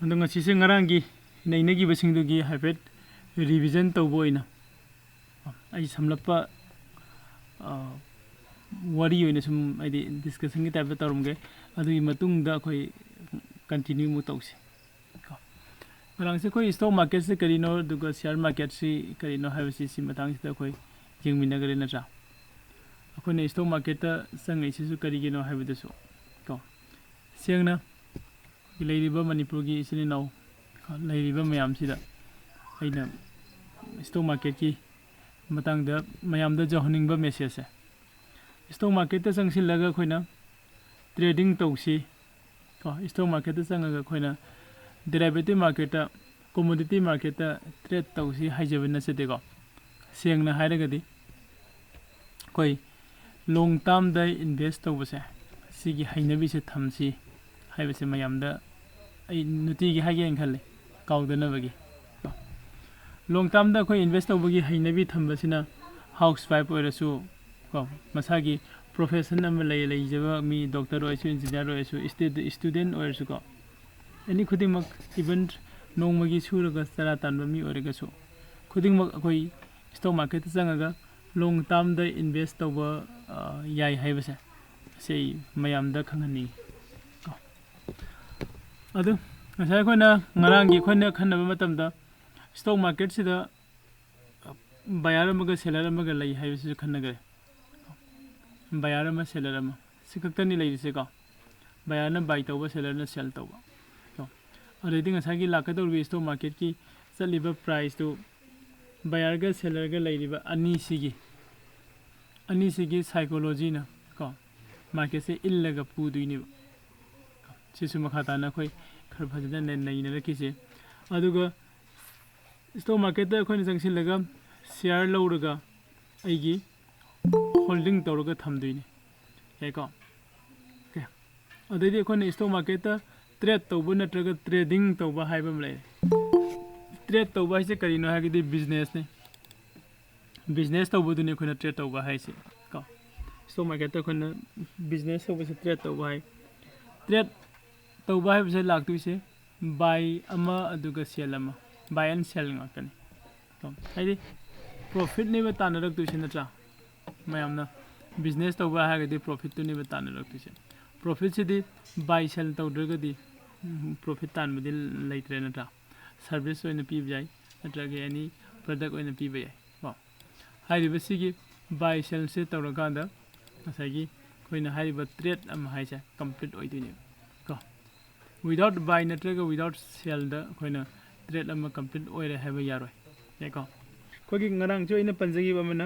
ꯑꯗꯨ ꯉꯁꯤꯁꯦ ꯉꯔꯥꯡꯒꯤ ꯅꯩꯅꯈꯤꯕꯁꯤꯡꯗꯨꯒꯤ ꯍꯥꯏꯐꯦꯠ ꯔꯤꯚꯤꯖꯟ ꯇꯧꯕ ꯑꯣꯏꯅ ꯑꯩ ꯁꯝꯂꯞꯄ ꯋꯥꯔꯤ ꯑꯣꯏꯅ ꯁꯨꯝ ꯍꯥꯏꯗꯤ ꯗꯤꯁꯀꯁꯟꯒꯤ ꯇꯥꯏꯞꯇ ꯇꯧꯔꯝꯒꯦ ꯑꯗꯨꯒꯤ ꯃꯇꯨꯡꯗ ꯑꯩꯈꯣꯏ ꯀꯟꯇꯤꯅ꯭ꯌꯨ ꯑꯃꯨꯛ ꯇꯧꯁꯤ ꯉꯔꯥꯡꯁꯦ ꯑꯩꯈꯣꯏ ꯁ꯭ꯇꯣꯛ ꯃꯥꯔꯀꯦꯠꯁꯦ ꯀꯔꯤꯅꯣ ꯑꯗꯨꯒ ꯁꯤꯌꯔ ꯃꯥꯔꯀꯦꯠꯁꯤ ꯀꯔꯤꯅꯣ ꯍꯥꯏꯕꯁꯤ ꯁꯤ ꯃꯇꯥꯡꯁꯤꯗ ꯑꯩꯈꯣꯏ ꯌꯦꯡꯃꯤꯟꯅꯒꯔꯦ ꯅꯠꯇ꯭ꯔꯥ ꯑꯩꯈꯣꯏꯅ ꯁ꯭ꯇꯣꯛ ꯃꯥꯔꯀꯦꯠꯇ ꯆꯪꯉꯤꯁꯤꯁꯨ ꯀꯔꯤꯒꯤꯅꯣ ꯍꯥꯏꯕꯗꯨꯁꯨ ꯁꯦꯡꯅ ꯂꯩꯔꯤꯕ ꯃꯅꯤꯄꯨꯔꯒꯤ ꯏꯆꯤꯟ ꯏꯅꯥꯎ ꯂꯩꯔꯤꯕ ꯃꯌꯥꯝꯁꯤꯗ ꯑꯩꯅ ꯁ꯭ꯇꯣꯛ ꯃꯥꯔꯀꯦꯠꯀꯤ ꯃꯇꯥꯡꯗ ꯃꯌꯥꯝꯗ ꯌꯧꯍꯟꯅꯤꯡꯕ ꯃꯦꯁꯦꯖꯁꯦ ꯁ꯭ꯇꯣꯛ ꯃꯥꯔꯀꯦꯠꯇ ꯆꯪꯁꯤꯜꯂꯒ ꯑꯩꯈꯣꯏꯅ ꯇ꯭ꯔꯦꯗꯤꯡ ꯇꯧꯁꯤ ꯁ꯭ꯇꯣꯛ ꯃꯥꯔꯀꯦꯠꯇ ꯆꯪꯉꯒ ꯑꯩꯈꯣꯏꯅ ꯗꯦꯔꯥꯏꯚꯦꯇꯤቭ ꯃꯥꯔꯀꯦꯠꯇ ꯀꯣꯃꯣꯗꯤꯇꯤ ꯃꯥꯔꯀꯦꯠꯇ ꯇ꯭ꯔꯦꯗ ꯇꯧꯁꯤ ꯍꯥꯏꯖꯕ ꯅꯠꯆꯗꯦꯀꯣ ꯁꯦꯡꯅ ꯍꯥꯏꯔꯒꯗꯤ ꯑꯩꯈꯣꯏ ꯂꯣꯡ ꯇꯥꯔꯝꯗ ꯏꯟꯚꯦꯁ ꯇꯧꯕꯁꯦ ꯁꯤꯒꯤ ꯍꯩꯅꯕꯤꯁꯦ ꯊꯝꯁꯤ ꯍꯥꯏꯕꯁꯦ ꯃꯌꯥꯝꯗ ꯑꯩ ꯅꯨꯡꯇꯤꯒꯤ ꯍꯥꯏꯒꯦꯅ ꯈꯜꯂꯤ ꯀꯥꯎꯗꯅꯕꯒꯤ ꯂꯣꯡ ꯇꯥꯔꯝꯗ ꯑꯩꯈꯣꯏ ꯏꯟꯚꯦꯁ ꯇꯧꯕꯒꯤ ꯍꯩꯅꯕꯤ ꯊꯝꯕꯁꯤꯅ ꯍꯥꯎꯁ ꯋꯥꯏꯐ ꯑꯣꯏꯔꯁꯨ ꯃꯁꯥꯒꯤ ꯄ꯭ꯔꯣꯐꯦꯁꯟ ꯑꯃ ꯂꯩꯖꯕ ꯃꯤ ꯗꯣꯛꯇꯔ ꯑꯣꯏꯔꯁꯨ ꯏꯟꯖꯤꯅꯤꯌꯥꯔ ꯑꯣꯏꯔꯁꯨ ꯏꯁꯇꯨꯗꯦꯟ ꯑꯣꯏꯔꯁꯨ ꯑꯦꯅꯤ ꯈꯨꯗꯤꯡꯃꯛ ꯏꯚꯟ ꯅꯣꯡꯃꯒꯤ ꯁꯨꯔꯒ ꯆꯔꯥ ꯇꯥꯟꯕ ꯃꯤ ꯑꯣꯏꯔꯒꯁꯨ ꯈꯨꯗꯤꯡꯃꯛ ꯑꯩꯈꯣꯏ ꯁ꯭ꯇꯣꯛ ꯃꯥꯔꯀꯦꯠꯇ ꯆꯪꯉꯒ ꯂꯣꯡ ꯇꯥꯔꯝꯗ ꯏꯟꯚꯦꯁ ꯇꯧꯕ ꯌꯥꯏ ꯍꯥꯏꯕꯁꯦ ꯁꯤ ꯃꯌꯥꯝꯗ ꯈꯪꯍꯟꯅꯤꯡꯉꯤ ꯑꯗꯨ ꯉꯁꯥꯏ ꯑꯩꯈꯣꯏꯅ ꯉꯔꯥꯡꯒꯤ ꯑꯩꯈꯣꯏꯅ ꯈꯟꯅꯕ ꯃꯇꯝꯗ ꯁ꯭ꯇꯣꯛ ꯃꯥꯔꯀꯦꯠꯁꯤꯗ ꯕꯥꯌꯔ ꯑꯃꯒ ꯁꯦꯂꯔ ꯑꯃꯒ ꯂꯩ ꯍꯥꯏꯕꯁꯤꯁꯨ ꯈꯟꯅꯈ꯭ꯔꯦ ꯕꯥꯌꯔ ꯑꯃ ꯁꯦꯂꯔ ꯑꯃ ꯁꯤ ꯈꯛꯇꯅꯤ ꯂꯩꯔꯤꯁꯦꯀꯣ ꯕꯥꯌꯔꯅ ꯕꯥꯏ ꯇꯧꯕ ꯁꯦꯂꯔꯅ ꯁꯦꯜ ꯇꯧꯕ ꯑꯗꯨꯗꯩꯗꯤ ꯉꯁꯥꯏꯒꯤ ꯂꯥꯛꯀꯗꯧꯔꯤꯕ ꯁ꯭ꯇꯣꯛ ꯃꯥꯔꯀꯦꯠꯀꯤ ꯆꯠꯂꯤꯕ ꯄ꯭ꯔꯥꯏꯁꯇꯨ ꯕꯥꯌꯔꯒ ꯁꯦꯂꯔꯒ ꯂꯩꯔꯤꯕ ꯑꯅꯤꯁꯤꯒꯤ ꯁꯥꯏꯀꯣꯂꯣꯖꯤꯅ ꯃꯥꯔꯀꯦꯠꯁꯦ ꯏꯜꯂꯒ ꯄꯨꯗꯣꯏꯅꯦꯕ ꯁꯤꯁꯨ ꯃꯈꯥ ꯇꯥꯅ ꯑꯩꯈꯣꯏ ꯈꯔ ꯐꯖꯅ ꯅꯩꯅꯔꯛꯈꯤꯁꯦ ꯑꯗꯨꯒ ꯁ꯭ꯇꯣꯛ ꯃꯥꯔꯀꯦꯠꯇ ꯑꯩꯈꯣꯏꯅ ꯆꯪꯁꯤꯜꯂꯒ ꯁꯤꯌꯥꯔ ꯂꯧꯔꯒ ꯑꯩꯒꯤ ꯍꯣꯜꯗꯤꯡ ꯇꯧꯔꯒ ꯊꯝꯗꯣꯏꯅꯤ ꯌꯥꯏꯀꯣ ꯑꯗꯩꯗꯤ ꯑꯩꯈꯣꯏꯅ ꯁ꯭ꯇꯣꯛ ꯃꯥꯔꯀꯦꯠꯇ ꯇ꯭ꯔꯦꯗ ꯇꯧꯕ ꯅꯠꯇ꯭ꯔꯒ ꯇ꯭ꯔꯦꯗꯤꯡ ꯇꯧꯕ ꯍꯥꯏꯕ ꯑꯃ ꯂꯩꯔꯦ ꯇ꯭ꯔꯦꯗ ꯇꯧꯕ ꯍꯥꯏꯁꯦ ꯀꯔꯤꯅꯣ ꯍꯥꯏꯔꯒꯗꯤ ꯕꯤꯖꯤꯅꯦꯁ ꯇꯧꯕꯗꯨꯅꯤ ꯑꯩꯈꯣꯏꯅ ꯇ꯭ꯔꯦꯗ ꯇꯧꯕ ꯍꯥꯏꯁꯦ ꯁ꯭ꯇꯣꯛ ꯃꯥꯔꯀꯦꯠꯇ ꯑꯩꯈꯣꯏꯅ ꯕꯤꯖꯤꯅꯦꯁ ꯇꯧꯕꯁꯦ ꯇ꯭ꯔꯦꯗ ꯇꯧꯕ ꯍꯥꯏ ꯇ꯭ꯔꯦꯗ ꯇꯧꯕ ꯍꯥꯏꯕꯁꯦ ꯂꯥꯛꯇꯣꯏꯁꯦ ꯕꯥꯏ ꯑꯃ ꯑꯗꯨꯒ ꯁꯦꯜ ꯑꯃ ꯕꯥꯏ ꯑꯦꯟ ꯁꯦꯜ ꯉꯥꯛꯇꯅꯤ ꯍꯥꯏꯗꯤ ꯄ꯭ꯔꯣꯐꯤꯠꯅꯦꯕ ꯇꯥꯟꯅꯔꯛꯇꯣꯏꯁꯦ ꯅꯠꯇ꯭ꯔꯥ ꯃꯌꯥꯝꯅ ꯕꯤꯖꯤꯅꯦꯁ ꯇꯧꯕ ꯍꯥꯏꯔꯒꯗꯤ ꯄ꯭ꯔꯣꯐꯤꯠꯇꯨꯅꯦꯕ ꯇꯥꯟꯅꯔꯛꯇꯣꯏꯁꯦ ꯄ꯭ꯔꯣꯐꯤꯠꯁꯤꯗꯤ ꯕꯥꯏ ꯁꯦꯜ ꯇꯧꯗ꯭ꯔꯒꯗꯤ ꯄ꯭ꯔꯣꯐꯤꯠ ꯇꯥꯟꯕꯗꯤ ꯂꯩꯇ꯭ꯔꯦ ꯅꯠꯇ꯭ꯔꯥ ꯁꯥꯔꯚꯤꯁ ꯑꯣꯏꯅ ꯄꯤꯕ ꯌꯥꯏ ꯅꯠꯇ꯭ꯔꯒ ꯑꯦꯅꯤ ꯄ꯭ꯔꯗꯛ ꯑꯣꯏꯅ ꯄꯤꯕ ꯌꯥꯏ ꯍꯥꯏꯔꯤꯕ ꯁꯤꯒꯤ ꯕꯥꯏ ꯁꯦꯜꯁꯦ ꯇꯧꯔꯀꯥꯟꯗ ꯉꯁꯥꯏꯒꯤ ꯑꯩꯈꯣꯏꯅ ꯍꯥꯏꯔꯤꯕ ꯇ꯭ꯔꯦꯗ ꯑꯃ ꯍꯥꯏꯁꯦ ꯀꯝꯄ꯭ꯂꯤꯠ ꯑꯣꯏꯗꯣꯏꯅꯦꯕ ꯋꯤꯗꯥꯎꯠ ꯕꯥꯏ ꯅꯠꯇ꯭ꯔꯒ ꯋꯤꯗꯥꯎꯠ ꯁꯦꯜꯗ ꯑꯩꯈꯣꯏꯅ ꯇ꯭ꯔꯦꯗ ꯑꯃ ꯀꯝꯄ꯭ꯂꯤꯠ ꯑꯣꯏꯔꯦ ꯍꯥꯏꯕ ꯌꯥꯔꯣꯏ ꯌꯥꯏꯀꯣ ꯑꯩꯈꯣꯏꯒꯤ ꯉꯔꯥꯡꯁꯨ ꯑꯩꯅ ꯄꯟꯖꯈꯤꯕ ꯑꯃꯅ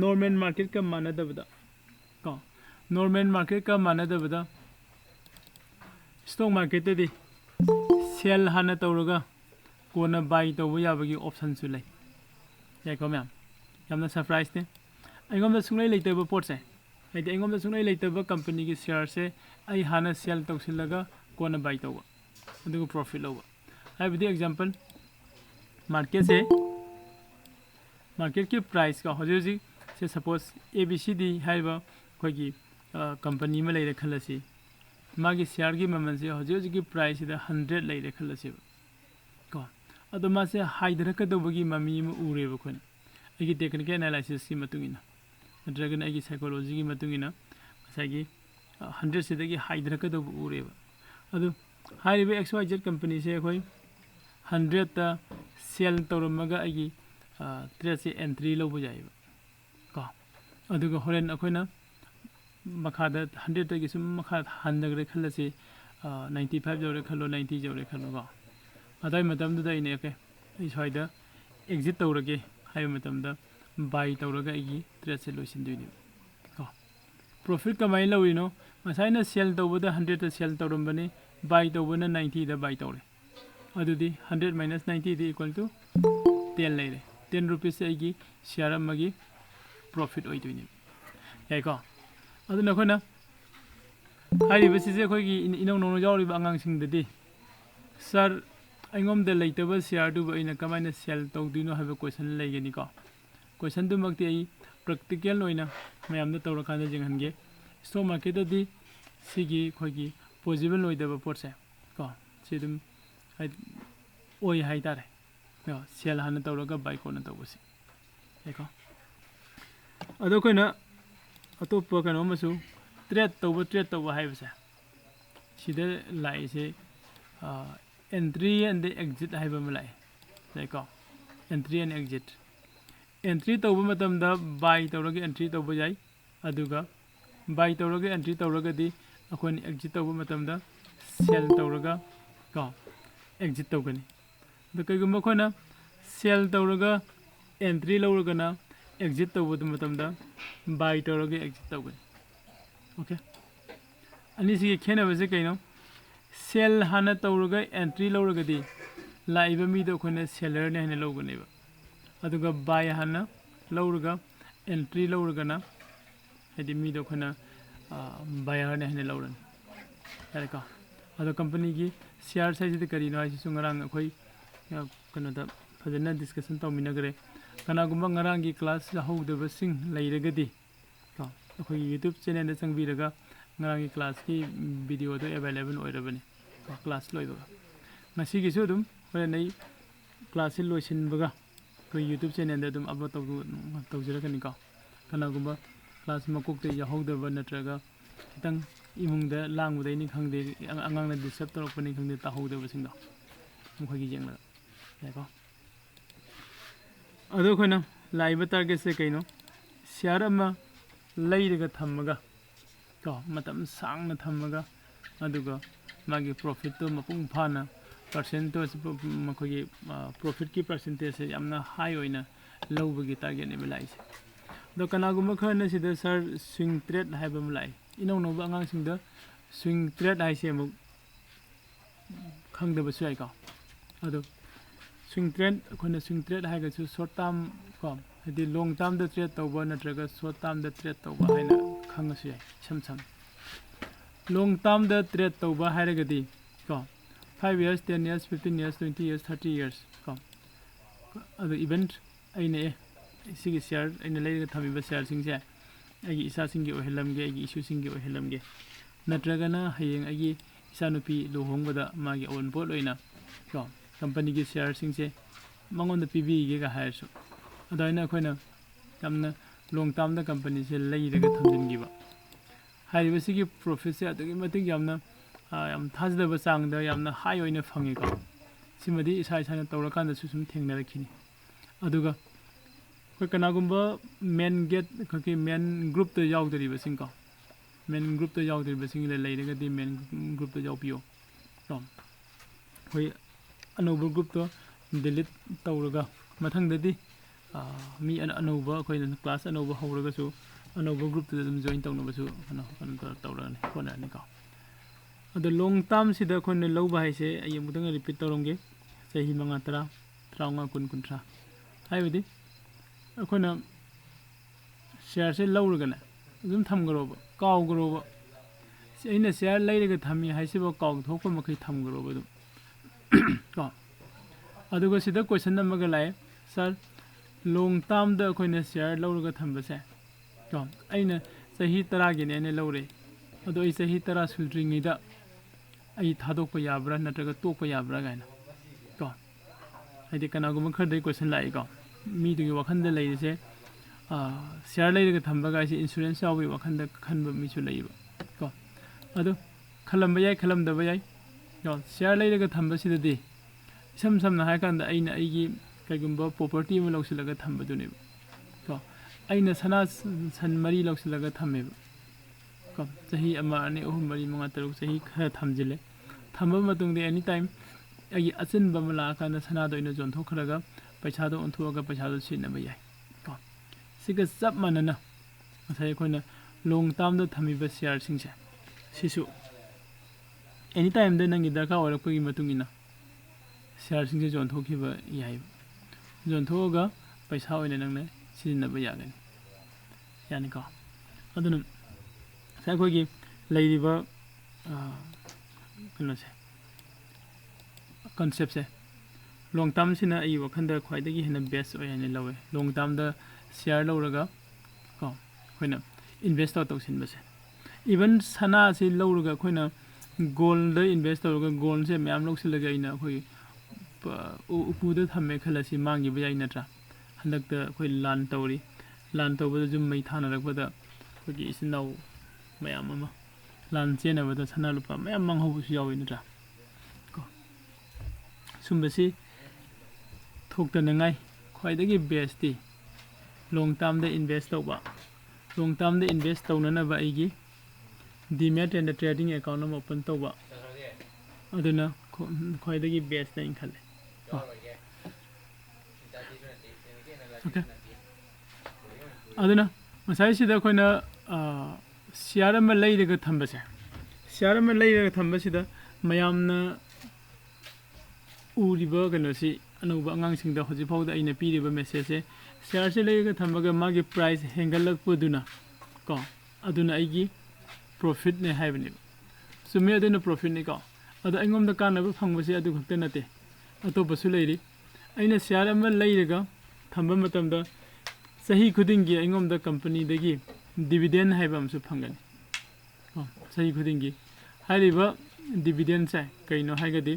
ꯅꯣꯔꯃꯦꯜ ꯃꯥꯔꯀꯦꯠꯀ ꯃꯥꯟꯅꯗꯕꯗ ꯅꯣꯔꯃꯦꯜ ꯃꯥꯔꯀꯦꯠꯀ ꯃꯥꯟꯅꯗꯕꯗ ꯁ꯭ꯇꯣꯛ ꯃꯥꯔꯀꯦꯠꯇꯗꯤ ꯁꯦꯜ ꯍꯥꯟꯅ ꯇꯧꯔꯒ ꯀꯣꯟꯅ ꯕꯥꯏ ꯇꯧꯕ ꯌꯥꯕꯒꯤ ꯑꯣꯞꯁꯟꯁꯨ ꯂꯩ ꯌꯥꯏꯀꯣ ꯃꯌꯥꯝ ꯌꯥꯝꯅ ꯁꯔꯄ꯭ꯔꯥꯏꯖꯅꯦ ꯑꯩꯉꯣꯟꯗ ꯁꯨꯡꯂꯩ ꯂꯩꯇꯕ ꯄꯣꯠꯁꯦ ꯍꯥꯏꯗꯤ ꯑꯩꯉꯣꯟꯗ ꯁꯨꯡꯂꯩ ꯂꯩꯇꯕ ꯀꯝꯄꯅꯤꯒꯤ ꯁꯤꯌꯥꯔꯁꯦ ꯑꯩ ꯍꯥꯟꯅ ꯁꯦꯜ ꯇꯧꯁꯤꯜꯂꯒ ꯀꯣꯟꯅ ꯕꯥꯏ ꯇꯧꯕ ꯑꯗꯨꯒ ꯄ꯭ꯔꯣꯐꯤꯠ ꯂꯧꯕ ꯍꯥꯏꯕꯗꯤ ꯑꯦꯛꯖꯥꯝꯄꯜ ꯃꯥꯔꯀꯦꯠꯀꯤ ꯄ꯭ꯔꯥꯏꯁꯀ ꯍꯧꯖꯤꯛ ꯁꯦ ꯁꯄꯣꯁ ABCD ꯍꯥꯏꯔꯤꯕ ꯑꯩꯈꯣꯏꯒꯤ ꯀꯝꯄꯅꯤ ꯑꯃ ꯂꯩꯔꯦ ꯈꯜꯂꯁꯤ ꯃꯥꯒꯤ ꯁꯤꯌꯥꯔꯒꯤ ꯃꯃꯜꯁꯦ ꯍꯧꯖꯤꯛꯀꯤ ꯄ꯭ꯔꯥꯏꯁꯁꯤꯗ 100 ꯂꯩꯔꯦ ꯈꯜꯂꯁꯦꯕ ꯑꯗꯣ ꯃꯥꯁꯦ ꯍꯥꯏꯊꯔꯛꯀꯗꯧꯕꯒꯤ ꯃꯃꯤ ꯑꯃ ꯎꯔꯦꯕ ꯑꯩꯈꯣꯏꯅ ꯑꯩꯒꯤ ꯇꯦꯛꯅꯤꯀꯦꯜ ꯑꯦꯅꯥꯂꯥꯏꯁꯤꯁꯀꯤ ꯃꯇꯨꯡ ꯏꯟꯅ ꯅꯠꯇ꯭ꯔꯒꯅ ꯑꯩꯒꯤ ꯁꯥꯏꯀꯣꯂꯣꯖꯤꯒꯤ ꯃꯇꯨꯡ ꯏꯟꯅ ꯉꯁꯥꯏꯒꯤ 100ꯁꯤꯗꯒꯤ ꯍꯥꯏꯊꯔꯛꯀꯗꯧꯕ ꯎꯔꯦꯕ ꯑꯗꯨ ꯍꯥꯏꯔꯤꯕ XYZ ꯀꯝꯄꯅꯤꯁꯦ ꯑꯩꯈꯣꯏ 100ꯇ ꯁꯦꯜ ꯇꯧꯔꯝꯃꯒ ꯑꯩꯒꯤ ꯇ꯭ꯔꯦꯗꯁꯦ ꯑꯦꯟꯇ꯭री ꯂꯧꯕ ꯌꯥꯏꯕ ꯑꯗꯨꯒ ꯍꯣꯔꯦꯟ ꯑꯩꯈꯣꯏꯅ ꯃꯈꯥꯗ 100ꯇꯒꯤ ꯁꯨꯝ ꯃꯈꯥ ꯍꯟꯊꯈ꯭ರೆ ꯈꯜꯂꯁꯤ 95 ꯌꯧꯔꯦ ꯈꯜꯂꯣ 90 ꯌꯧꯔꯦ ꯈꯜꯂꯣ ꯑꯗꯨꯋꯥꯏ ꯃꯇꯝꯗꯨꯗ ꯑꯩꯅ ꯑꯩ ꯁ꯭ꯋꯥꯏꯗ ꯑꯦꯛꯖꯤꯠ ꯇꯧꯔꯒꯦ ꯍꯥꯏꯕ ꯃꯇꯝꯗ ꯕꯥꯏ ꯇꯧꯔꯒ ꯑꯩꯒꯤ ꯇ꯭ꯔꯦꯗꯁꯦ ꯂꯣꯏꯁꯤꯟꯗꯣꯏꯅꯦꯕ ꯄ꯭ꯔꯣꯐꯤꯠ ꯀꯃꯥꯏꯅ ꯂꯧꯔꯤꯅꯣ ꯉꯁꯥꯏꯅ ꯁꯦꯜ ꯇꯧꯕꯗ 100ꯇ ꯁꯦल ꯇꯧꯔꯝꯕꯅꯤ बाय तौबना 90 बाय तौरे अदुदी 100 - 90 दी इक्वल टू 10 लेरे 10 रुपीस एगी शेयर अमगी प्रॉफिट ओइदुनी याइको अदु नखोना हारिबसि जे खोगी इनौ नौ जावरि अंगांग सिंगदि सर आइगोम द लेतब शेयर दु बइना कमाइना सेल तौदिनो हाबे क्वेश्चन लेगेनी को क्वेश्चन दु मक्ति आई प्रैक्टिकल ओइना मयामदा तौरखाना जिंगहनगे स्टॉक मार्केट दि सिगी खोगी पॉसिबल ओइदब पोर्से को सिदुम ꯑꯣꯏ ꯍꯥꯏꯇꯥꯔꯦ ꯁꯦꯜ ꯍꯥꯟꯅ ꯇꯧꯔꯒ ꯕꯥꯏ ꯀꯣꯟꯅ ꯇꯧꯕꯁꯤ ꯌꯥꯏꯀꯣ ꯑꯗꯣ ꯑꯩꯈꯣꯏꯅ ꯑꯇꯣꯞꯄ ꯀꯩꯅꯣ ꯑꯃꯁꯨ ꯇ꯭ꯔꯦꯠ ꯇꯧꯕ ꯍꯥꯏꯕꯁꯦ ꯁꯤꯗ ꯂꯥꯛꯏꯁꯦ ꯑꯦꯟꯇ꯭ꯔꯤ ꯑꯦꯟ ꯑꯦꯛꯖꯤꯠ ꯍꯥꯏꯕ ꯑꯃ ꯂꯥꯛꯑꯦ ꯌꯥꯏꯀꯣ ꯑꯦꯟꯇ꯭ꯔꯤ ꯑꯦꯟ ꯑꯦꯛꯖꯤꯠ ꯑꯦꯟꯇ꯭ꯔꯤ ꯇꯧꯕ ꯃꯇꯝꯗ ꯕꯥꯏ ꯇꯧꯔꯒ ꯑꯦꯟꯇ꯭ꯔꯤ ꯇꯧꯕ ꯌꯥꯏ ꯑꯗꯨꯒ ꯕꯥꯏ ꯇꯧꯔꯒ ꯑꯦꯟꯇ꯭ꯔꯤ ꯇꯧꯔꯒꯗꯤ ꯑꯩꯈꯣꯏꯅ ꯑꯦꯛꯖꯤꯠ ꯇꯧꯕ ꯃꯇꯝꯗ ꯁꯦꯜ ꯇꯧꯔꯒ ꯀꯣ ꯑꯦꯛꯖꯤꯠ ꯇꯧꯒꯅꯤ ꯑꯗꯣ ꯀꯩꯒꯨꯝꯕ ꯑꯩꯈꯣꯏꯅ ꯁꯦꯜ ꯇꯧꯔꯒ ꯑꯦꯟꯇ꯭री ꯂꯧꯔꯒꯅ ꯑꯦꯛꯖꯤꯠ ꯇꯧꯕ ꯃꯇꯝꯗ ꯕꯥꯏ ꯇꯧꯔꯒ ꯑꯦꯛꯖꯤꯠ ꯇꯧꯒꯅꯤ ओके अनिसिगे खेनबसे कइनो सेल हाना तौरगा एंट्री लौरगदी लाइबा मीदो खोना सेलर ने हने लौगनेबा अदुगा बाय हाना लौरगा एंट्री लौरगना हदि मीदो खोना बायर ने हने लौरन यारेका अदो कंपनी की शेयर साइज दे करिनो हाइसि सुंगरांग अखोई कनोदा फजना डिस्कशन तौमिनगरे कनागुम्बा ngaraंगी क्लास हौदबसिंग लैरगदी का अखोई यूट्यूब चैनल दे संगबिरगा ngaraंगी क्लास की वीडियो दो अवेलेबल ओइरबनी का क्लास लोइबगा ngasi गिसु दुम होरे नै क्लास लोइसिनबगा को यूट्यूब चैनल दे दुम अपलोड तौजरकनी का कनागुम्बा क्लास मकुक ते यहौदबा नत्रगा खितंग इमुंगदा लांगबदैनि खंगदे अंगांगना डिस्टर्ब तौरकपनि खंगदे ताहौदबसिंग मुखगी जेंगला याको अदो खोना लाइव टारगेट से कइनो शेयर अमा लैरगा थम्मगा को मतम सांगना थम्मगा अदुगा मागी प्रॉफिट तो मपुंग फाना परसेंटेज मखोगी प्रॉफिट की परसेंटेज से यामना हाई होइना लौबगी टारगेट ने लाइसे दो कनागुमा खरना सिदा सर स्विंग ट्रेड हाइबम लाई इनौ नोबा अंगांग सिंगदा स्विंग ट्रेड हाइसे मु खंगदबसु आइका अदो स्विंग ट्रेड अखोना स्विंग ट्रेड हाइगसु शॉर्ट टर्म को हदि लॉन्ग टर्म द ट्रेड तौबा नत्रगा शॉर्ट टर्म द ट्रेड तौबा हाइना खंगसु याइ सम लॉन्ग टर्म द ट्रेड तौबा हाइरगदि को 5 years 10 years 15 years 20 years 30 years को अदो इवेंट आइने सिगी शेयर आइने लैरगा थमिबा शेयर सिंगसे आइगी इसा सिंगी ओहेलमगे आइगी इशू सिंगी ओहेलमगे नत्रगना हयेंग आइगी इसा नुपी लोहोंगबदा मागी ओन पोट ओइना को कंपनी की शेयर सिंगसे मंगोंद पीबीगे का हायरसु अदाइना अखोइना यामना लॉन्ग टर्म द कंपनी से लैरगा थमजिनगिबा हाइबसिगी प्रॉफिट से अदुगी मतिग यामना याम थाजदबा चांगदा यामना हाई ओइना फंगेको सिमदि इसा इसाना तौरकांदा सुसुम थेंगनरखिनि अदुगा कोइ कनागुम्बा मेन गेट खकि मेन ग्रुप त यावदरिबा सिंको मेन ग्रुप त यावदरिबा सिंग लैरगदि मेन ग्रुप त यावपियो तो कोइ अनौबा ग्रुप तो डिलीट तौरगा मथंगददि मी अनौबा कोइ क्लास अनौबा हौरगसु अनौबा ग्रुप त दम जॉइन तौनबसु कनो तौरगनि कोनानि का अद लॉन्ग टर्म सिदा खोने लौबा हाइसे अय मुदंग रिपीट तौरंगे सही मंगा तरा त्राउंगा कुन कुंत्रा हाइबदि अखोना शेयर से लौरगना अदुम थमगरोबा कावगरोबा अइना शेयर लैरगा थमी हाइसेबा काव थोकपा मखै थमगरोबा दुम को अदुगा सिदा क्वेश्चन नमगा लाए सर लॉन्ग टर्म द अखोना शेयर लौरगा थमबसे को अइना सही तरा गिने ने लौरे अदो अइ सही तरा सुल्ट्रिङैदा अइ थादोकपा याब्रा नत्रगा तोकपा याब्रा गाइना को हाइदि कनागुमा खरदै क्वेश्चन लाइ को मीदुगी वखन्दा लैरिसे शेयर लैरगा थम्बा गाइसे इंश्योरेंस यावबि वखन्दा खनबा मिसु लैबा को अदो खलम्बा याइ खलमदबा याइ को शेयर लैरगा थम्बा सिददि इसम समना हाइकांदा अइना अइगी कइगुम्बा प्रॉपर्टी अमा लौसिलगा थम्बदुनेबा को अइना सना सन मरी लौसिलगा थम्मेबा को सही अमा अने अहुम मरी मंगा तरुक सही खरा थमजिले थम्बा मतुंगदे एनी टाइम अगी अचनबा मला काना सनादो इन जोनथोखरगा पैसादो ओंथोगा पैसादो सिनबा याय को सिगा सब मानना मसाय खोना लॉन्ग टर्म दो थमिबा शेयर सिंगसे सिसु एनी टाइम दे नंगी दरका ओरकपगी मतुंगिना शेयर सिंगसे जोनथोखिबा याय जोनथोगा पैसा ओइना नंगने सिनबा यागनि यानि को अदुनु साइकोगी लैरिबा कनोसे concept से long term सिना अइ वखंदा ख्वाइदगी हेना बेस्ट ओयने लवे long term दा शेयर लौरगा को खोइना इन्वेस्ट तौसिन बसे इवन सना से लौरगा खोइना gold invest tꯧꯔꯒ gold se mayam loksillega ina khoi upuda thamme khalasi mangi bayai natra handakta khoi lan tawri lan tawbada jum mai thana rakbada khoi isinau mayam ama lan chena bada sana lupa mayam mangho bu yawi natra ko sumbasi thokta nangai khwaidagi best ti long term da invest tawba long term da invest tawna ba igi Demate and the trading account of open tauba aduna khwaidagi best na inkhale okay aduna masai sida khoina share ma leidaga thambase share ma leidaga thambasida mayamna uriba ganosi anuba angang singda hoji phawda aina piriba message share se leidaga thambaga magi price hengalak puduna ko aduna aigi profit ne haibani so me aduna profit ne ka ada engom da kana ba phangba se adu khakta nate ato basu leiri aina share ama leiraga thamba matam da sahi khuding gi engom da company dagi dividend haiba amsu phangani sahi khuding gi hariba dividend sai kaino haigadi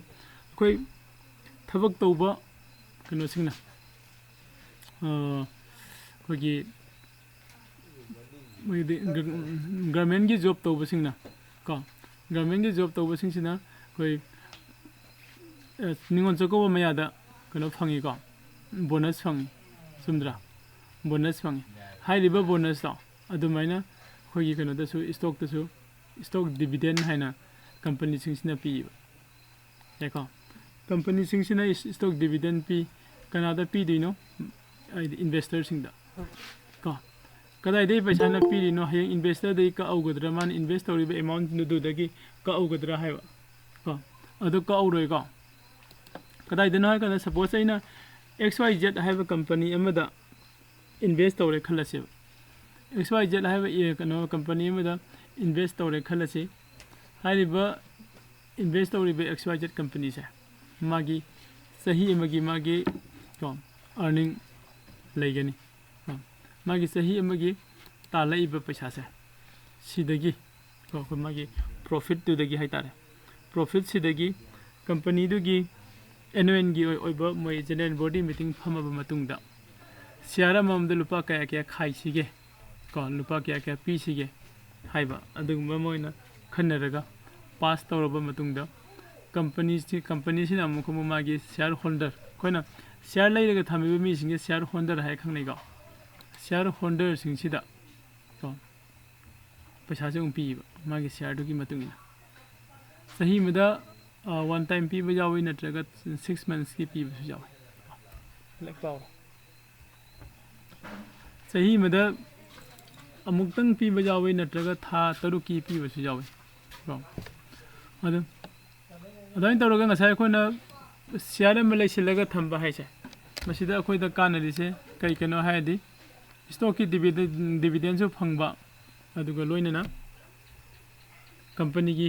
koi thabak tauba kano singna kogi government की job तो busing ना का government की job तो busing सिना कोई निगोन चको वो मयादा कनो fungi का bonus फंगी सुंदरा bonus fungi high Riba bonus तो अदुमाइना कोई कनो दसु stock dividend है ना company सिंग सिना पी देखो company सिंग सिना stock dividend P Kannada P दिनो investor सिंग दा का kadai dei paisa na piri no hayang investor dei ka augadra man invest toriba amount nu du dagi ka augadra haiba ko adu ka auroi ko kadai de no ha kana suppose aina xyz haiba company amada invest tore khalase xyz haiba e kano company amada invest tore khalase haiba invest toriba xyz company se magi sahi magi ko earning laigani मागी सही अमगी तालाइबा पैसा से सिदगी को मागी profit दुदगी हाइतारे profit सिदगी company दुगी annual गी ओइबा मोय general body meeting फमबा मतुंगदा share ममद लुपा कया कया खाइसिगे को लुपा कया कया पीसिगे हाइबा अदुगुम मोयना खन्नरगा पास तौरबा मतुंगदा कंपनी सिना अमुख मागी share holder Koyna share लैरगा थामिबा me Singe share holder hi खंगनैगा share holder singchida to paisa se umpi magi share du gi matungina sahi mada one time pi ba jawi natraga 6 months ki pi ba jawi like power sahi mada amuktang pi ba jawi natraga tha taru ki pi ba jawi to adain tawraga ngasai khona share ma leisilaga thamba haise masida akhoi da kanari se kai kano haidi stock की dividend जो फंगबा अदुगा लोइनना company की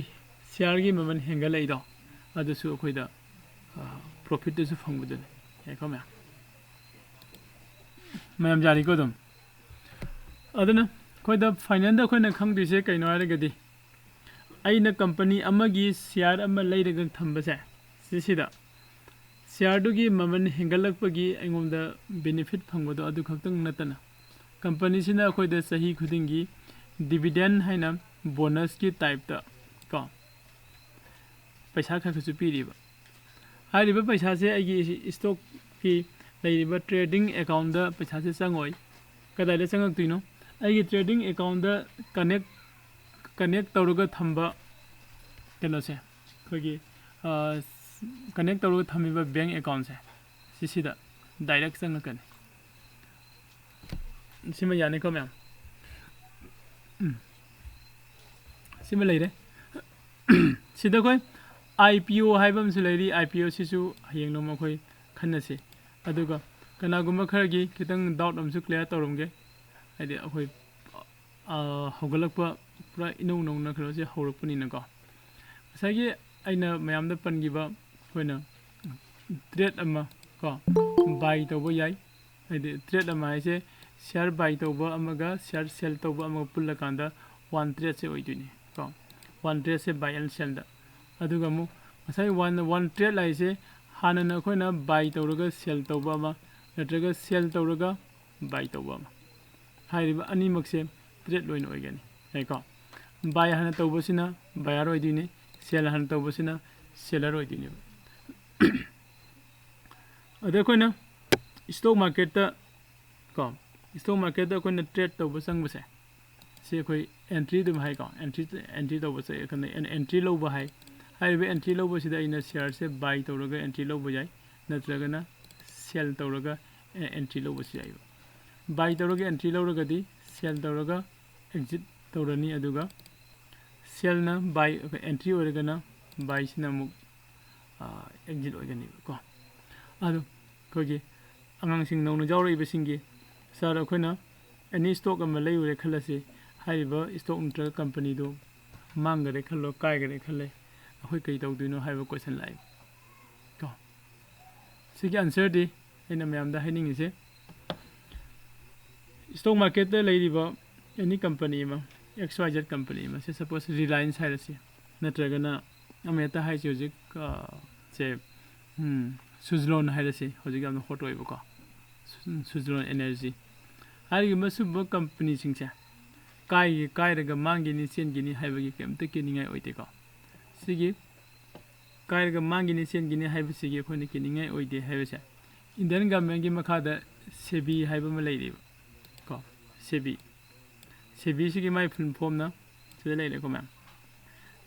share की ममन हेंगल लेदो अदुसु अखोइदा profit दसु फंगबदन हेको ma'am जारी को दम अदना खोइदा final दा खोइना खंगदिसे कैनो हारगदी आइना कंपनी अमगी शेयर अम लेरग थंबसे सिसिदा शेयर दुगी ममन हेंगलकपगी एंगोंदा बेनिफिट फंगबदो अदु खक्तंग नतना कंपनी सिना अखोइ द सही खुदिंगी डिविडेंड हैना बोनस की टाइप दा को पैसा खखसु पीरिबा हारिबा पैसा से आगी स्टॉक की लेरिबा ट्रेडिंग अकाउंट दा पैसा से संगोय कदाइले संगक तुइनो आगी ट्रेडिंग अकाउंट दा कनेक्ट तौरगा थंबा केनो से खगी कनेक्ट तौरगा थमिबा बैंक अकाउंट से सिसिदा डायरेक्ट संगकने सिम यानी को मैम सिम लेरे सिदा कोई IPO हाइबम से लेरी IPO सिसु हयेंग नो मखोय खन्नसे अदुगा कनागुम खरगी खितंग डाउट अमसु क्लियर तौरमगे हाइदे अखोय हौगलकपा पूरा इनौ नौना खरोसे हौरकपनि नको सागी आइना मयामदा पनगिबा कोइना ट्रेड अमा को बाय तौबो याय हाइदे ट्रेड अमा हाइसे शेयर बाय तौबा अमगा शेयर सेल तौबा अमगा पुल्ला कांदा वन ट्रेड से ओइदुनी को वन ट्रेड से बाय एंड सेल दा ꯑꯗꯨꯒ ꯑꯃꯨꯛ ꯉꯁꯥꯏ ꯋꯥꯟ ꯇ꯭ꯔꯦꯠ ꯍꯥꯏꯁꯦ ꯍꯥꯟꯅꯅ ꯑꯩꯈꯣꯏꯅ ꯕꯥꯏ ꯇꯧꯔꯒ ꯁꯦꯜ ꯇꯧꯕ ꯑꯃ ꯅꯠꯇ꯭ꯔꯒ ꯁꯦꯜ ꯇꯧꯔꯒ ꯕꯥꯏ ꯇꯧꯕ ꯑꯃ ꯍꯥꯏꯔꯤꯕ ꯑꯅꯤꯃꯛꯁꯦ ꯇ꯭ꯔꯦꯠ ꯂꯣꯏꯅ ꯑꯣꯏꯒꯅꯤ ꯀꯣ ꯕꯥꯏ ꯍꯥꯟꯅ ꯇꯧꯕꯁꯤꯅ ꯕꯥꯌꯔ ꯑꯣꯏꯗꯣꯏꯅꯤ ꯁꯦꯜ ꯍꯥꯟꯅ ꯇꯧꯕꯁꯤꯅ ꯁꯦꯂꯔ ꯑꯣꯏꯗꯣꯏꯅꯦꯕ ꯑꯗ ꯑꯩꯈꯣꯏꯅ ꯁ꯭ꯇꯣꯛ ꯃꯥꯔꯀꯦꯠꯇ ꯀꯣ ꯁ꯭ꯇꯣꯛ ꯃꯥꯔꯀꯦꯠꯇ ꯑꯩꯈꯣꯏꯅ ꯇ꯭ꯔꯦꯠ ꯇꯧꯕ ꯆꯪꯕꯁꯦ ꯁꯤ ꯑꯩꯈꯣꯏ ꯑꯦꯟꯇ꯭ꯔꯤ ꯑꯗꯨꯝ ꯍꯥꯏꯀꯣ ꯑꯦꯟꯇ꯭ꯔꯤ ꯇꯧꯕꯁꯦ ꯑꯩꯈꯣꯏꯅ ꯑꯦꯟꯇ꯭ꯔꯤ ꯂꯧꯕ ꯍꯥꯏ ꯍꯥꯏꯔꯤꯕ ꯑꯦꯟꯇ꯭ꯔꯤ ꯂꯧꯕꯁꯤꯗ ꯑꯩꯅ ꯁꯤꯌꯔꯁꯦ ꯕꯥꯏ ꯇꯧꯔꯒ ꯑꯦꯟꯇ꯭ꯔꯤ ꯂꯧꯕ ꯌꯥꯏ ꯅꯠꯇ꯭ꯔꯒꯅ ꯁꯦꯜ ꯇꯧꯔꯒ ꯑꯦꯟꯇ꯭ꯔꯤ ꯂꯧꯕꯁꯨ ꯌꯥꯏꯕ ꯕꯥꯏ ꯇꯧꯔꯒ ꯑꯦꯟꯇ꯭ꯔꯤ ꯂꯧꯔꯒꯗꯤ ꯁꯦꯜ ꯇꯧꯔꯒ ꯑꯦꯛꯖꯤꯠ ꯇꯧꯔꯅꯤ ꯑꯗꯨꯒ ꯁꯦꯜꯅ ꯕꯥꯏ ꯑꯦꯟꯇ꯭री ꯑꯣꯏꯔꯒꯅ ꯕꯥꯏꯁꯤꯅ ꯑꯃꯨꯛ ꯑꯦꯛꯖꯤꯠ ꯑꯣꯏꯒꯅꯤꯕ ꯀꯣ ꯑꯗꯨ ꯑꯩꯈꯣꯏꯒꯤ ꯑꯉꯥꯡꯁꯤꯡ ꯅꯧꯅ ꯌꯥꯎꯔꯛꯏꯕꯁꯤꯡꯒꯤ ꯁꯥꯔ ꯑꯩꯈꯣꯏꯅ ꯑꯦꯅꯤ ꯁ꯭ꯇꯣꯛ ꯑꯃ ꯂꯩꯔꯨꯔꯦ ꯈꯜꯂꯁꯤ ꯍꯥꯏꯔꯤꯕ ꯁ꯭ꯇꯣꯛ ꯅꯠꯇ꯭ꯔꯒ ꯀꯝꯄꯅꯤꯗꯨ ꯃꯥꯡꯒꯔꯦ ꯈꯜꯂꯣ ꯀꯥꯏꯒꯔꯦ ꯈꯜꯂꯦ ꯑꯩꯈꯣꯏ ꯀꯔꯤ ꯇꯧꯗꯣꯏꯅꯣ ꯍꯥꯏꯕ ꯀꯣꯏꯁꯟ ꯂꯥꯛꯏ ꯀꯣ ꯁꯤꯒꯤ ꯑꯟꯁꯔꯗꯤ ꯑꯩꯅ ꯃꯌꯥꯝꯗ ꯍꯥꯏꯅꯤꯡꯉꯤꯁꯦ ꯁ꯭ꯇꯣꯛ ꯃꯥꯔꯀꯦꯠꯇ ꯂꯩꯔꯤꯕ ꯑꯦꯅꯤ ꯀꯝꯄꯅꯤ ꯑꯃ XYZ ꯀꯝꯄꯅꯤ ꯑꯃ ꯁꯦ ꯁꯄꯣꯁ ꯔꯤꯂꯥꯌꯟꯁ ꯍꯥꯏꯔꯁꯤ ꯅꯠꯇ꯭ꯔꯒꯅ ꯑꯃꯍꯦꯛꯇ ꯍꯥꯏꯁꯤ ꯍꯧꯖꯤꯛ ꯁꯦ ꯁꯨꯖꯂꯣꯟ ꯍꯥꯏꯔꯁꯤ ꯍꯧꯖꯤꯛ ꯌꯥꯝꯅ ꯍꯣꯠ ꯑꯣꯏꯕꯀꯣ ꯁꯨꯖꯂꯣꯟ ꯑꯦꯅꯔꯖꯤ ꯍꯥꯏꯔꯤꯕ ꯁꯨꯝꯕ ꯀꯝꯄꯅꯤꯁꯤꯡꯁꯦ ꯀꯥꯏꯔꯒ ꯃꯥꯡꯈꯤꯅꯤ ꯆꯦꯟꯈꯤꯅꯤ ꯍꯥꯏꯕꯒꯤ ꯀꯩꯝꯇ ꯀꯤꯅꯤꯡꯉꯥꯏ ꯑꯣꯏꯗꯦꯀꯣ ꯁꯤꯒꯤ ꯀꯥꯏꯔꯒ ꯃꯥꯡꯈꯤꯅꯤ ꯆꯦꯟꯈꯤꯅꯤ ꯍꯥꯏꯕꯁꯤꯒꯤ ꯑꯩꯈꯣꯏꯅ ꯀꯤꯅꯤꯡꯉꯥꯏ ꯑꯣꯏꯗꯦ ꯍꯥꯏꯕꯁꯦ ꯏꯟꯗꯤꯌꯟ ꯒꯚꯔꯟꯃꯦꯟꯠꯒꯤ ꯃꯈꯥꯗ ꯁꯦꯕꯤ ꯍꯥꯏꯕ ꯑꯃ ꯂꯩꯔꯤꯕ ꯀꯣ ꯁꯦꯕꯤꯁꯤꯒꯤ ꯃꯥꯏ ꯐꯨꯜ ꯐꯣꯝꯅ ꯁꯤꯗ ꯂꯩꯔꯦꯀꯣ ꯃꯌꯥꯝ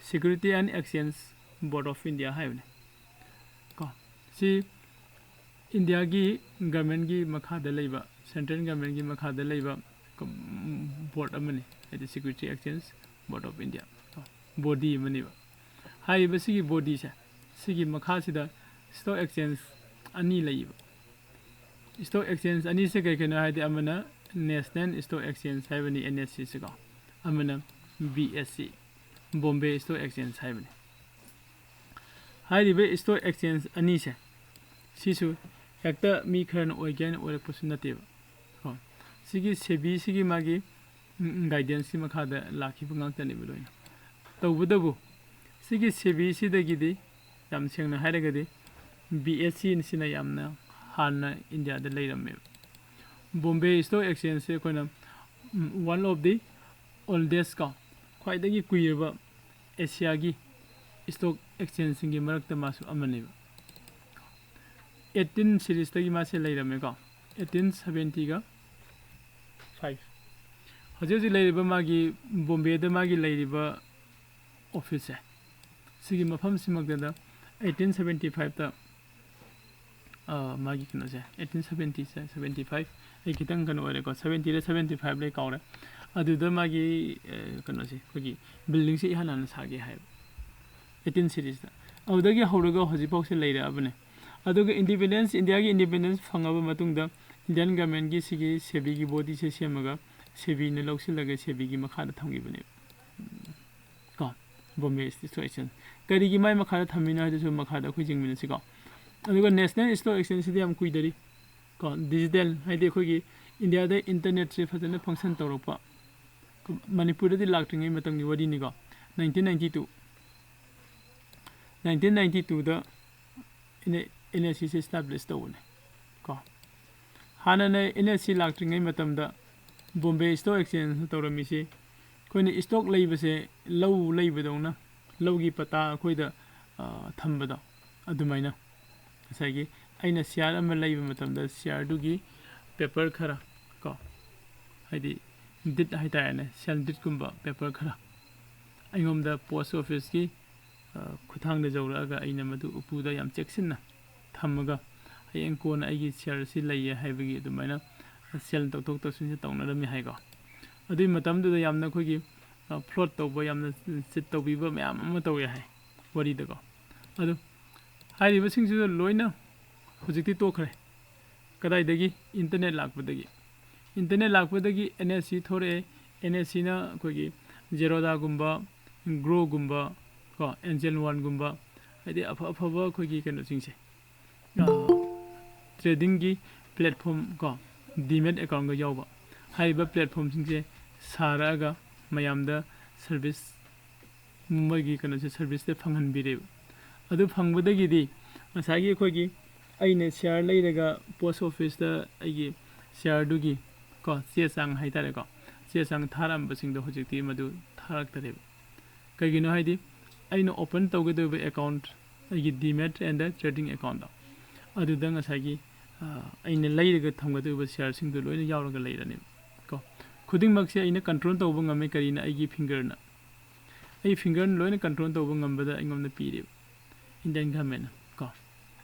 security and exchange board of India ꯍꯥꯏꯕꯅꯤ ꯀꯣ ꯁꯤ ꯏꯟꯗꯤꯌꯥꯒꯤ ꯒꯚꯔꯟꯃꯦꯟꯠꯒꯤ ꯃꯈꯥꯗ ꯂꯩꯕ ꯁꯦꯟꯇ꯭ꯔꯦꯜ ꯒꯚꯔꯟꯃꯦꯟꯠꯒꯤ ꯃꯈꯥꯗ ꯂꯩꯕ ꯕꯣꯔꯗ ꯑꯃꯅꯤ ꯍꯥꯏꯗꯤ security exchange board of India body ꯑꯃꯅꯦꯕ ꯍꯥꯏꯔꯤꯕ ꯁꯤꯒꯤ ꯕꯣꯗꯤꯁꯦ ꯁꯤꯒꯤ ꯃꯈꯥꯁꯤꯗ ꯁ꯭ꯇꯣꯛ ꯑꯦꯛꯁꯆꯦꯟꯖ ꯑꯅꯤ ꯂꯩꯌꯦꯕ ꯁ꯭ꯇꯣꯛ ꯑꯦꯛꯁꯆꯦꯟꯖ ꯑꯅꯤꯁꯦ ꯀꯩ ꯀꯩꯅꯣ ꯍꯥꯏꯔꯗꯤ ꯑꯃꯅ ꯅꯦꯁꯅꯦꯜ ꯁ꯭ꯇꯣꯛ ꯑꯦꯛꯁꯆꯦꯟꯖ ꯍꯥꯏꯕꯅꯤ NSE ꯀꯣ ꯑꯃꯅ BSE ꯕꯣꯝꯕꯦ ꯁ꯭ꯇꯣꯛ ꯑꯦꯛꯁꯆꯦꯟꯖ ꯍꯥꯏꯕꯅꯤ ꯍꯥꯏꯔꯤꯕ ꯁ꯭ꯇꯣꯛ ꯑꯦꯛꯁꯆꯦꯟꯖ ꯑꯅꯤꯁꯦ ꯁꯤꯁꯨ ꯍꯦꯛꯇ ꯃꯤ ꯈꯔꯅ ꯑꯣꯏꯒꯦ ꯍꯥꯏꯅ ꯑꯣꯏꯔꯛꯄꯁꯨ ꯅꯠꯇꯦꯕ ꯀꯣ ꯁꯤꯒꯤ ꯁꯦꯕꯤꯁꯤꯒꯤ ꯃꯥꯒꯤ ꯒꯥꯏꯗꯦꯟꯁꯀꯤ ꯃꯈꯥꯗ ꯂꯥꯛꯈꯤꯕ ꯉꯥꯛꯇꯅꯦꯕ ꯂꯣꯏꯅ ꯇꯧꯕꯇꯕꯨ ꯁꯤꯒꯤ ꯁꯦꯕꯤꯁꯤꯗꯒꯤꯗꯤ ꯌꯥꯝ ꯁꯦꯡꯅ ꯍꯥꯏꯔꯒꯗꯤ BSE ꯌꯥꯝꯅ ꯍꯥꯟꯅ ꯏꯟꯗꯤꯌꯥꯗ ꯂꯩꯔꯝꯃꯦꯕ ꯕꯣꯝꯕꯦ ꯁ꯭ꯇꯣꯛ ꯑꯦꯛꯁꯆꯦꯟꯖꯁꯦ ꯑꯩꯈꯣꯏꯅ ꯋꯥꯟ ꯑꯣꯐ ꯗꯤ ꯑꯣꯜꯗꯦꯁ ꯀꯣ ꯈ꯭ꯋꯥꯏꯗꯒꯤ ꯀꯨꯏꯔꯕ ꯑꯦꯁꯤꯌꯥꯒꯤ ꯁ꯭ꯇꯣꯛ ꯑꯦꯛꯁꯆꯦꯟꯖꯁꯤꯡꯒꯤ ꯃꯔꯛꯇ ꯃꯥꯁꯨ ꯑꯃꯅꯦꯕ 18 ꯁꯤꯔꯤꯁꯇꯒꯤ ꯃꯥꯁꯦ ꯂꯩꯔꯝꯃꯦꯀꯣ 1875 ꯍꯧꯖꯤꯛ ꯍꯧꯖꯤꯛ ꯂꯩꯔꯤꯕ ꯃꯥꯒꯤ ꯕꯣꯝꯕꯦꯗ ꯃꯥꯒꯤ ꯂꯩꯔꯤꯕ ꯑꯣꯐꯤꯁꯁꯦ ꯁꯤꯒꯤ ꯃꯐꯝꯁꯤꯃꯛꯇꯗ 1875ꯇ ꯃꯥꯒꯤ ꯀꯩꯅꯣꯁꯦ 1875 ꯑꯩ ꯈꯤꯇꯪ ꯀꯩꯅꯣ ꯑꯣꯏꯔꯦꯀꯣ 70ꯗ 75 ꯂꯩ ꯀꯥꯎꯔꯦ ꯑꯗꯨꯗ ꯃꯥꯒꯤ ꯀꯩꯅꯣꯁꯦ ꯑꯩꯈꯣꯏꯒꯤ ꯕꯤꯜꯗꯤꯡꯁꯦ ꯏꯍꯥꯟ ꯍꯥꯟꯅ ꯁꯥꯒꯦ ꯍꯥꯏꯕ 18 ꯁꯤꯔꯤꯁꯇ ꯑꯗꯨꯗꯒꯤ ꯍꯧꯔꯒ ꯍꯧꯖꯤꯛꯐꯥꯎꯁꯦ ꯂꯩꯔꯛꯑꯕꯅꯦ ꯑꯗꯨꯒ ꯏꯟꯗꯤꯌꯥꯒꯤ ꯏꯟꯗꯤꯄꯦꯟꯗꯦꯟꯁ ꯐꯪꯉꯕ ꯃꯇꯨꯡꯗ ꯏꯟꯗꯤꯌꯟ ꯒꯚꯔꯟꯃꯦꯟꯠꯒꯤ ꯁꯤꯒꯤ ꯁꯦꯕꯤꯒꯤ ꯕꯣꯗꯤꯁꯦ ꯁꯦꯝꯃꯒ ꯁꯦꯕꯤꯅ ꯂꯧꯁꯤꯜꯂꯒ ꯁꯦꯕꯤꯒꯤ ꯃꯈꯥꯗ ꯊꯝꯈꯤꯕꯅꯦꯕ ꯀꯣ ꯕꯣꯝꯕꯦ ꯁ꯭ꯇꯣꯛ ꯑꯦꯛꯁꯆꯦꯟꯖ ꯀꯔꯤꯒꯤ ꯃꯥꯏ ꯃꯈꯥꯗ ꯊꯝꯃꯤꯅꯣ ꯍꯥꯏꯗꯨꯁꯨ ꯃꯈꯥꯗ ꯑꯩꯈꯣꯏ ꯌꯦꯡꯃꯤꯟꯅꯁꯤꯀꯣ ꯑꯗꯨꯒ ꯅꯦꯁꯅꯦꯜ ꯁ꯭ꯇꯣꯛ ꯑꯦꯛꯁꯆꯦꯟꯖꯁꯤꯗꯤ ꯌꯥꯝ ꯀꯨꯏꯗꯔꯤ ꯀꯣ ꯗꯤꯖꯤꯇꯦꯜ ꯍꯥꯏꯗꯤ ꯑꯩꯈꯣꯏꯒꯤ ꯏꯟꯗꯤꯌꯥꯗ ꯏꯟꯇꯔꯅꯦꯠꯁꯦ ꯐꯖꯅ ꯐꯪꯁꯟ ꯇꯧꯔꯛꯄ ꯃꯅꯤꯄꯨꯔꯗꯗꯤ ꯂꯥꯛꯇ꯭ꯔꯤꯉꯩ ꯃꯇꯝꯒꯤ ꯋꯥꯔꯤꯅꯤꯀꯣ 1992ꯗ NSEꯁꯦ ꯏꯁꯇꯥꯕ꯭ꯂꯤꯁ ꯇꯧꯕꯅꯦ ꯀꯣ ꯍꯥꯟꯅꯅ NSE ꯂꯥꯛꯇ꯭ꯔꯤꯉꯩ ꯃꯇꯝꯗ ꯕꯣꯝꯕꯦ ꯁ꯭ꯇꯣꯛ ꯑꯦꯛꯁꯆꯦꯟꯖꯅ ꯇꯧꯔꯝꯃꯤꯁꯤ ꯑꯩꯈꯣꯏꯅ ꯁ꯭ꯇꯣꯛ ꯂꯩꯕꯁꯦ ꯂꯧ ꯂꯩꯕꯗꯧꯅ ꯂꯧꯒꯤ ꯄꯇꯥ ꯑꯩꯈꯣꯏꯗ ꯊꯝꯕꯗꯣ ꯑꯗꯨꯃꯥꯏꯅ ꯉꯁꯥꯏꯒꯤ ꯑꯩꯅ ꯁꯤꯌꯥꯔ ꯑꯃ ꯂꯩꯕ ꯃꯇꯝꯗ ꯁꯤꯌꯥꯔꯗꯨꯒꯤ ꯄꯦꯄꯔ ꯈꯔ ꯀꯣ ꯍꯥꯏꯗꯤ ꯗꯤꯠ ꯍꯥꯏꯇꯥꯔꯦꯅꯦ ꯁꯦꯜ ꯗꯤꯠꯀꯨꯝꯕ ꯄꯦꯄꯔ ꯈꯔ ꯑꯩꯉꯣꯟꯗ ꯄꯣꯁ ꯑꯣꯐꯤꯁꯀꯤ ꯈꯨꯊꯥꯡꯗ ꯌꯧꯔꯛꯑꯒ ꯑꯩꯅ ꯃꯗꯨ ꯎꯄꯨꯗ ꯌꯥꯝ ꯆꯦꯛꯁꯤꯟꯅ ꯊꯝꯃꯒ ꯍꯌꯦꯡ ꯀꯣꯟꯅ ꯑꯩꯒꯤ ꯁꯤꯌꯔꯁꯤ ꯂꯩꯌꯦ ꯍꯥꯏꯕꯒꯤ ꯑꯗꯨꯃꯥꯏꯅ ꯁꯦꯜ ꯇꯧꯊꯣꯛ ꯇꯧꯁꯤꯟꯁꯦ ꯇꯧꯅꯔꯝꯃꯤ ꯍꯥꯏꯀꯣ ꯑꯗꯨꯒꯤ ꯃꯇꯝꯗꯨꯗ ꯌꯥꯝꯅ ꯑꯩꯈꯣꯏꯒꯤ ꯐ꯭ꯂꯣꯠ ꯇꯧꯕ ꯌꯥꯝꯅ ꯆꯤꯠ ꯇꯧꯕꯤꯕ ꯃꯌꯥꯝ ꯑꯃ ꯇꯧꯋꯦ ꯍꯥꯏ ꯋꯥꯔꯤꯗꯀꯣ ꯑꯗꯨ ꯍꯥꯏꯔꯤꯕꯁꯤꯡꯁꯤꯁꯨ ꯂꯣꯏꯅ ꯍꯧꯖꯤꯛꯇꯤ ꯇꯣꯛꯈ꯭ꯔꯦ ꯀꯗꯥꯏꯗꯒꯤ ꯏꯟꯇꯔꯅꯦꯠ ꯂꯥꯛꯄꯗꯒꯤ NSE ꯊꯣꯔꯛꯑꯦ NSEꯅ ꯑꯩꯈꯣꯏꯒꯤ ꯖꯦꯔꯣꯗꯥꯒꯨꯝꯕ ꯒ꯭ꯔꯣꯒꯨꯝꯕ ꯀꯣ ꯑꯦꯟꯖꯦꯜ ꯋꯥꯟꯒꯨꯝꯕ ꯍꯥꯏꯗꯤ ꯑꯐꯕ ꯑꯩꯈꯣꯏꯒꯤ ꯀꯩꯅꯣꯁꯤꯡꯁꯦ ꯇ꯭ꯔꯦꯗꯤꯡꯒꯤ ꯄ꯭ꯂꯦꯠꯐꯣꯝ ꯀꯣ ꯗꯤꯃꯦꯠ ꯑꯦꯀꯥꯎꯟꯒ ꯌꯥꯎꯕ ꯍꯥꯏꯔꯤꯕ ꯄ꯭ꯂꯦꯠꯐꯣꯝꯁꯤꯡꯁꯦ ꯁꯥꯔꯛꯑꯒ ꯃꯌꯥꯝꯗ ꯁꯔꯚꯤꯁ ꯃꯣꯏꯒꯤ ꯀꯩꯅꯣꯁꯦ ꯁꯔꯚꯤꯁꯇ ꯐꯪꯍꯟꯕꯤꯔꯦꯕ ꯑꯗꯨ ꯐꯪꯕꯗꯒꯤꯗꯤ ꯉꯁꯥꯏꯒꯤ ꯑꯩꯈꯣꯏꯒꯤ ꯑꯩꯅ ꯁꯤꯌꯥꯔ ꯂꯩꯔꯒ ꯄꯣꯁ ꯑꯣꯐꯤꯁꯇ ꯑꯩꯒꯤ ꯁꯤꯌꯥꯔꯗꯨꯒꯤ ꯀꯣ ꯆꯦ ꯆꯥꯡ ꯍꯥꯏꯇꯥꯔꯦꯀꯣ ꯆꯦ ꯆꯥꯡ ꯊꯥꯔꯝꯕꯁꯤꯡꯗꯣ ꯍꯧꯖꯤꯛꯇꯤ ꯃꯗꯨ ꯊꯥꯔꯛꯇꯔꯦꯕ ꯀꯩꯒꯤꯅꯣ ꯍꯥꯏꯗꯤ ꯑꯩꯅ ꯑꯣꯄꯟ ꯇꯧꯒꯗꯧꯔꯤꯕ ꯑꯦꯀꯥꯎꯟꯠ ꯑꯩꯒꯤ ꯗꯤꯃꯦꯠ ꯑꯦꯟꯗ ꯇ꯭ꯔꯦꯗꯤꯡ ꯑꯦꯀꯥꯎꯟꯠꯗꯣ ꯑꯗꯨꯗ ꯉꯁꯥꯏꯒꯤ ꯑꯩꯅ ꯂꯩꯔꯒ ꯊꯝꯒꯗꯧꯔꯤꯕ ꯁꯤꯌꯥꯔꯁꯤꯡꯗꯣ ꯂꯣꯏꯅ ꯌꯥꯎꯔꯒ ꯂꯩꯔꯅꯦꯕ ꯀꯣ ꯈꯨꯗꯤꯡꯃꯛꯁꯦ ꯑꯩꯅ ꯀꯟꯇ꯭ꯔꯣꯜ ꯇꯧꯕ ꯉꯝꯃꯤ ꯀꯔꯤꯅ ꯑꯩꯒꯤ ꯐꯤꯡꯒꯔꯅ ꯑꯩ ꯐꯤꯡꯒꯔꯅ ꯂꯣꯏꯅ ꯀꯟꯇ꯭ꯔꯣꯜ ꯇꯧꯕ ꯉꯝꯕꯗ ꯑꯩꯉꯣꯟꯗ ꯄꯤꯔꯦꯕ ꯏꯟꯗꯤꯌꯟ ꯒꯚꯔꯟꯃꯦꯟꯠꯅ ꯀꯣ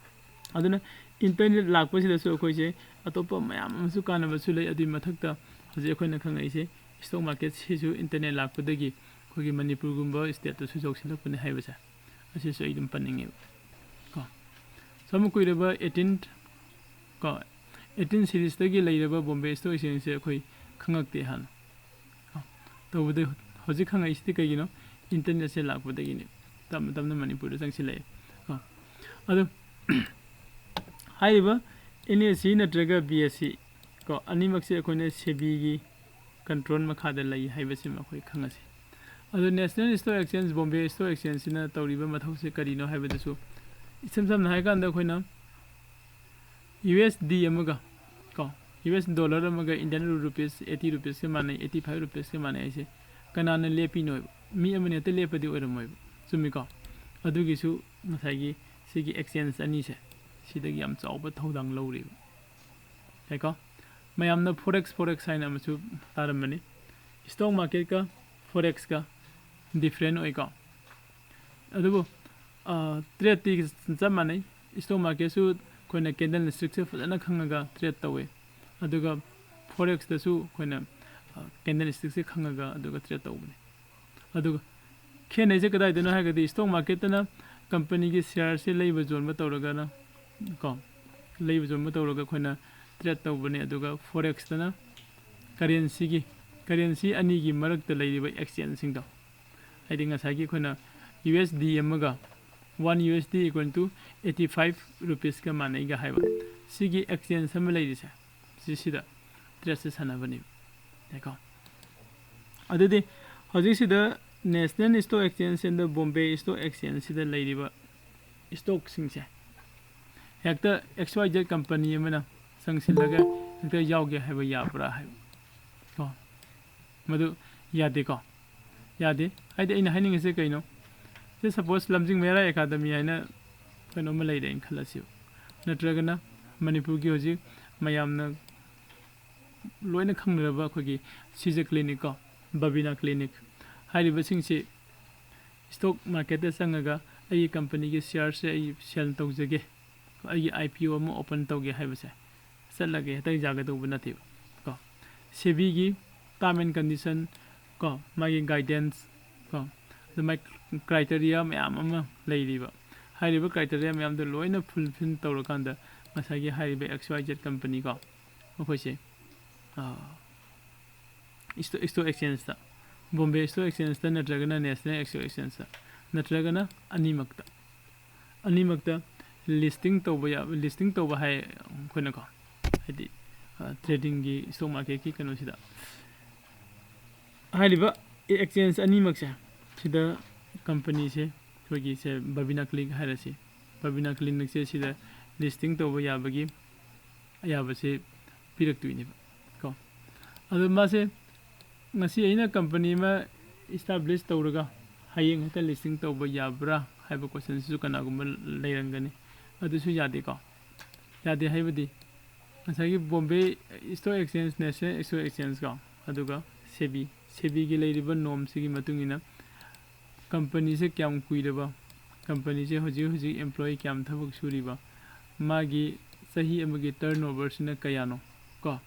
ꯑꯗꯨꯅ ꯏꯟꯇꯔꯅꯦꯠ ꯂꯥꯛꯄꯁꯤꯗꯁꯨ ꯑꯩꯈꯣꯏꯁꯦ ꯑꯇꯣꯞꯄ ꯃꯌꯥꯝ ꯑꯃꯁꯨ ꯀꯥꯟꯅꯕꯁꯨ ꯂꯩ ꯑꯗꯨꯒꯤ ꯃꯊꯛꯇ ꯍꯧꯖꯤꯛ ꯑꯩꯈꯣꯏꯅ ꯈꯪꯉꯛꯏꯁꯦ ꯁ꯭ꯇꯣꯛ ꯃꯥꯔꯀꯦꯠꯁꯤꯁꯨ ꯏꯟꯇꯔꯅꯦꯠ ꯂꯥꯛꯄꯗꯒꯤ ꯑꯩꯈꯣꯏꯒꯤ ꯃꯅꯤꯄꯨꯔꯒꯨꯝꯕ ꯁ꯭ꯇꯦꯠꯇꯁꯨ ꯌꯧꯁꯤꯜꯂꯛꯄꯅꯤ ꯍꯥꯏꯕꯁꯦ ꯑꯁꯤꯁꯨ ꯑꯩ ꯑꯗꯨꯝ ꯄꯟꯅꯤꯡꯉꯦꯕ ꯀꯣ ꯁꯝ ꯀꯨꯏꯔꯕ 18 ꯁꯤꯔꯤꯁꯇꯒꯤ ꯂꯩꯔꯕ ꯕꯣꯝꯕꯦ ꯁ꯭ꯇꯣꯛ ꯑꯦꯛꯁꯆꯦꯟꯖꯁꯦ ꯑꯩꯈꯣꯏ ꯈꯪꯉꯛꯇꯦ ꯍꯥꯟꯅ ꯇꯧꯕꯗ ꯍꯧꯖꯤꯛ ꯈꯪꯉꯛꯏꯁꯤꯗꯤ ꯀꯩꯒꯤꯅꯣ ꯏꯟꯇꯔꯅꯦꯠꯁꯦ ꯂꯥꯛꯄꯗꯒꯤꯅꯤ ꯇꯞꯅ ꯇꯞꯅ ꯃꯅꯤꯄꯨꯔꯗ ꯆꯪꯁꯤꯜꯂꯛꯑꯦ ꯀꯣ ꯑꯗꯨ ꯍꯥꯏꯔꯤꯕ NSE ꯅꯠꯇ꯭ꯔꯒ BSE ꯀꯣ ꯑꯅꯤꯃꯛꯁꯦ ꯑꯩꯈꯣꯏꯅ ꯁꯦꯕꯤꯒꯤ ꯀꯟꯇ꯭ꯔꯣꯜ ꯃꯈꯥꯗ ꯂꯩ ꯍꯥꯏꯕꯁꯤꯃ ꯑꯩꯈꯣꯏ ꯈꯪꯉꯁꯤ ꯑꯗꯨ national stock exchange Bombay stock ꯑꯦꯛꯁꯆꯦꯟꯖꯁꯤꯅ ꯇꯧꯔꯤꯕ ꯃꯊꯧꯁꯦ ꯀꯔꯤꯅꯣ ꯍꯥꯏꯕꯗꯨꯁꯨ ꯏꯁꯝ ꯁꯝꯅ ꯍꯥꯏꯔꯀꯥꯟꯗ ꯑꯩꯈꯣꯏꯅ USD ꯑꯃꯒ ꯀꯣ US ꯗꯣꯂꯔ ꯑꯃꯒ ꯏꯟꯗꯤꯌꯟ ꯔꯨꯄꯤꯁ 80 ꯔꯨꯄꯤꯁꯀ ꯃꯥꯟꯅꯩ 85 ꯔꯨꯄꯤꯁꯀ ꯃꯥꯟꯅꯩ ꯍꯥꯏꯁꯦ ꯀꯅꯥꯅ ꯂꯦꯞꯄꯤꯅꯣꯕ ꯃꯤ ꯑꯃꯅ ꯍꯦꯛꯇ ꯂꯦꯞꯄꯗꯤ ꯑꯣꯏꯔꯝꯃꯣꯏꯕ ꯆꯨꯝꯃꯤꯀꯣ ꯑꯗꯨꯒꯤꯁꯨ ꯉꯁꯥꯏꯒꯤ ꯁꯤꯒꯤ ꯑꯦꯛꯁꯆꯦꯟꯖ ꯑꯅꯤꯁꯦ ꯁꯤꯗꯒꯤ ꯌꯥꯝ ꯆꯥꯎꯕ ꯊꯧꯗꯥꯡ ꯂꯧꯔꯤꯕ ꯌꯥꯏꯀꯣ ꯃꯌꯥꯝꯅ ꯐꯣꯔꯦꯛꯁ ꯍꯥꯏꯅ ꯑꯃꯁꯨ ꯇꯥꯔꯝꯕꯅꯤ ꯁ꯭ꯇꯣꯛ ꯃꯥꯔꯀꯦꯠꯀ ꯐꯣꯔꯦꯛꯁꯀ ꯗꯤꯐ꯭ꯔꯦꯟ ꯑꯣꯏꯀꯣ ꯑꯗꯨꯕꯨ ꯇ꯭ꯔꯦꯗꯇꯤ ꯆꯞ ꯃꯥꯟꯅꯩ ꯁ꯭ꯇꯣꯛ ꯃꯥꯔꯀꯦꯠꯁꯨ ꯑꯩꯈꯣꯏꯅ ꯀꯦꯟꯗꯜ ꯁ꯭ꯇꯤꯛꯁꯦ ꯐꯖꯅ ꯈꯪꯉꯒ ꯇ꯭ꯔꯦꯗ ꯇꯧꯋꯦ ꯑꯗꯨꯒ ꯐꯣꯔꯦꯛꯁꯇꯁꯨ ꯑꯩꯈꯣꯏꯅ ꯀꯦꯟꯗꯜ ꯁ꯭ꯇꯤꯛꯁꯦ ꯈꯪꯉꯒ ꯑꯗꯨꯒ ꯇ꯭ꯔꯦꯗ ꯇꯧꯕꯅꯤ ꯑꯗꯨꯒ ꯈꯦꯠꯅꯩꯁꯦ ꯀꯗꯥꯏꯗꯅꯣ ꯍꯥꯏꯔꯒꯗꯤ ꯁ꯭ꯇꯣꯛ ꯃꯥꯔꯀꯦꯠꯇꯅ ꯀꯝꯄꯅꯤꯒꯤ ꯁꯤꯌꯥꯔꯁꯦ ꯂꯩꯕ ꯌꯣꯟꯕ ꯇꯧꯔꯒꯅ ꯀꯣ ꯂꯩꯕ ꯌꯣꯟꯕ ꯇꯧꯔꯒ ꯑꯩꯈꯣꯏꯅ ꯇ꯭ꯔꯦꯗ ꯇꯧꯕꯅꯤ ꯑꯗꯨꯒ ꯐꯣꯔꯦꯛꯁꯇꯅ ꯀꯔꯦꯟꯁꯤ ꯑꯅꯤꯒꯤ ꯃꯔꯛꯇ ꯂꯩꯔꯤꯕ ꯑꯦꯛꯁꯆꯦꯟꯖꯁꯤꯡꯗꯣ ꯍꯥꯏꯗꯤ ꯉꯁꯥꯏꯒꯤ ꯑꯩꯈꯣꯏꯅ USD ꯑꯃꯒ 1 USD equal to 85 ꯔꯨꯄꯤꯁꯀ ꯃꯥꯟꯅꯩꯒ ꯍꯥꯏꯕ ꯁꯤꯒꯤ ꯑꯦꯛꯁꯆꯦꯟꯖ ꯑꯃ ꯂꯩꯔꯤꯁꯦ ꯁꯤꯗ ꯇ꯭ꯔꯦꯗꯁꯦ ꯁꯥꯟꯅꯕꯅꯦꯕ ꯌꯥꯏꯀꯣ ꯑꯗꯨꯗꯤ ꯍꯧꯖꯤꯛꯁꯤꯗ national stock exchange and Bombay stock ꯑꯦꯛꯁꯆꯦꯟꯖꯁꯤꯗ ꯂꯩꯔꯤꯕ ꯁ꯭ꯇꯣꯛꯁꯤꯡꯁꯦ ꯍꯦꯛꯇ XYZ ꯀꯝꯄꯅꯤ ꯑꯃꯅ ꯆꯪꯁꯤꯜꯂꯒ ꯍꯦꯛꯇ ꯌꯥꯎꯒꯦ ꯍꯥꯏꯕ ꯌꯥꯕ꯭ꯔꯥ ꯍꯥꯏꯕ ꯀꯣ ꯃꯗꯨ ꯌꯥꯗꯦꯀꯣ ꯌꯥꯗꯦ ꯍꯥꯏꯗꯤ ꯑꯩꯅ ꯍꯥꯏꯅꯤꯡꯉꯤꯁꯦ ꯀꯩꯅꯣ ꯁꯤ ꯁꯄꯣꯁ ꯂꯝꯖꯤꯡ ꯃꯦꯔꯥ ꯑꯦꯀꯥꯗꯃꯤ ꯍꯥꯏꯅ ꯀꯩꯅꯣꯝꯃ ꯂꯩꯔꯦꯅ ꯈꯜꯂꯁꯤꯕ ꯅꯠꯇ꯭ꯔꯒꯅ ꯃꯅꯤꯄꯨꯔꯒꯤ ꯍꯧꯖꯤꯛ ꯃꯌꯥꯝꯅ ꯂꯣꯏꯅ ꯈꯪꯅꯔꯕ ꯑꯩꯈꯣꯏꯒꯤ ꯁꯤꯖ ꯀ꯭ꯂꯤꯅꯤꯛ ꯀꯣ ꯕꯕꯤꯅꯥ ꯀ꯭ꯂꯤꯅꯤꯛ ꯍꯥꯏꯔꯤꯕꯁꯤꯡꯁꯤ ꯁ꯭ꯇꯣꯛ ꯃꯥꯔꯀꯦꯠꯇ ꯆꯪꯉꯒ ꯑꯩꯒꯤ ꯀꯝꯄꯅꯤꯒꯤ ꯁꯤꯌꯥꯔꯁꯦ ꯑꯩ ꯁꯦꯜ ꯇꯧꯖꯒꯦ ꯑꯩꯒꯤ IPO ꯑꯃ ꯑꯣꯄꯟ ꯇꯧꯒꯦ ꯍꯥꯏꯕꯁꯦ ꯆꯠꯂꯒ ꯍꯦꯛꯇ ꯌꯥꯒꯗꯧꯕ ꯅꯠꯇꯦꯕ ꯀꯣ ꯁꯦꯕꯤꯒꯤ ꯇꯥꯔꯝ ꯑꯦꯟ ꯀꯟꯗꯤꯁꯟ ꯀꯣ ꯃꯥꯒꯤ ꯒꯥꯏꯗꯦꯟꯁ ꯀꯣ ꯑꯗꯨ ꯃꯥꯒꯤ ꯀ꯭ꯔꯥꯏꯇꯦꯔꯤꯌꯥ ꯃꯌꯥꯝ ꯑꯃ ꯂꯩꯔꯤꯕ ꯍꯥꯏꯔꯤꯕ ꯀ꯭ꯔꯥꯏꯇꯦꯔꯤꯌꯥ ꯃꯌꯥꯝꯗꯣ ꯂꯣꯏꯅ ꯐꯨꯜꯐꯤꯜ ꯇꯧꯔꯀꯥꯟꯗ ꯉꯁꯥꯏꯒꯤ ꯍꯥꯏꯔꯤꯕ XYZ ꯀꯝꯄꯅꯤ ꯀꯣ ꯃꯈꯣꯏꯁꯦ ꯁ꯭ꯇꯣꯛ ꯑꯦꯛꯁꯆꯦꯟꯖꯇ ꯕꯣꯝꯕꯦ ꯁ꯭ꯇꯣꯛ ꯑꯦꯛꯁꯆꯦꯟꯖꯇ ꯅꯠꯇ꯭ꯔꯒꯅ ꯅꯦꯁꯅꯦꯜ ꯁ꯭ꯇꯣꯛ ꯑꯦꯛꯁꯆꯦꯟꯖꯇ ꯅꯠꯇ꯭ꯔꯒꯅ ꯑꯅꯤꯃꯛꯇ ꯂꯤꯁꯇꯤꯡ ꯇꯧꯕ ꯍꯥꯏ ꯑꯩꯈꯣꯏꯅꯀꯣ ꯍꯥꯏꯗꯤ ꯇ꯭ꯔꯦꯗꯤꯡꯒꯤ ꯁ꯭ꯇꯣꯛ ꯃꯥꯔꯀꯦꯠꯀꯤ ꯀꯩꯅꯣꯁꯤꯗ ꯍꯥꯏꯔꯤꯕ ꯑꯦꯛꯁꯆꯦꯟꯖ ꯑꯅꯤꯃꯛꯁꯦ ꯁꯤꯗ ꯀꯝꯄꯅꯤꯁꯦ ꯑꯩꯈꯣꯏꯒꯤꯁꯦ ꯕꯕꯤꯅꯥ ꯀ꯭ꯂꯤनिꯛ ꯍꯥꯏꯔꯁꯤ ꯕꯕꯤꯅꯥ ꯀ꯭ꯂꯤꯅꯤꯛꯁꯦ ꯁꯤꯗ ꯂꯤꯁꯇꯤꯡ ꯇꯧꯕ ꯌꯥꯕꯒꯤ ꯑꯌꯥꯕꯁꯦ ꯄꯤꯔꯛꯇꯣꯏꯅꯦꯕ ꯀꯣ ꯑꯗꯣ ꯃꯥꯁꯦ ꯉꯁꯤ ꯑꯩꯅ ꯀꯝꯄꯅꯤ ꯑꯃ ꯏꯁꯇꯥꯕ꯭ꯂꯤꯁ ꯇꯧꯔꯒ ꯍꯌꯦꯡ ꯍꯦꯛꯇ ꯂꯤꯁꯇꯤꯡ ꯇꯧꯕ ꯌꯥꯕ꯭ꯔꯥ ꯍꯥꯏꯕ ꯀꯣꯏꯁꯟꯁꯤꯁꯨ ꯀꯅꯥꯒꯨꯝꯕ ꯂꯩꯔꯝꯒꯅꯤ ꯑꯗꯨꯁꯨ ꯌꯥꯗꯦꯀꯣ ꯌꯥꯗꯦ ꯍꯥꯏꯕꯗꯤ ꯉꯁꯥꯏꯒꯤ Bombay stock exchange national stock exchange ꯀꯣ ꯑꯗꯨꯒ ꯁꯦꯕꯤꯒꯤ ꯂꯩꯔꯤꯕ ꯅꯣꯔꯝꯁꯤꯒꯤ ꯃꯇꯨꯡ ꯏꯟꯅ ꯀꯝꯄꯅꯤꯁꯦ ꯀꯌꯥꯝ ꯀꯨꯏꯔꯕ ꯀꯝꯄꯅꯤꯁꯦ ꯍꯧꯖꯤꯛ ꯑꯦꯝꯄ꯭ꯂꯣꯌꯤ ꯀꯌꯥꯝ ꯊꯕꯛ ꯁꯨꯔꯤꯕ ꯃꯥꯒꯤ ꯆꯍꯤ ꯑꯃꯒꯤ ꯇꯔꯟ ꯑꯣꯚꯔꯁꯤꯅ ꯀꯌꯥꯅꯣ ꯀꯣ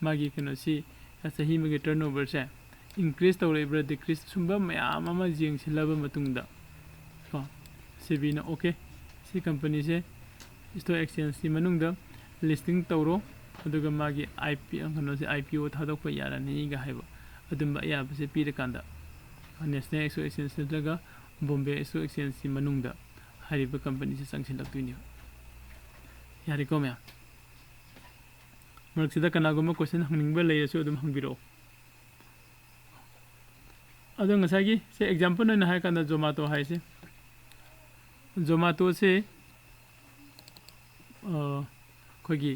ꯃꯥꯒꯤ ꯀꯩꯅꯣꯁꯤ ꯆꯍꯤ ꯑꯃꯒꯤ ꯇꯔꯟ ꯑꯣꯚꯔꯁꯦ ꯏꯟꯀ꯭ꯔꯤꯖ ꯇꯧꯔꯛꯏꯕ꯭रा ꯗꯤꯀ꯭ꯔꯤꯖ ꯁꯨꯝꯕ ꯃꯌꯥꯝ ꯑꯃ ꯌꯦꯡꯁꯤꯜꯂꯕ ꯃꯇꯨꯡꯗ ꯀꯣ ꯁꯦꯕꯤꯅ ꯑꯣꯀꯦ ꯁꯤ ꯀꯝꯄꯅꯤꯁꯦ ꯁ꯭ꯇꯣꯛ ꯑꯦꯛꯁꯆꯦꯟꯖꯀꯤ ꯃꯅꯨꯡꯗ ꯂꯤꯁꯇꯤꯡ ꯇꯧꯔꯣ ꯑꯗꯨꯒ ꯃꯥꯒꯤ IPO ꯊꯥꯗꯣꯛꯄ ꯌꯥꯔꯅꯤꯒ ꯍꯥꯏꯕ ꯑꯗꯨꯝꯕ ꯑꯌꯥꯕꯁꯦ ꯄꯤꯔꯀꯥꯟꯗ ꯅꯦꯁꯅꯦꯜ ꯁ꯭ꯇꯣꯛ ꯑꯦꯛꯁꯆꯦꯟꯖ ꯅꯠꯇ꯭ꯔꯒ ꯕꯣꯝꯕꯦ ꯁ꯭ꯇꯣꯛ ꯑꯦꯛꯁꯆꯦꯟꯖꯀꯤ ꯃꯅꯨꯡꯗ ꯍꯥꯏꯔꯤꯕ ꯀꯝꯄꯅꯤꯁꯦ ꯆꯪꯁꯤꯜꯂꯛꯇꯣꯏꯅꯦꯕ ꯌꯥꯔꯦꯀꯣ ꯃꯌꯥꯝ ꯃꯔꯛꯁꯤꯗ ꯀꯅꯥꯒꯨꯝꯕ ꯀꯣꯏꯁꯟ ꯍꯪꯅꯤꯡꯕ ꯂꯩꯔꯁꯨ ꯑꯗꯨꯝ ꯍꯪꯕꯤꯔꯛꯑꯣ ꯑꯗꯣ ꯉꯁꯥꯏꯒꯤ ꯁꯦ ꯑꯦꯛꯖꯥꯝꯄꯜ ꯑꯣꯏꯅ ꯍꯥꯏꯔꯀꯥꯟꯗ ꯖꯣꯃꯥꯇꯣ ꯍꯥꯏꯁꯦ ꯖꯣꯃꯥꯇꯣꯁꯦ ꯑꯩꯈꯣꯏꯒꯤ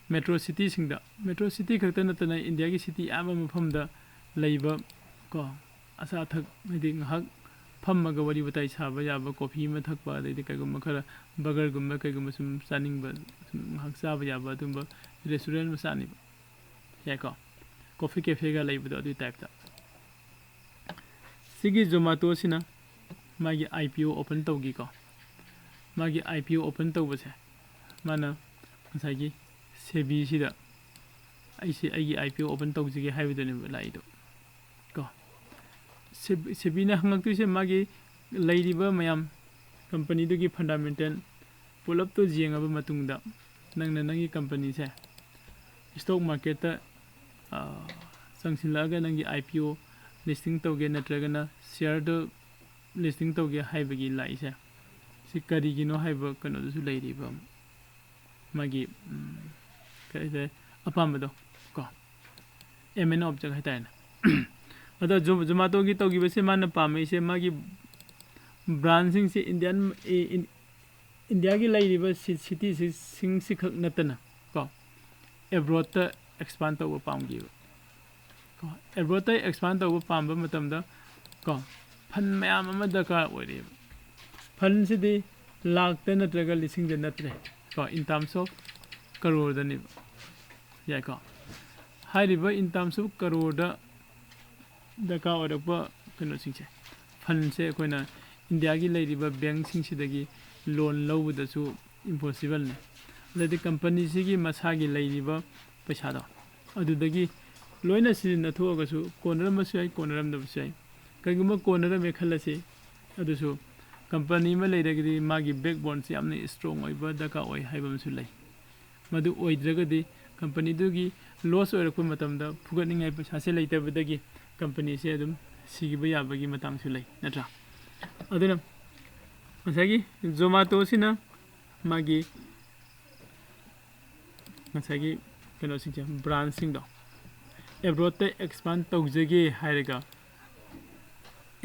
ꯃꯦꯇ꯭ꯔꯣ ꯁꯤꯇꯤꯁꯤꯡꯗ ꯃꯦꯇ꯭ꯔꯣ ꯁꯤꯇꯤ ꯈꯛꯇ ꯅꯠꯇꯅ ꯏꯟꯗꯤꯌꯥꯒꯤ ꯁꯤꯇꯤ ꯑꯌꯥꯝꯕ ꯃꯐꯝꯗ ꯂꯩꯕ ꯀꯣ ꯑꯆꯥ ꯑꯊꯛ ꯍꯥꯏꯗꯤ ꯉꯥꯏꯍꯥꯛ ꯐꯝꯃꯒ ꯋꯥꯔꯤ ꯋꯥꯇꯥꯏ ꯁꯥꯕ ꯌꯥꯕ ꯀꯣꯐꯤ ꯑꯃ ꯊꯛꯄ ꯑꯗꯩꯗꯤ ꯀꯩꯒꯨꯝꯕ ꯈꯔ ꯕꯔꯒꯔꯒꯨꯝꯕ ꯀꯩꯒꯨꯝꯕ ꯁꯨꯝ ꯆꯥꯅꯤꯡꯕ ꯁꯨꯝ ꯉꯥꯏꯍꯥꯛ ꯆꯥꯕ ꯌꯥꯕ ꯑꯗꯨꯝꯕ ꯔꯦꯁꯇꯨꯔꯦꯟ ꯃꯆꯥꯅꯦꯕ ꯌꯥꯏꯀꯣ ꯀꯣꯐꯤ ꯀꯦꯐꯦꯒ ꯂꯩꯕꯗꯣ ꯑꯗꯨꯒꯤ ꯇꯥꯏꯞꯇ ꯁꯤꯒꯤ ꯖꯣꯃꯥꯇꯣꯁꯤꯅ ꯃꯥꯒꯤ ꯑꯥꯏ ꯄꯤ ꯑꯣ ꯑꯣꯄꯟ ꯇꯧꯈꯤꯀꯣ ꯃꯥꯒꯤ ꯑꯥꯏ ꯄꯤ ꯑꯣ ꯑꯣꯄꯟ ꯇꯧꯕꯁꯦ ꯃꯥꯅ ꯉꯁꯥꯏꯒꯤ ꯁꯦꯕꯤꯁꯤꯗ ꯑꯩꯒꯤ ꯑꯥꯏ ꯄꯤ ꯑꯣ ꯑꯣꯄꯟ ꯇꯧꯖꯒꯦ ꯍꯥꯏꯕꯗꯨꯅꯦꯕ ꯂꯥꯛꯏꯗꯣ ꯀꯣ ꯁꯦꯕꯤꯅ ꯍꯪꯉꯛꯇꯣꯏꯁꯦ ꯃꯥꯒꯤ ꯂꯩꯔꯤꯕ ꯃꯌꯥꯝ ꯀꯝꯄꯅꯤꯗꯨꯒꯤ ꯐꯟꯗꯥꯃꯦꯟꯇꯦꯜ ꯄꯨꯂꯞꯇꯣ ꯌꯦꯡꯉꯕ ꯃꯇꯨꯡꯗ ꯅꯪꯅ ꯅꯪꯒꯤ ꯀꯝꯄꯅꯤꯁꯦ ꯁ꯭ꯇꯣꯛ ꯃꯥꯔꯀꯦꯠꯇ ꯆꯪꯁꯤꯜꯂꯛꯑꯒ ꯅꯪꯒꯤ ꯑꯥꯏ ꯄꯤ ꯑꯣ ꯂꯤꯁꯇꯤꯡ ꯇꯧꯒꯦ ꯅꯠꯇ꯭ꯔꯒꯅ ꯁꯤꯌꯔꯗꯣ ꯂꯤꯁꯇꯤꯡ ꯇꯧꯒꯦ ꯍꯥꯏꯕꯒꯤ ꯂꯥꯛꯏꯁꯦ ꯁꯤ ꯀꯔꯤꯒꯤꯅꯣ ꯍꯥꯏꯕ ꯀꯩꯅꯣꯗꯨꯁꯨ ꯂꯩꯔꯤꯕ ꯃꯥꯒꯤ ꯀꯔꯤ ꯍꯥꯏꯇꯥꯔꯦ ꯑꯄꯥꯝꯕꯗꯣ ꯀꯣ ꯑꯦꯝ ꯑꯦꯟ ꯑꯣꯕꯖꯦꯛ ꯍꯥꯏꯇꯥꯔꯦꯅꯦ ꯑꯗꯣ ꯖꯣꯃꯥꯇꯣꯒꯤ ꯇꯧꯈꯤꯕꯁꯦ ꯃꯥꯅ ꯄꯥꯝꯃꯛꯏꯁꯦ ꯃꯥꯒꯤ ꯕ꯭ꯔꯥꯟꯁꯤꯡꯁꯦ ꯏꯟꯗꯤꯌꯥꯒꯤ ꯂꯩꯔꯤꯕ ꯁꯤꯇꯤꯁꯤꯡꯁꯤꯈꯛ ꯅꯠꯇꯅ ꯀꯣ ꯑꯦꯕ꯭ꯔꯣꯗꯇ ꯑꯦꯛꯁꯄꯥꯟ ꯇꯧꯕ ꯄꯥꯝꯈꯤꯕ ꯀꯣ ꯑꯦꯕ꯭ꯔꯣꯗꯇ ꯑꯦꯛꯁꯄꯥꯟ ꯇꯧꯕ ꯄꯥꯝꯕ ꯃꯇꯝꯗ ꯀꯣ ꯐꯟ ꯃꯌꯥꯝ ꯑꯃ ꯗꯔꯀꯥꯔ ꯑꯣꯏꯔꯦꯕ ꯐꯟꯁꯤꯗꯤ ꯂꯥꯛꯇ ꯅꯠꯇ꯭ꯔꯒ ꯂꯤꯁꯤꯡꯗ ꯅꯠꯇ꯭ꯔꯦ ꯀꯣ ꯏꯟ ꯇꯥꯔꯝꯁ ꯑꯣꯐ ꯀꯔꯣꯔꯗꯅꯦꯕ ꯌꯥꯏꯀꯣ ꯍꯥꯏꯔꯤꯕ ꯏꯟ ꯇꯥꯔꯝꯁ ꯑꯣꯐ ꯀꯔꯣꯔꯗ ꯗꯔꯀꯥꯔ ꯑꯣꯏꯔꯛꯄ ꯀꯩꯅꯣꯁꯤꯡꯁꯦ ꯐꯟꯁꯦ ꯑꯩꯈꯣꯏꯅ ꯏꯟꯗꯤꯌꯥꯒꯤ ꯂꯩꯔꯤꯕ ꯕꯦꯡꯛꯁꯤꯡꯁꯤꯗꯒꯤ ꯂꯣꯟ ꯂꯧꯕꯗꯁꯨ ꯏꯝꯄꯣꯁꯤꯕꯜꯅꯤ ꯑꯗꯩꯗꯤ ꯀꯝꯄꯅꯤꯁꯤꯒꯤ ꯃꯁꯥꯒꯤ ꯂꯩꯔꯤꯕ ꯄꯩꯁꯥꯗꯣ ꯑꯗꯨꯗꯒꯤ ꯂꯣꯏꯅ ꯁꯤꯖꯤꯟꯅꯊꯣꯛꯑꯒꯁꯨ ꯀꯣꯟꯅꯔꯝꯕꯁꯨ ꯌꯥꯏ ꯀꯣꯟꯅꯔꯝꯗꯕꯁꯨ ꯌꯥꯏ ꯀꯔꯤꯒꯨꯝꯕ ꯀꯣꯟꯅꯔꯝꯃꯦ ꯈꯜꯂꯁꯤ ꯑꯗꯨꯁꯨ ꯀꯝꯄꯅꯤ ꯑꯃ ꯂꯩꯔꯒꯗꯤ ꯃꯥꯒꯤ ꯕꯦꯛꯕꯣꯟꯁꯦ ꯌꯥꯝꯅ ꯏꯁꯇ꯭ꯔꯣꯡ ꯑꯣꯏꯕ ꯗꯔꯀꯥꯔ ꯑꯣꯏ ꯍꯥꯏꯕ ꯑꯃꯁꯨ ꯂꯩ ꯃꯗꯨ ꯑꯣꯏꯗ꯭ꯔꯒꯗꯤ ꯀꯝꯄꯅꯤꯗꯨꯒꯤ ꯂꯣꯁ ꯑꯣꯏꯔꯛꯄ ꯃꯇꯝꯗ ꯐꯨꯒꯠꯅꯤꯡꯉꯥꯏ ꯄꯩꯁꯥꯁꯦ ꯂꯩꯇꯕꯗꯒꯤ ꯀꯝꯄꯅꯤꯁꯦ ꯑꯗꯨꯝ ꯁꯤꯈꯤꯕ ꯌꯥꯕꯒꯤ ꯃꯇꯥꯡꯁꯨ ꯂꯩ ꯅꯠꯇ꯭ꯔꯥ ꯑꯗꯨꯅ ꯉꯁꯥꯏꯒꯤ ꯖꯣꯃꯥꯇꯣꯁꯤꯅ ꯃꯥꯒꯤ ꯉꯁꯥꯏꯒꯤ ꯀꯩꯅꯣꯁꯤꯡꯁꯦ ꯕ꯭ꯔꯥꯟꯁꯤꯡꯗꯣ ꯑꯦꯕ꯭ꯔꯣꯗꯇ ꯑꯦꯛꯁꯄꯥꯟ ꯇꯧꯖꯒꯦ ꯍꯥꯏꯔꯒ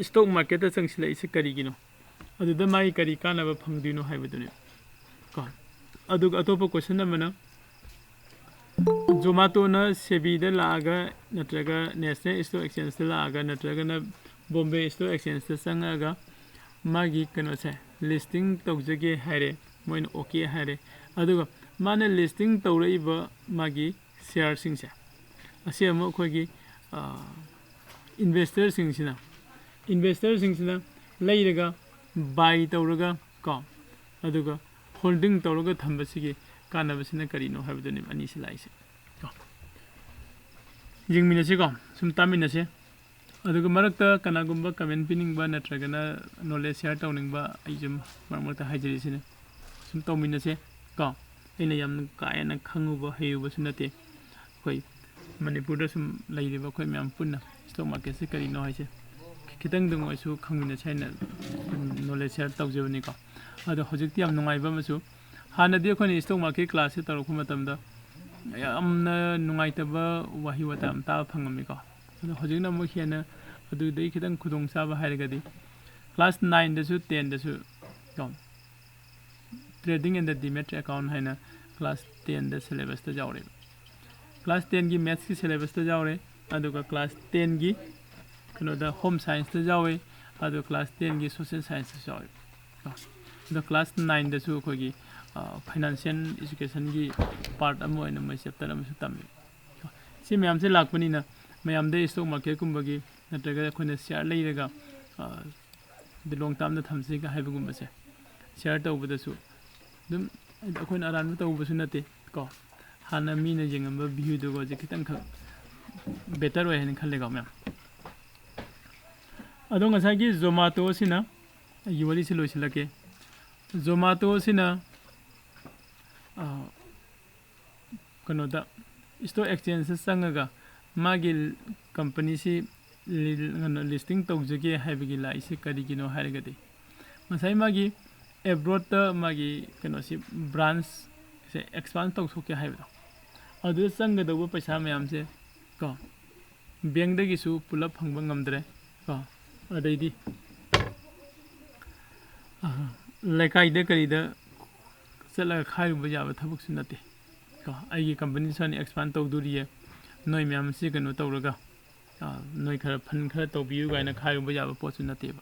ꯁ꯭ꯇꯣꯛ ꯃꯥꯔꯀꯦꯠꯇ ꯆꯪꯁꯤꯜꯂꯛꯏꯁꯦ ꯀꯔꯤꯒꯤꯅꯣ ꯑꯗꯨꯗ ꯃꯥꯒꯤ ꯀꯔꯤ ꯀꯥꯟꯅꯕ ꯐꯪꯗꯣꯏꯅꯣ ꯍꯥꯏꯕꯗꯨꯅꯦ ꯀꯣ ꯑꯗꯨꯒ ꯑꯇꯣꯞꯄ ꯀꯣꯏꯁꯟ ꯑꯃꯅ ꯖꯣꯃꯥꯇꯣꯅ ꯁꯦꯕꯤꯗ ꯂꯥꯛꯑꯒ ꯅꯠꯇ꯭ꯔꯒ ꯅꯦꯁꯅꯦꯜ ꯁ꯭ꯇꯣꯛ ꯑꯦꯛꯁꯆꯦꯟꯖꯇ ꯂꯥꯛꯑꯒ ꯅꯠꯇ꯭ꯔꯒꯅ ꯕꯣꯝꯕꯦ ꯁ꯭ꯇꯣꯛ ꯑꯦꯛꯁꯆꯦꯟꯖꯇ ꯆꯪꯉꯛꯑꯒ ꯃꯥꯒꯤ ꯀꯩꯅꯣꯁꯦ ꯂꯤꯁꯇꯤꯡ ꯇꯧꯖꯒꯦ ꯍꯥꯏꯔꯦ ꯃꯣꯏꯅ ꯑꯣꯀꯦ ꯍꯥꯏꯔꯦ ꯑꯗꯨꯒ ꯃꯥꯅ ꯂꯤꯁꯇꯤꯡ ꯇꯧꯔꯛꯏꯕ ꯃꯥꯒꯤ ꯁꯤꯌꯥꯔꯁꯤꯡꯁꯦ ꯑꯁꯤ ꯑꯃꯨꯛ ꯑꯩꯈꯣꯏꯒꯤ ꯏꯟꯚꯦꯁꯇꯔꯁꯤꯡꯁꯤꯅ ꯂꯩꯔꯒ ꯕꯥꯏ ꯇꯧꯔꯒ ꯀꯣ ꯑꯗꯨꯒ ꯍꯣꯜꯗꯤꯡ ꯇꯧꯔꯒ ꯊꯝꯕꯁꯤꯒꯤ ꯀꯥꯟꯅꯕꯁꯤꯅ ꯀꯔꯤꯅꯣ ꯍꯥꯏꯕꯗꯨꯅꯦꯕ ꯑꯅꯤꯁꯤ ꯂꯥꯛꯏꯁꯦ ꯀꯣ ꯌꯦꯡꯃꯤꯟꯅꯁꯤꯀꯣ ꯁꯨꯝ ꯇꯥꯃꯤꯟꯅꯁꯦ ꯑꯗꯨꯒ ꯃꯔꯛꯇ ꯀꯅꯥꯒꯨꯝꯕ ꯀꯃꯦꯟ ꯄꯤꯅꯤꯡꯕ ꯅꯠꯇ꯭ꯔꯒꯅ ꯅꯣꯂꯦꯖ ꯁꯤꯌꯥꯔ ꯇꯧꯅꯤꯡꯕ ꯑꯩ ꯁꯨꯝ ꯃꯔꯛ ꯃꯔꯛꯇ ꯍꯥꯏꯖꯔꯤꯁꯤꯅꯦ ꯁꯨꯝ ꯇꯧꯃꯤꯟꯅꯁꯦ ꯀꯣ ꯑꯩꯅ ꯌꯥꯝꯅ ꯀꯥ ꯍꯦꯟꯅ ꯈꯪꯉꯨꯕ ꯍꯩꯔꯨꯕꯁꯨ ꯅꯠꯇꯦ ꯑꯩꯈꯣꯏ ꯃꯅꯤꯄꯨꯔꯗ ꯁꯨꯝ ꯂꯩꯔꯤꯕ ꯑꯩꯈꯣꯏ ꯃꯌꯥꯝ ꯄꯨꯟꯅ ꯁ꯭ꯇꯣꯛ ꯃꯥꯔꯀꯦꯠꯁꯦ ꯀꯔꯤꯅꯣ ꯍꯥꯏꯁꯦ ꯈꯤꯇꯪꯗꯪ ꯑꯣꯏꯁꯨ ꯈꯪꯃꯤꯟꯅꯁꯦ ꯍꯥꯏꯅ ꯅꯣꯂꯦꯖ ꯁꯤꯌꯥꯔ ꯇꯧꯖꯕꯅꯤꯀꯣ ꯑꯗꯣ ꯍꯧꯖꯤꯛꯇꯤ ꯌꯥꯝ ꯅꯨꯡꯉꯥꯏꯕ ꯑꯃꯁꯨ ꯍꯥꯟꯅꯗꯤ ꯑꯩꯈꯣꯏꯅ ꯁ꯭ꯇꯣꯛ ꯃꯥꯔꯀꯦꯠ ꯀ꯭ꯂꯥꯁꯁꯦ ꯇꯧꯔꯛꯄ ꯃꯇꯝꯗ ꯌꯥꯝꯅ ꯅꯨꯡꯉꯥꯏꯇꯕ ꯋꯥꯍꯩ ꯋꯥꯇꯥ ꯑꯃ ꯇꯥꯕ ꯐꯪꯉꯝꯃꯤꯀꯣ ꯑꯗꯣ ꯍꯧꯖꯤꯛꯅ ꯑꯃꯨꯛ ꯍꯦꯟꯅ ꯑꯗꯨꯗꯒꯤ ꯈꯤꯇꯪ ꯈꯨꯗꯣꯡꯆꯥꯕ ꯍꯥꯏꯔꯒꯗꯤ ꯀ꯭ꯂꯥꯁ 9ꯗꯁꯨ 10ꯗꯁꯨ ꯀꯣ ꯇ꯭ꯔꯦꯗꯤꯡ ꯑꯦꯟ ꯗ ꯗꯤꯃꯦꯠ ꯑꯦꯀꯥꯎꯟ ꯍꯥꯏꯅ ꯀ꯭ꯂꯥꯁ 10ꯗ ꯁꯤꯂꯦꯕꯁꯇ ꯌꯥꯎꯔꯦꯕ ꯀ꯭ꯂꯥꯁ 10ꯒꯤ ꯃꯦꯠꯁꯀꯤ ꯁꯤꯂꯦꯕꯁꯇ ꯌꯥꯎꯔꯦ ꯑꯗꯨꯒ ꯀ꯭ꯂꯥꯁ 10ꯒꯤ ꯀꯩꯅꯣꯗ ꯍꯣꯝ ꯁꯥꯏꯟꯁꯇ ꯌꯥꯎꯋꯦ ꯑꯗꯨꯒ ꯀ꯭ꯂꯥꯁ 10ꯒꯤ ꯁꯣꯁꯤꯌꯦꯜ ꯁꯥꯏꯟꯁꯇꯁꯨ ꯌꯥꯎꯋꯦ ꯑꯗꯣ ꯀ꯭ꯂꯥꯁ 9ꯗꯁꯨ ꯑꯩꯈꯣꯏꯒꯤ ꯐꯥꯏꯅꯥꯟꯁꯤꯌꯦꯜ ꯏꯖꯨꯀꯦꯁꯟꯒꯤ ꯄꯥꯔꯠ ꯑꯃ ꯑꯣꯏꯅ ꯃꯣꯏ ꯆꯦꯞꯇꯔ ꯑꯃꯁꯨ ꯇꯝꯃꯤ ꯁꯤ ꯃꯌꯥꯝꯁꯦ ꯂꯥꯛꯄꯅꯤꯅ ꯃꯌꯥꯝꯗ ꯁ꯭ꯇꯣꯛ ꯃꯥꯔꯀꯦꯠꯀꯨꯝꯕꯒꯤ ꯅꯠꯇ꯭ꯔꯒ ꯑꯩꯈꯣꯏꯅ ꯁꯤꯌꯥꯔ ꯂꯩꯔꯒ ꯂꯣꯡ ꯇꯥꯝꯗ ꯊꯝꯁꯤꯒ ꯍꯥꯏꯕꯒꯨꯝꯕꯁꯦ ꯁꯤꯌꯥꯔ ꯇꯧꯕꯗꯁꯨ ꯑꯗꯨꯝ ꯑꯩꯈꯣꯏꯅ ꯑꯔꯥꯟꯕ ꯇꯧꯕꯁꯨ ꯅꯠꯇꯦ ꯀꯣ ꯍꯥꯟꯅ ꯃꯤꯅ ꯌꯦꯡꯉꯝꯕ ꯚ꯭ꯌꯨꯗꯨꯒ ꯍꯧꯖꯤꯛ ꯈꯤꯇꯪꯈꯛ ꯕꯦꯇꯔ ꯑꯣꯏ ꯍꯥꯏꯅ ꯈꯜꯂꯦꯀꯣ ꯃꯌꯥꯝ ꯑꯗꯣ ꯉꯁꯥꯏꯒꯤ ꯖꯣꯃꯥꯇꯣꯁꯤꯅ ꯑꯩꯒꯤ ꯋꯥꯔꯤꯁꯤ ꯂꯣꯏꯁꯤꯜꯂꯛꯀꯦ ꯖꯣꯃꯥꯇꯣꯁꯤꯅ ꯀꯩꯅꯣꯗ ꯁ꯭ꯇꯣꯛ ꯑꯦꯛꯁꯆꯦꯟꯖꯇ ꯆꯪꯉꯒ ꯃꯥꯒꯤ ꯀꯝꯄꯅꯤꯁꯤ ꯂꯤꯁꯇꯤꯡ ꯇꯧꯖꯒꯦ ꯍꯥꯏꯕꯒꯤ ꯂꯥꯛꯏꯁꯤ ꯀꯔꯤꯒꯤꯅꯣ ꯍꯥꯏꯔꯒꯗꯤ ꯉꯁꯥꯏ ꯃꯥꯒꯤ ꯑꯦꯕ꯭ꯔꯣꯗꯇ ꯃꯥꯒꯤ ꯀꯩꯅꯣꯁꯤ ꯕ꯭ꯔꯥꯟꯁꯁꯦ ꯑꯦꯛꯁꯄꯥꯟ ꯇꯧꯊꯣꯛꯀꯦ ꯍꯥꯏꯕꯗꯣ ꯑꯗꯨꯗ ꯆꯪꯒꯗꯧꯕ ꯄꯩꯁꯥ ꯃꯌꯥꯝꯁꯦ ꯀꯣ ꯕꯦꯡꯛꯗꯒꯤꯁꯨ ꯄꯨꯂꯞ ꯐꯪꯕ ꯉꯝꯗ꯭ꯔꯦ ꯀꯣ ꯑꯗꯩꯗꯤ ꯂꯩꯀꯥꯏꯗ ꯀꯔꯤꯗ ꯆꯠꯂꯒ ꯈꯥꯏꯔꯨꯕ ꯌꯥꯕ ꯊꯕꯛꯁꯨ ꯅꯠꯇꯦ ꯀꯣ ꯑꯩꯒꯤ ꯀꯝꯄꯅꯤ ꯁꯨꯃꯥꯏꯅ ꯑꯦꯛꯁꯄꯥꯟ ꯇꯧꯗꯣꯔꯤꯌꯦ ꯅꯣꯏ ꯃꯌꯥꯝ ꯑꯁꯤ ꯀꯩꯅꯣ ꯇꯧꯔꯒ ꯅꯣꯏ ꯈꯔ ꯐꯟ ꯈꯔ ꯇꯧꯕꯤꯌꯨ ꯀꯥꯏꯅ ꯈꯥꯏꯔꯨꯕ ꯌꯥꯕ ꯄꯣꯠꯁꯨ ꯅꯠꯇꯦꯕ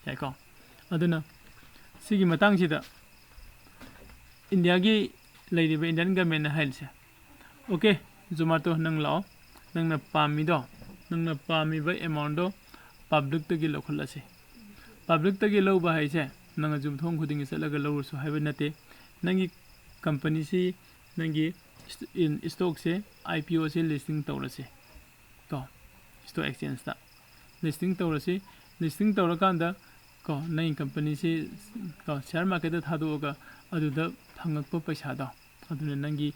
ꯌꯥꯏꯀꯣ ꯑꯗꯨꯅ ꯁꯤꯒꯤ ꯃꯇꯥꯡꯁꯤꯗ ꯏꯟꯗꯤꯌꯥꯒꯤ ꯂꯩꯔꯤꯕ ꯏꯟꯗꯤꯌꯟ ꯒꯃꯦꯟꯅ ꯍꯥꯏꯔꯤꯁꯦ ꯑꯣꯀꯦ ꯖꯣꯃꯥꯇꯣ ꯅꯪ ꯂꯥꯛꯑꯣ ꯅꯪꯅ ꯄꯥꯝꯃꯤꯗꯣ ꯅꯪꯅ ꯄꯥꯝꯃꯤꯕ ꯑꯦꯃꯥꯎꯟꯗꯣ ꯄꯥꯕ꯭ꯂꯤꯛꯇꯒꯤ ꯂꯧꯈꯠꯂꯁꯤ ꯄꯥꯕ꯭ꯂꯤꯛꯇꯒꯤ ꯂꯧꯕ ꯍꯥꯏꯁꯦ ꯅꯪꯅ ꯌꯨꯝꯊꯣꯡ ꯈꯨꯗꯤꯡꯒꯤ ꯆꯠꯂꯒ ꯂꯧꯔꯁꯨ ꯍꯥꯏꯕ ꯅꯠꯇꯦ ꯅꯪꯒꯤ ꯀꯝꯄꯅꯤꯁꯤ ꯅꯪꯒꯤ ꯁ꯭ꯇꯣꯛꯁꯦ IPOꯁꯦ ꯂꯤꯁꯇꯤꯡ ꯇꯧꯔꯁꯤ ꯀꯣ ꯁ꯭ꯇꯣꯛ ꯑꯦꯛꯁꯆꯦꯟꯖꯇ ꯂꯤꯁꯇꯤꯡ ꯇꯧꯔꯁꯤ ꯂꯤꯁꯇꯤꯡ ꯇꯧꯔꯀꯥꯟꯗ ꯀꯣ ꯅꯪꯒꯤ ꯀꯝꯄꯅꯤꯁꯤ ꯀꯣ ꯁꯤꯌꯔ ꯃꯥꯔꯀꯦꯠꯇ ꯊꯥꯗꯣꯛꯑꯒ ꯑꯗꯨꯗ ꯐꯪꯉꯛꯄ ꯄꯩꯁꯥꯗꯣ ꯑꯗꯨꯅ ꯅꯪꯒꯤ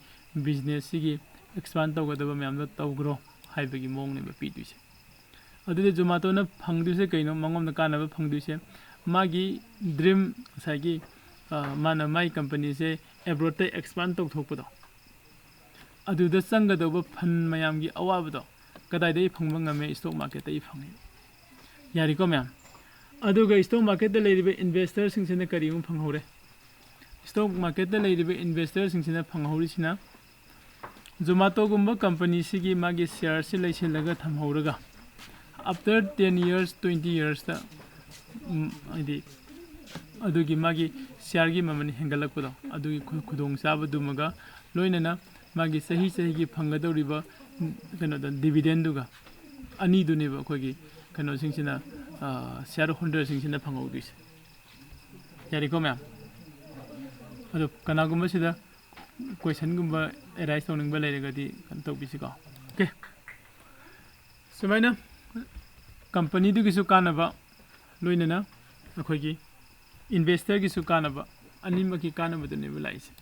ꯕꯤꯖꯤꯅꯦꯁꯁꯤꯒꯤ ꯑꯦꯛꯁꯄꯥꯟ ꯇꯧꯒꯗꯕ ꯃꯌꯥꯝꯗꯣ ꯇꯧꯈ꯭ꯔꯣ ꯍꯥꯏꯕꯒꯤ ꯃꯑꯣꯡꯅꯦꯕ ꯄꯤꯗꯣꯏꯁꯦ ꯑꯗꯨꯗꯤ ꯖꯣꯃꯥꯇꯣꯅ ꯐꯪꯗꯣꯏꯁꯦ ꯀꯩꯅꯣ ꯃꯉꯣꯟꯗ ꯀꯥꯟꯅꯕ ꯐꯪꯗꯣꯏꯁꯦ ꯃꯥꯒꯤ ꯗ꯭ꯔꯤꯝ ꯉꯁꯥꯏꯒꯤ ꯃꯥꯅ ꯃꯥꯒꯤ ꯀꯝꯄꯅꯤꯁꯦ ꯑꯦꯕ꯭ꯔꯣꯗꯇ ꯑꯦꯛꯁꯄꯥꯟ ꯇꯧꯊꯣꯛꯄꯗꯣ ꯑꯗꯨꯗ ꯆꯪꯒꯗꯧꯕ ꯐꯟ ꯃꯌꯥꯝꯒꯤ ꯑꯋꯥꯕꯗꯣ ꯀꯗꯥꯏꯗꯒꯤ ꯐꯪꯕ ꯉꯝꯃꯦ ꯁ꯭ꯇꯣꯛ ꯃꯥꯔꯀꯦꯠꯇꯒꯤ ꯐꯪꯉꯦ ꯌꯥꯔꯤꯀꯣ ꯃꯌꯥꯝ ꯑꯗꯨꯒ ꯁ꯭ꯇꯣꯛ ꯃꯥꯔꯀꯦꯠꯇ ꯂꯩꯔꯤꯕ ꯏꯟꯚꯦꯁꯇꯔꯁꯤꯡꯁꯤꯅ ꯀꯔꯤ ꯑꯃꯨꯛ ꯐꯪꯍꯧꯔꯦ ꯁ꯭ꯇꯣꯛ ꯃꯥꯔꯀꯦꯠꯇ ꯂꯩꯔꯤꯕ ꯏꯟꯚꯦꯁꯇꯔꯁꯤꯡꯁꯤꯅ ꯐꯪꯍꯧꯔꯤꯁꯤꯅ ꯖꯣꯃꯥꯇꯣꯒꯨꯝꯕ ꯀꯝꯄꯅꯤꯁꯤꯒꯤ ꯃꯥꯒꯤ ꯁꯤꯌꯔꯁꯤ ꯂꯩꯁꯤꯜꯂꯒ ꯊꯝꯍꯧꯔꯒ ꯑꯐꯇꯔ 10 years 20 yearsꯇ ꯍꯥꯏꯗꯤ ꯑꯗꯨꯒꯤ ꯃꯥꯒꯤ ꯁꯤꯌꯔꯒꯤ ꯃꯃꯜ ꯍꯦꯟꯒꯠꯂꯛꯄꯗꯣ ꯑꯗꯨꯒꯤ ꯈꯨꯗꯣꯡꯆꯥꯕꯗꯨꯃꯒ ꯂꯣꯏꯅꯅ ꯃꯥꯒꯤ ꯆꯍꯤꯒꯤ ꯐꯪꯒꯗꯧꯔꯤꯕ ꯀꯩꯅꯣꯗ ꯗꯤꯕꯤꯗꯦꯟꯗꯨꯒ ꯑꯅꯤꯗꯨꯅꯦꯕ ꯑꯩꯈꯣꯏꯒꯤ ꯀꯩꯅꯣꯁꯤꯡꯁꯤꯅ ꯁꯤꯌꯔ ꯍꯣꯜꯗꯔꯁꯤꯡꯁꯤꯅ ꯐꯪꯍꯧꯗꯣꯏꯁꯦ ꯌꯥꯔꯤꯀꯣ ꯃꯌꯥꯝ ꯑꯗꯣ ꯀꯅꯥꯒꯨꯝꯕ ꯁꯤꯗ ꯀꯣꯏꯁꯟꯒꯨꯝꯕ ꯑꯦꯔꯥꯏꯁ ꯇꯧꯅꯤꯡꯕ ꯂꯩꯔꯒꯗꯤ ꯀꯩꯅꯣ ꯇꯧꯕꯤꯁꯤꯀꯣ ꯑꯣꯀꯦ ꯁꯨꯃꯥꯏꯅ ꯀꯝꯄꯅꯤꯗꯨꯒꯤꯁꯨ ꯀꯥꯟꯅꯕ ꯂꯣꯏꯅꯅ ꯑꯩꯈꯣꯏꯒꯤ इन्वेस्टर कानबा अनिमकी कानबदनेब लाइसे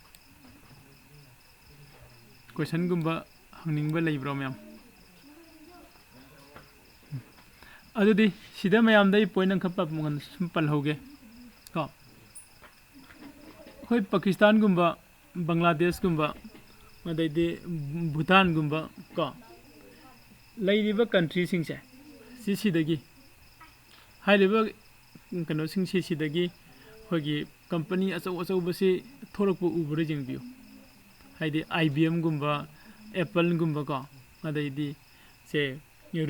क्वेश्चन गुम्बा हंगनिंगबा लेब्रो मैम अदुदि सिदा मयामदai पॉइंट खपा मंगन सिंपल होगे को होय पाकिस्तान गुम्बा बांग्लादेश गुम्बा मदैदि भूटान गुम्बा को लेरिबा कंट्री सिंगसे सिसिदगी हाइलेबा कनो सिंगसे सिदगी होगी कंपनी अचौ अचौ बसे थोरकपो उबरे जिंगबियो हाइदि IBM गुम्बा एप्पल गुम्बा को मदैदि से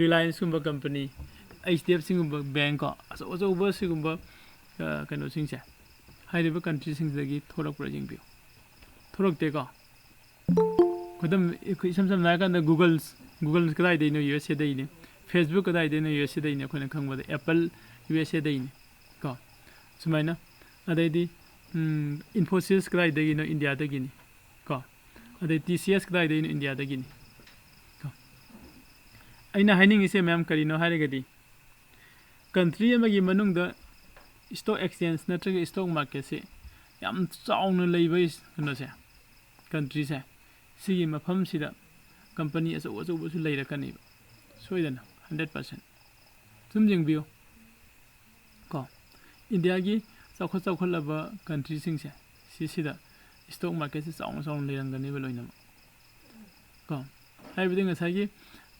रिलायंस गुम्बा कंपनी HDFC गुम्बा बैंक को अचौ अचौ बसे गुम्बा कनो सिंगसे हाइलेबा कंट्री सिंगदगी थोरकपो जिंगबियो थोरकते को खुदम इसम सम नायकान गूगल कदाई देनो USA दैने फेसबुक कदाई देनो USA दैने खोने खंगबदे एप्पल USA दैने को सुमाइना अदैदि इन्फोसिस कदाई दैनो इंडिया दगिनी को अदै TCS कदाई दैनो इंडिया दगिनी को अइना हाइनिंग इसे मैम करिनो हाइरगदि कंट्री अमगी मनुंगदा स्टॉक एक्सचेंज नत्रगे स्टॉक मार्केट से याम चाउन लेबै कनोसे कंट्री से सिगी मफम सिदा कंपनी अचौ अचौ बसु लेरकनी सोइदना 100% तुम जिंगबियो को इंडिया की चौखट चौखटलबा कंट्री सिंगसे सिसिदा स्टॉक मार्केट से चाउन चाउन लेरंगनी लोइनम को हाइबदि ngसागी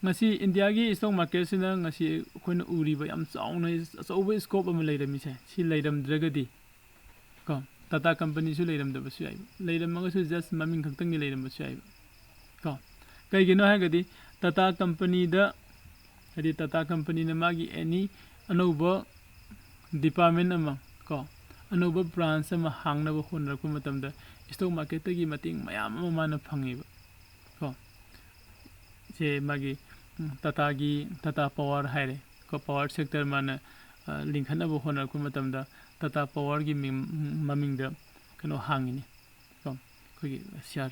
ngasi इंडिया की स्टॉक मार्केट सिना ngasi खोइन उरिबा याम चाउन अचौबा स्कोप अम लेरमिसे सि लेरमद्रगदि को टाटा कंपनी सु लेरमदबसु याइ लेरमगसु जस्ट ममिंग खक्तंगी लेरमबसु याइ को कइगिनो हागदि टाटा कंपनी दा हदि टाटा कंपनी न मागी एनी अनौबा डिपार्टमेंट अमा को अनौबा ब्रांच अमा हांगनबा होनरकु मतमदा स्टॉक मार्केट तगी मतिंग मयाम अमा माना फंगेबा को जे मागी टाटा पावर हाइरे को पावर सेक्टर माना लिंखनबा होनरकु मतमदा टाटा पावर की ममिंगदा कनो हांगिनी को कोगी शेयर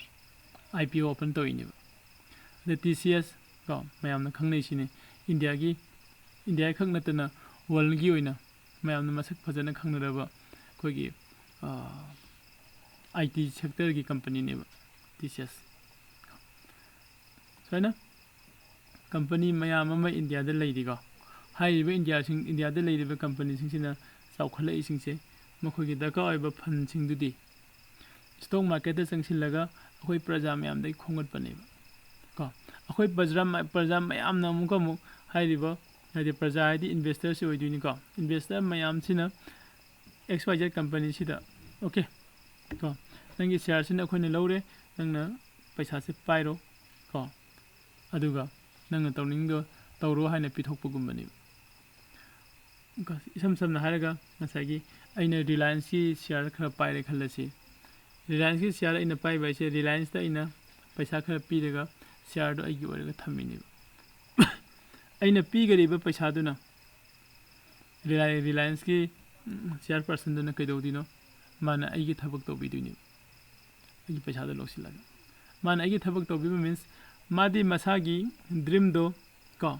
IPO ओपन तोइनेबा द TCS को मयामना खंगनैसिने इंडिया खक नतना वर्ल्ड की ओइना मयामना मसक फजना खंगनरबा कोगी IT सेक्टर की कंपनी नेबा TCS सैना कंपनी मयाम अमा इंडिया द लैदिगो हाइबा इंडिया द लैदिबा कंपनी सिंसिना चाउखलै सिंसे मखोगी दका ओइबा फन सिंदुदी स्टॉक मार्केट द चंगसिलगा अखोय प्रजा मयाम दै खोंगत पनेबा को अखोय प्रजा मयाम न मुका मु हाइरिबा ꯍꯥꯏꯗꯤ ꯄ꯭ꯔꯖꯥ ꯍꯥꯏꯗꯤ ꯏꯟꯚꯦꯁꯇꯔꯁꯤ ꯑꯣꯏꯗꯣꯏꯅꯤꯀꯣ ꯏꯟꯚꯦꯁꯇꯔ ꯃꯌꯥꯝꯁꯤꯅ XYZ ꯀꯝꯄꯅꯤꯁꯤꯗ ꯑꯣꯀꯦ ꯀꯣ ꯅꯪꯒꯤ ꯁꯤꯌꯥꯔꯁꯤꯅ ꯑꯩꯈꯣꯏꯅ ꯂꯧꯔꯦ ꯅꯪꯅ ꯄꯩꯁꯥꯁꯦ ꯄꯥꯏꯔꯣ ꯀꯣ ꯑꯗꯨꯒ ꯅꯪꯅ ꯇꯧꯅꯤꯡꯗꯣ ꯇꯧꯔꯣ ꯍꯥꯏꯅ ꯄꯤꯊꯣꯛꯄꯒꯨꯝꯕꯅꯦꯕ ꯏꯁꯝ ꯁꯝꯅ ꯍꯥꯏꯔꯒ ꯉꯁꯥꯏꯒꯤ ꯑꯩꯅ ꯔꯤꯂꯥꯌꯟꯁꯀꯤ ꯁꯤꯌꯥꯔ ꯈꯔ ꯄꯥꯏꯔꯦ ꯈꯜꯂꯁꯤ ꯔꯤꯂꯥꯌꯟꯁꯀꯤ ꯁꯤꯌꯥꯔ ꯑꯩꯅ ꯄꯥꯏꯕ ꯍꯥꯏꯁꯦ ꯔꯤꯂꯥꯌꯟꯁꯇ ꯑꯩꯅ ꯄꯩꯁꯥꯈꯔ ꯄꯤꯔꯒ ꯁꯤꯌꯥꯔꯗꯣ ꯑꯩꯒꯤ ꯑꯣꯏꯔꯒ ꯊꯝꯃꯤꯅꯦꯕ ꯑꯩꯅ ꯄꯤꯒꯔꯤꯕ ꯄꯩꯁꯥꯗꯨꯅ ꯔꯤꯂꯥꯌꯟꯁꯀꯤ ꯁꯤꯌꯥꯔ ꯄꯔꯁꯟꯗꯨꯅ ꯀꯩꯗꯧꯗꯣꯏꯅꯣ ꯃꯥꯅ ꯑꯩꯒꯤ ꯊꯕꯛ ꯇꯧꯕꯤꯗꯣꯏꯅꯦꯕ ꯑꯩꯒꯤ ꯄꯩꯁꯥꯗꯣ ꯂꯧꯁꯤꯜꯂꯒ ꯃꯥꯅ ꯑꯩꯒꯤ ꯊꯕꯛ ꯇꯧꯕꯤꯕ ꯃꯤꯟꯁ ꯃꯥꯗꯤ ꯃꯁꯥꯒꯤ ꯗ꯭ꯔꯤꯝꯗꯣ ꯀꯣ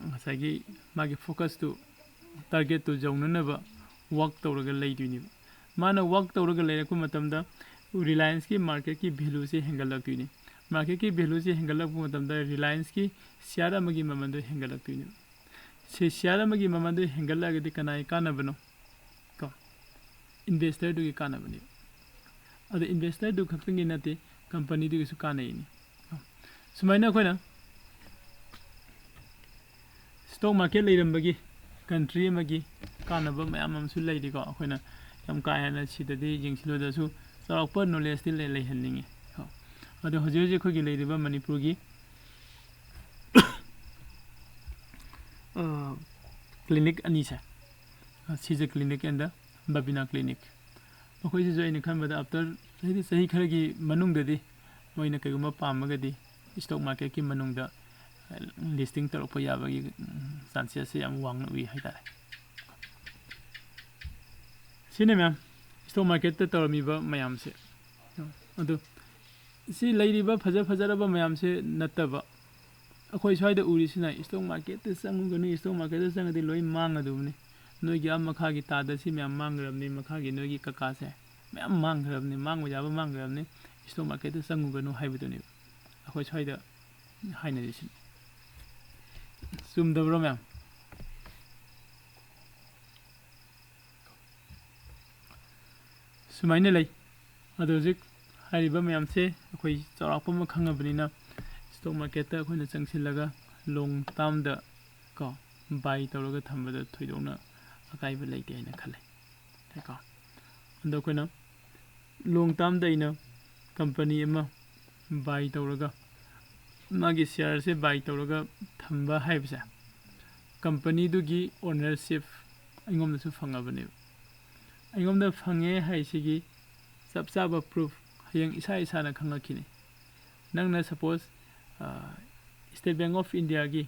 ꯉꯁꯥꯏꯒꯤ ꯃꯥꯒꯤ ꯐꯣꯀꯁꯇꯨ ꯇꯥꯔꯒꯦꯠꯇꯨ ꯌꯧꯅꯅꯕ ꯋꯥꯛ ꯇꯧꯔꯒ ꯂꯩꯗꯣꯏꯅꯦꯕ ꯃꯥꯅ ꯋꯥꯛ ꯇꯧꯔꯒ ꯂꯩꯔꯛꯄ ꯃꯇꯝꯗ ꯔꯤꯂꯥꯌꯟꯁꯀꯤ ꯃꯥꯔꯀꯦꯠꯀꯤ ꯚꯦꯂꯨꯁꯦ ꯍꯦꯟꯒꯠꯂꯛꯇꯣꯏꯅꯤ मार्केट की वैल्यू से हेंगलक रिलायंस की शेयर की ममन हेंगलक्तने से शेयर की ममन हेंगलगदी कनाई कानबनो को इन्वेस्टर की कानबने अब इन्वेस्टर खक्तंगी नते कंपनी कानईनी सुमाइना अखोइना स्टॉक मार्केट लेरंबगी कंट्री अमगी कानब मयाम अमसु लेरिको अखोइना यम का हेना सिददी जिंगसिलोदसु चौरक्प नॉलेज ति लेहन्निंगे अदो हजे हजे खोगी लेरिबा मणिपुर की क्लिनिक अनी से सीजे क्लिनिक एंड बबिना क्लिनिक अखोइसे जो इन खनबदा आफ्टर सही खर की मनुंगददी मोइना कइगुमा पामगदी स्टॉक मार्केट की मनुंगदा लिस्टिंग तौरप याबगी चांसेस से याम वांगना उइ हाइतारे सिने मैम स्टॉक मार्केट त तौरमीबा मयाम से अदो सी लेरिबा फज फजरबा मयाम से नत्तबा अखोइ स्वाइदा उरिसिना स्टॉक मार्केट त संगुगनु स्टॉक मार्केट त संगदि लोइ मांगदुबने नोगी आ मखागी तादसी म्याम मांगरबने मखागी नोगी कका से म्याम मांगरबने मांगबा जाबा मांगरबने स्टॉक मार्केट त संगुगनु हाइबदुनि अखोइ स्वाइदा हाइनरिसिन चुमदब्रो मैम सुमाइना लै अदो जिक हाइरिबा मैम से अखोइ चौराकप म खंगबनिना स्टॉक मार्केट त अखोइना चंगसिलगा लॉन्ग टर्म द को बाय तौरगा थंबदा थोइदोना अकाइबा लैते हैना खले हेको अंदो अखोइना लॉन्ग टर्म द इना कंपनी अमा बाय तौरगा मागी शेयर से बाय तौरगा थंबा हाइबसा कंपनी दुगी ओनरशिप अइगोमदसु फंगबने अइगोमदा फंगे हाइसिगी सब साबा प्रूफ हयंग इसा इसाना खंगखिने नंगना suppose State Bank of India की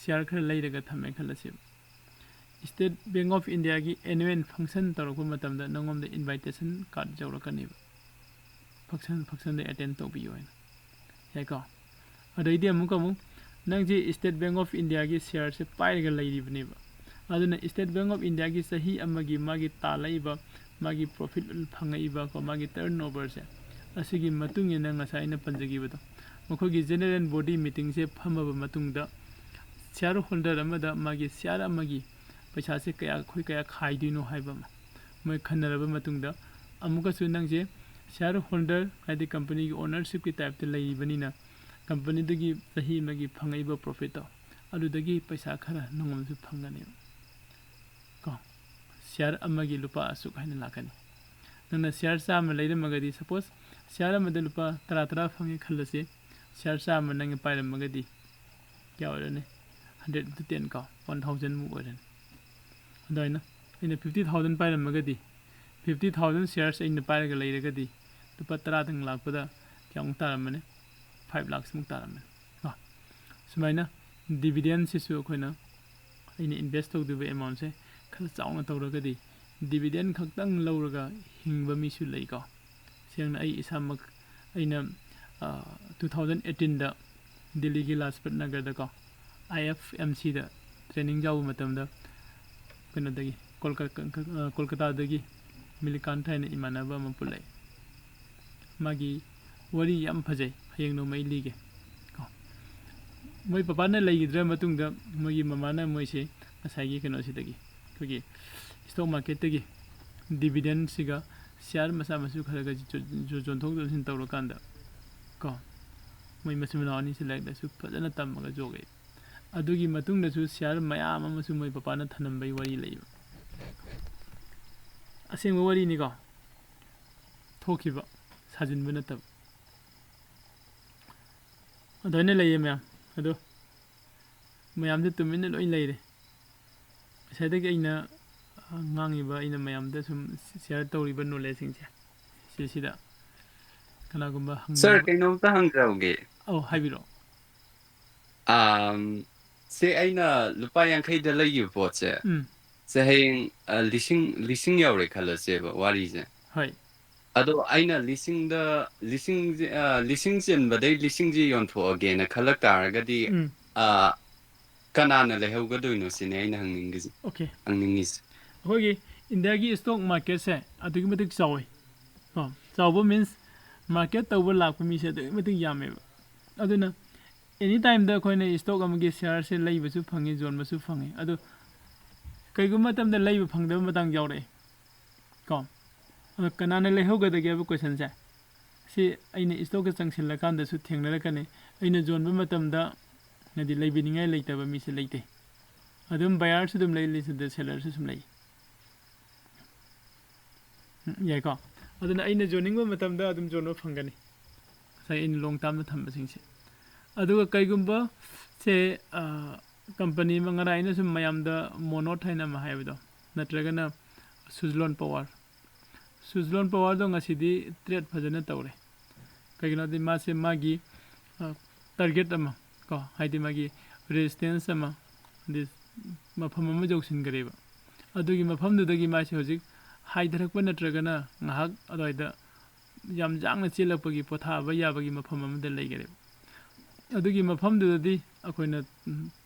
शेयर खर लैरगा थमे खलसे स्टेट बैंक ऑफ इंडिया की एनुअल फंक्शन तौरको मतमदा नंगोमदा इनविटेशन कार्ड जौरकने फंक्शन दे अटेंड तौबियो याको अदैदि अमुकमु नंगजे स्टेट बैंक ऑफ इंडिया की शेयर से पाइरगा लैरिबनेबा अदुना स्टेट बैंक ऑफ इंडिया की सही अमगी मागी तालाइबा मागी प्रॉफिट फंगाइबा को मागी टर्नओवर से असिगी मतुंग इना ngसाइना पंजगिबदो मखोगी जनरल बॉडी मीटिंग से फमबा मतुंगदा शेयर होल्डर अमदा मागी शेयर अमगी पैसा से कया खोइ कया खाइदिनो हाइबा मै खनरबा मतुंगदा अमुकसु नंगजे शेयर होल्डर हाइदि कंपनी की ओनरशिप की टाइप ते लैबनिना कंपनी दगी सही मगी फंगाइबा प्रॉफिट अदुदगी पैसा खरा नंगमसु फंगने को शेयर अमगी लुपा असुक हाइना लाकनी नंगना शेयर चाम लैरमगदी सपोज शेयर अमद लुपा तरा तरा फंगे खलसे शेयर चाम नंगे पाइरमगदी क्या ओरने 100 to 10 का 1000 मु ओरन अदोइना इन 50000 पाइरमगदी 50000 शेयर्स इन पाइरगा लैरगदी लुपा तरा दंग लाकपदा क्याउ तारमने 5 लाख मुक तारमने हा सुमाइना डिविडेंड सिसु अखोइना इन इन्वेस्ट तौदुबे अमाउंट से खल चाउना तौरगदी डिविडेंड खक्तंग लौरगा हिंगबा मिसु लैको सेंगना आई इसामक अइना 2018 दा दिल्ली की लाजपत नगर दको IFMC दा ट्रेनिंग जाउ मतमदा कनदगी कोलकाता दगी मिलिकान थाइना इमानबा मपुलै मागी वरी याम फजै हयंग नो मै लीगे को मै पपाना लैगिद्रा मतुंगदा मगी ममाना मोइसे असाइगी कनोसिदगी कोगी स्टॉक मार्केट तगी डिविडेंड सिगा शेयर मसा मसु खरगा जो जोंथोक जोंसिन तौरकांदा को मै मसुमना अनि से लाइक दसु फजना तमगा जोगे ꯑꯗꯨꯒꯤ ꯃꯇꯨꯡꯗꯁꯨ ꯁꯤꯌꯥꯔ ꯃꯌꯥꯝ ꯑꯃꯁꯨ ꯃꯣꯏ ꯄꯄꯥꯅ ꯊꯅꯝꯕꯩ ꯋꯥꯔꯤ ꯂꯩꯕ ꯑꯁꯦꯡꯕ ꯋꯥꯔꯤꯅꯤꯀꯣ ꯊꯣꯛꯈꯤꯕ ꯁꯥꯖꯤꯟꯕ ꯅꯠꯇꯕ ꯑꯗꯨꯃꯥꯏꯅ ꯂꯩꯌꯦ ꯃꯌꯥꯝ ꯑꯗꯣ ꯃꯌꯥꯝꯁꯦ ꯇꯨꯃꯤꯟꯅ ꯂꯣꯏ ꯂꯩꯔꯦ ꯉꯁꯥꯏꯗꯒꯤ ꯑꯩꯅ ꯉꯥꯡꯉꯤꯕ ꯑꯩꯅ ꯃꯌꯥꯝꯗ ꯁꯨꯝ ꯁꯤꯌꯥꯔ ꯇꯧꯔꯤꯕ ꯅꯣꯂꯦꯖꯁꯤꯡꯁꯦ ꯁꯤꯁꯤꯗ ꯀꯅꯥꯒꯨꯝꯕ Sir, ꯍꯪꯅꯤꯡꯕ kainomta hangzawge. ꯑꯧ ꯍꯥꯏꯕꯤꯔꯛꯑꯣ Se aina lupa yankhaida layyu potse. ꯎꯝ Se haying lising yawre khalase ba wari se. ꯍꯣꯏ Ado aina lising chenbadai lising ji yonthoage na khalak taragadi ꯎꯝ kanana lehawgadoino sine aina hangningisi. Okay Hangningis. ꯑꯩꯈꯣꯏꯒꯤ ꯏꯟꯗꯤꯌꯥꯒꯤ stock ꯃꯥꯔꯀꯦꯠꯁꯦ ꯑꯗꯨꯛꯀꯤ ꯃꯇꯤꯛ ꯆꯥꯎꯋꯤ ꯀꯣ ꯆꯥꯎꯕ means market ꯇꯧꯕ ꯂꯥꯛꯄ ꯃꯤꯁꯦ ꯑꯗꯨꯛꯀꯤ ꯃꯇꯤꯛ ꯌꯥꯝꯃꯦꯕ ꯑꯗꯨꯅ ꯑꯦꯅꯤ ꯇꯥꯏꯝꯗ ꯑꯩꯈꯣꯏꯅ ꯁ꯭ꯇꯣꯛ ꯑꯃꯒꯤ ꯁꯤꯌꯥꯔꯁꯦ ꯂꯩꯕꯁꯨ ꯐꯪꯉꯤ ꯌꯣꯟꯕꯁꯨ ꯐꯪꯉꯤ ꯑꯗꯨ ꯀꯩꯒꯨꯝꯕ ꯃꯇꯝꯗ ꯂꯩꯕ ꯐꯪꯗꯕ ꯃꯇꯥꯡ ꯌꯥꯎꯔꯛꯑꯦ ꯀꯣ ꯑꯗꯣ ꯀꯅꯥꯅ ꯂꯩꯍꯧꯒꯗꯒꯦ ꯍꯥꯏꯕ ꯀꯣꯏꯁꯟꯁꯦ ꯁꯤ ꯑꯩꯅ ꯁ꯭ꯇꯣꯛꯇ ꯆꯪꯁꯤꯜꯂꯀꯥꯟꯗꯁꯨ ꯊꯦꯡꯅꯔꯛꯀꯅꯤ ꯑꯩꯅ ꯌꯣꯟꯕ ꯃꯇꯝꯗ ꯍꯥꯏꯗꯤ ꯂꯩꯕꯤꯅꯤꯡꯉꯥꯏ ꯂꯩꯇꯕ ꯃꯤꯁꯦ ꯂꯩꯇꯦ ꯑꯗꯨꯝ ꯕꯌꯥꯔꯁꯨ ꯑꯗꯨꯝ ꯂꯩ ꯁꯦꯂꯔꯁꯨ ꯁꯨꯝ ꯂꯩ ꯌꯥꯏꯀꯣ ꯑꯗꯨꯅ ꯑꯩꯅ ꯌꯣꯟꯅꯤꯡꯕ ꯃꯇꯝꯗ ꯑꯗꯨꯝ ꯌꯣꯟꯕ ꯐꯪꯒꯅꯤ ꯉꯁꯥꯏ ꯑꯩꯅ ꯂꯣꯡ ꯇꯥꯝꯗ ꯊꯝꯕꯁꯤꯡꯁꯦ ꯑꯗꯨꯒ ꯀꯩꯒꯨꯝꯕ ꯁꯦ ꯀꯝꯄꯅꯤ ꯑꯃ ꯉꯔꯥꯡ ꯑꯩꯅ ꯁꯨꯝ ꯃꯌꯥꯝꯗ ꯃꯣꯅꯣꯠ ꯍꯥꯏꯅ ꯑꯃ ꯍꯥꯏꯕꯗꯣ ꯅꯠꯇ꯭ꯔꯒꯅ ꯁꯨꯖꯂꯣꯟ ꯄꯋꯥꯔꯗꯣ ꯉꯁꯤꯗꯤ ꯇ꯭ꯔꯦꯠ ꯐꯖꯅ ꯇꯧꯔꯦ ꯀꯩꯒꯤꯅꯣꯗꯤ ꯃꯥꯁꯦ ꯃꯥꯒꯤ ꯇꯥꯔꯒꯦꯠ ꯑꯃ ꯀꯣ ꯍꯥꯏꯗꯤ ꯃꯥꯒꯤ ꯔꯦजिस्टेंस ꯑꯃ ꯃꯐꯝ ꯑꯃ ꯌꯧꯁꯤꯟꯈ꯭ꯔꯦꯕ ꯑꯗꯨꯒꯤ ꯃꯐꯝꯗꯨꯗꯒꯤ ꯃꯥꯁꯦ ꯍꯧꯖꯤꯛ ꯍꯥꯏꯊꯔꯛꯄ ꯅꯠꯇ꯭ꯔꯒꯅ ꯉꯥꯏꯍꯥꯛ ꯑꯗꯨꯋꯥꯏꯗ ꯌꯥꯝ ꯌꯥꯡꯅ ꯆꯦꯜꯂꯛꯄꯒꯤ ꯄꯣꯊꯥꯕ ꯌꯥꯕꯒꯤ ꯃꯐꯝ ꯑꯃꯗ ꯂꯩꯈꯔꯦꯕ ꯑꯗꯨꯒꯤ ꯃꯐꯝꯗꯨꯗꯗꯤ ꯑꯩꯈꯣꯏꯅ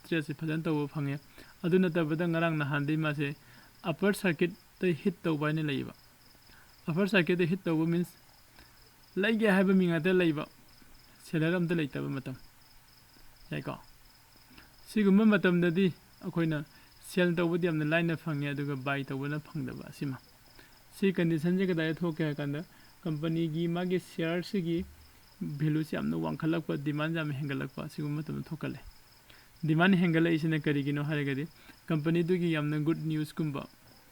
ꯇ꯭ꯔꯦꯠꯁꯦ ꯐꯖꯅ ꯇꯧꯕ ꯐꯪꯉꯦ ꯑꯗꯨ ꯅꯠꯇꯕꯗ ꯉꯔꯥꯡ ꯅꯍꯥꯟꯗꯩ ꯃꯥꯁꯦ ꯑꯞꯄꯔ ꯁꯔꯀꯤꯠꯇ ꯍꯤꯠ ꯇꯧꯕ ꯍꯥꯏꯅ ꯂꯩꯌꯦꯕ ꯑꯞꯄꯔ ꯁꯔꯀꯤꯠꯇ ꯍꯤꯠ ꯇꯧꯕ ꯃꯤꯟꯁ ꯂꯩꯒꯦ ꯍꯥꯏꯕ ꯃꯤ ꯉꯥꯛꯇ ꯂꯩꯕ ꯁꯦꯂꯔ ꯑꯝꯇ ꯂꯩꯇꯕ ꯃꯇꯝ ꯌꯥꯏꯀꯣ ꯁꯤꯒꯨꯝꯕ ꯃꯇꯝꯗꯗꯤ ꯑꯩꯈꯣꯏꯅ ꯁꯦꯜ ꯇꯧꯕꯗꯤ ꯌꯥꯝꯅ ꯂꯥꯏꯅ ꯐꯪꯉꯦ ꯑꯗꯨꯒ ꯕꯥꯏ ꯇꯧꯕꯅ ꯐꯪꯗꯕ ꯑꯁꯤꯃ ꯁꯤ ꯀꯟꯗꯤꯁꯟꯁꯦ ꯀꯗꯥꯏꯗ ꯊꯣꯛꯀꯦ ꯍꯥꯏ ꯀꯥꯟꯗ ꯀꯝꯄꯅꯤꯒꯤ ꯃꯥꯒꯤ ꯁꯤꯌꯥꯔꯁꯤꯒꯤ ꯚꯦꯂꯨꯁꯤ ꯌꯥꯝꯅ ꯋꯥꯡꯈꯠꯂꯛꯄ ꯗꯤꯃꯥꯟ ꯌꯥꯝꯅ ꯍꯦꯟꯒꯠꯂꯛꯄ ꯑꯁꯤꯒꯨꯝꯕ ꯃꯇꯝꯗ ꯊꯣꯛꯀꯜꯂꯦ ꯗꯤꯃꯥꯟ ꯍꯦꯟꯒꯠꯂꯛꯏꯁꯤꯅ ꯀꯔꯤꯒꯤꯅꯣ ꯍꯥꯏꯔꯒꯗꯤ ꯀꯝꯄꯅꯤꯗꯨꯒꯤ ꯌꯥꯝꯅ ꯒꯨꯗ ꯅ꯭ꯌꯨꯁꯀꯨꯝꯕ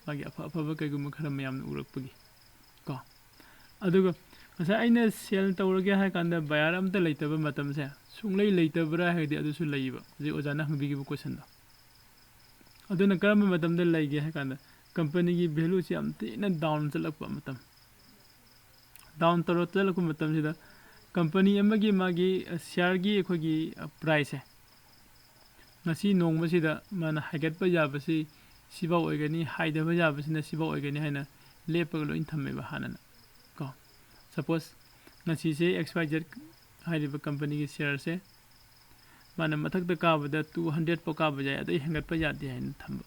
ꯃꯥꯒꯤ ꯑꯐꯕ ꯀꯩꯒꯨꯝꯕ ꯈꯔ ꯃꯌꯥꯝꯅ ꯎꯔꯛꯄꯒꯤ ꯀꯣ ꯑꯗꯨꯒ ꯉꯁꯥꯏ ꯑꯩꯅ ꯁꯦꯜ ꯇꯧꯔꯒꯦ ꯍꯥꯏ ꯀꯥꯟꯗ ꯕꯌꯥꯔ ꯑꯝꯇ ꯂꯩꯇꯕ ꯃꯇꯝꯁꯦ ꯁꯨꯡꯂꯩ ꯂꯩꯇꯕ꯭ꯔꯥ ꯍꯥꯏꯔꯗꯤ ꯑꯗꯨꯁꯨ ꯂꯩꯕ ꯍꯧꯖꯤꯛ ꯑꯣꯖꯥꯅ ꯍꯪꯕꯤꯈꯤꯕ ꯀꯣꯏꯁꯟꯗꯣ ꯑꯗꯨꯅ ꯀꯔꯝꯕ ꯃꯇꯝꯗ ꯂꯩꯒꯦ ꯍꯥꯏ ꯀꯥꯟꯗ ꯀꯝꯄꯅꯤꯒꯤ ꯚꯦꯂꯨꯁꯤ ꯌꯥꯝ ꯊꯤꯅ ꯗꯥꯎꯟ ꯆꯠꯂꯛꯄ ꯃꯇꯝ ꯗꯥꯎꯟ ꯇꯧꯔ ꯆꯠꯂꯛꯄ ꯃꯇꯝꯁꯤꯗ ꯀꯝꯄꯅꯤ ꯑꯃꯒꯤ ꯃꯥꯒꯤ ꯁꯤꯌꯥꯔꯒꯤ ꯑꯩꯈꯣꯏꯒꯤ ꯄ꯭ꯔꯥꯏꯁꯁꯦ ꯉꯁꯤ ꯅꯣꯡꯃꯁꯤꯗ ꯃꯥꯅ ꯍꯥꯏꯒꯠꯄ ꯌꯥꯕꯁꯤ ꯁꯤꯐꯥꯎ ꯑꯣꯏꯒꯅꯤ ꯍꯥꯏꯗꯕ ꯌꯥꯕꯁꯤꯅ ꯁꯤꯐꯥꯎ ꯑꯣꯏꯒꯅꯤ ꯍꯥꯏꯅ ꯂꯦꯞꯄꯒ ꯂꯣꯏ ꯊꯝꯃꯦꯕ ꯍꯥꯟꯅꯅ ꯀꯣ ꯁꯄꯣꯁ ꯉꯁꯤꯁꯦ XYZ ꯍꯥꯏꯔꯤꯕ ꯀꯝꯄꯅꯤꯒꯤ ꯁꯤꯌꯔꯁꯦ ꯃꯥꯅ ꯃꯊꯛꯇ ꯀꯥꯕꯗ 200 ꯐꯥꯎ ꯀꯥꯕ ꯌꯥꯏ ꯑꯗꯩ ꯍꯦꯟꯒꯠꯄ ꯌꯥꯗꯦ ꯍꯥꯏꯅ ꯊꯝꯕ